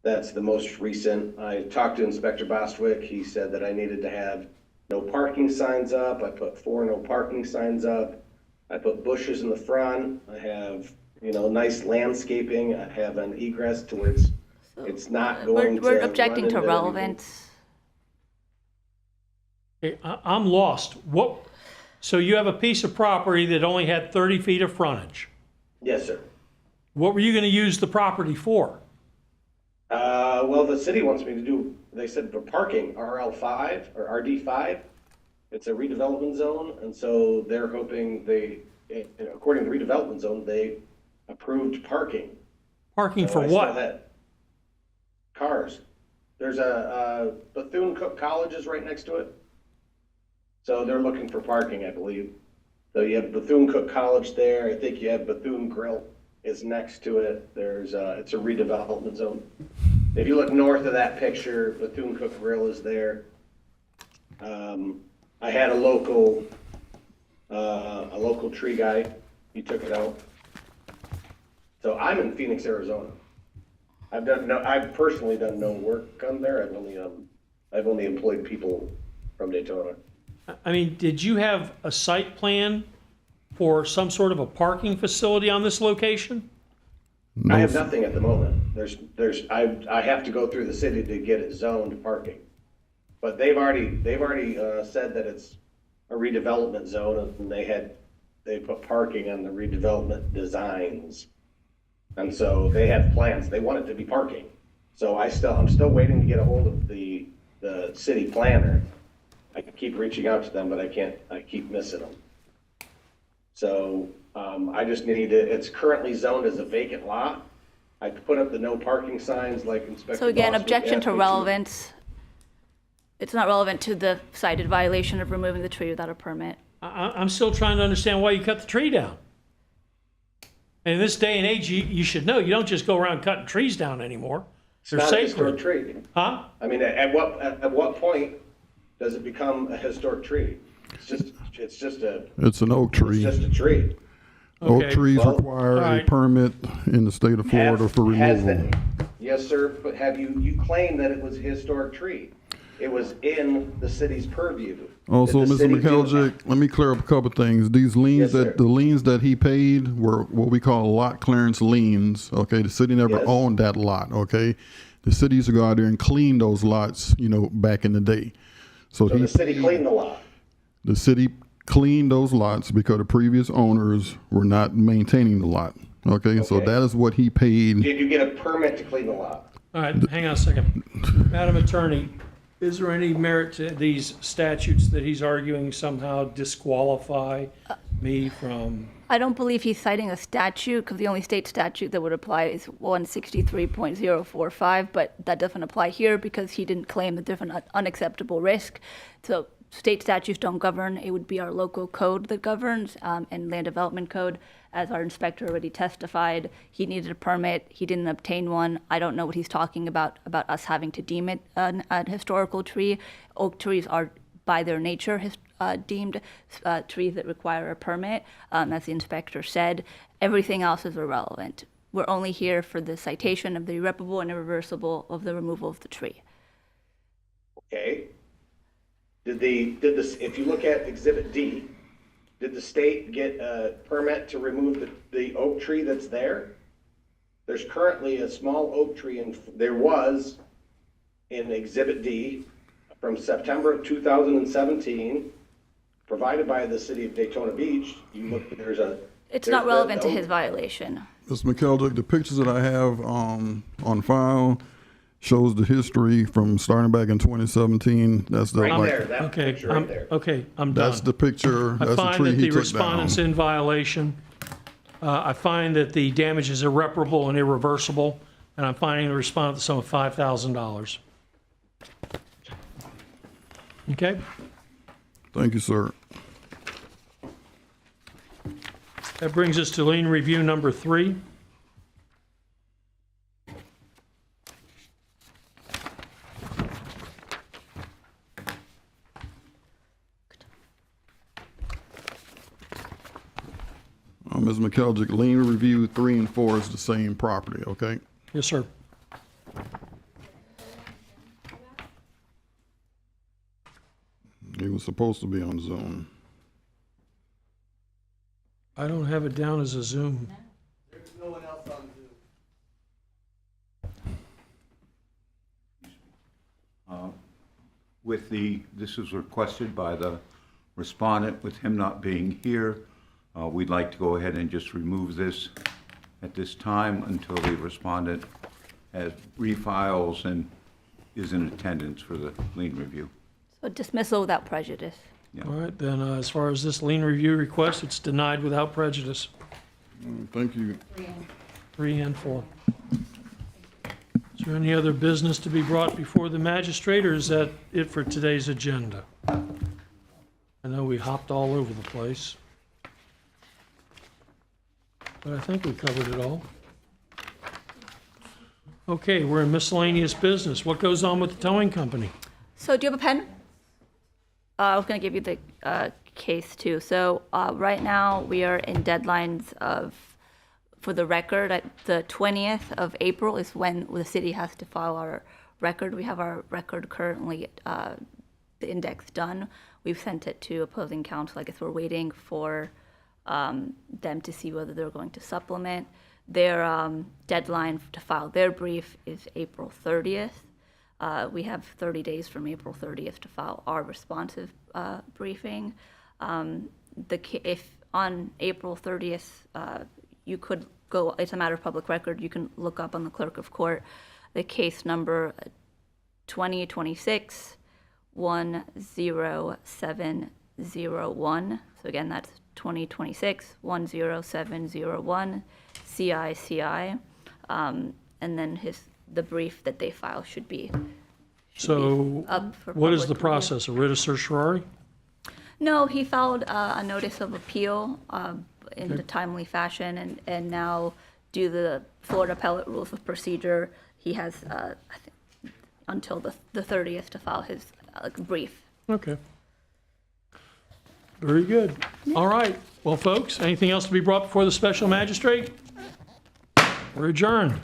Q: That's the most recent. I talked to Inspector Bostwick. He said that I needed to have no parking signs up. I put 4 no parking signs up. I put bushes in the front. I have, nice landscaping. I have an egress to where it's not going to.
K: We're objecting to relevance.
A: Okay, I'm lost. So you have a piece of property that only had 30 feet of frontage.
Q: Yes, sir.
A: What were you going to use the property for?
Q: Well, the city wants me to do, they said for parking, RL5 or RD5. It's a redevelopment zone, and so they're hoping according to the redevelopment zone, they approved parking.
A: Parking
Q: So
A: for
Q: I
A: what?
Q: still had cars. There's a Bethune-Cookman College is right next to it. So they're looking for parking, I believe. So you have Bethune-Cookman College there. I think you have Bethune Grill is next to it. There's it's a redevelopment zone. If you look north of that picture, Bethune-Cookman Grill is there. I had a local tree guy. He took it out. So I'm in Phoenix, Arizona. I've personally done no work on there. I've only employed people from Daytona.
A: I mean, did you have a site plan for some sort of a parking facility on this location?
P: No,
Q: I have nothing at the moment. I have to go through the city to get it zoned parking. But they've already said that it's a redevelopment zone, and they put parking on the redevelopment designs. And so they have plans. They want it to be parking. So I'm still waiting to get a hold of the city planner. I keep reaching out to them, but I keep missing them. So I just need it's currently zoned as a vacant lot. I put up the no parking signs like Inspector.
K: So again,
Q: Boss
K: objection
Q: asked
K: to
Q: me
K: relevance. It's not relevant to the cited violation of removing the tree without a permit.
A: I'm still trying to understand why you cut the tree down. And in this day and age, you should know, you don't just go around cutting trees down anymore.
Q: It's
A: They're
Q: not a
A: sacred.
Q: historic tree.
A: Huh?
Q: I mean, at what point does it become a historic tree?
P: it's an oak tree.
Q: It's just a tree.
P: Oak
A: Okay,
P: trees
Q: well,
P: require
A: all right.
P: a permit in the state of Florida for
Q: Has
P: removal.
Q: Yes, sir, but you claimed that it was a historic tree. It was in the city's purview.
P: Also,
Q: Did the
P: Mr.
Q: city do
P: McKeljic, let me clear up a couple things. These liens
Q: Yes, sir.
P: the liens that he paid were what we call lot clearance liens. Okay, the city never
Q: Yes.
P: owned that lot. Okay, the city used to go out there and clean those lots, back in the day.
Q: So the city cleaned the lot.
P: The city cleaned those lots because the previous owners were not maintaining the lot. Okay, so
Q: Okay.
P: that is what he paid.
Q: Did you get a permit to clean the lot?
A: All right, hang on a second. Madam Attorney, is there any merit to these statutes that he's arguing somehow disqualify me from?
K: I don't believe he's citing a statute, because the only state statute that would apply is 163.045, but that doesn't apply here because he didn't claim the different unacceptable risk. So state statutes don't govern. It would be our local code that governs, and land development code. As our inspector already testified, he needed a permit. He didn't obtain one. I don't know what he's talking about us having to deem it an historical tree. Oak trees are, by their nature, deemed trees that require a permit, as the inspector said. Everything else is irrelevant. We're only here for the citation of the irreparable and irreversible of the removal of the tree.
Q: Okay. If you look at Exhibit D, did the state get a permit to remove the oak tree that's there? There's currently a small oak tree, and there was in Exhibit D from September of 2017, provided by the city of Daytona Beach. You look,
K: It's not relevant to his violation.
P: Mr. McKeljic, the pictures that I have on file shows the history from starting back in 2017. That's the
Q: Right there, that
A: Okay,
Q: picture right there.
A: okay, I'm done.
P: That's the picture.
A: I
P: That's the
A: find
P: tree
A: that
P: he
A: the
P: took down.
A: respondent's in violation. I find that the damage is irreparable and irreversible, and I'm finding the respondent the sum of $5,000. Okay?
P: Thank you, sir.
A: That brings us to lien review number 3.
P: Ms. McKeljic, lien review 3 and 4 is the same property, okay?
A: Yes, sir.
P: He was supposed to be on Zoom.
A: I don't have it down as a Zoom.
B: There's no one else on Zoom.
H: This was requested by the respondent, with him not being here, we'd like to go ahead and just remove this at this time until the respondent has refiles and is in attendance for the lien review.
K: So dismissal without prejudice.
A: All right, then, as far as this lien review request, it's denied without prejudice.
P: Thank you.
A: 3 and 4. Is there any other business to be brought before the magistrate, or is that it for today's agenda? I know we hopped all over the place, but I think we covered it all. Okay, we're in miscellaneous business. What goes on with the towing company?
K: So do you have a pen? I was going to give you the case too. So right now we are in deadlines for the record. The 20th of April is when the city has to file our record. We have our record currently, the index done. We've sent it to opposing counsel. I guess we're waiting for them to see whether they're going to supplement. Their deadline to file their brief is April 30th. We have 30 days from April 30th to file our responsive briefing. If on April 30th, you could go, it's a matter of public record, you can look up on the clerk of court the case number 2026 10701. So again, that's 2026 10701 CICI. And then the brief that they file should be
A: So
K: up for
A: what is
K: public
A: the
K: review.
A: process? A writ of certiorari?
K: No, he filed a notice of appeal in
A: Okay.
K: a timely fashion, and now due to the Florida Appellate Rules of Procedure, he has I think, until the 30th to file his brief.
A: Okay. Very good. All right. Well, folks, anything else to be brought before the special magistrate? We're adjourned.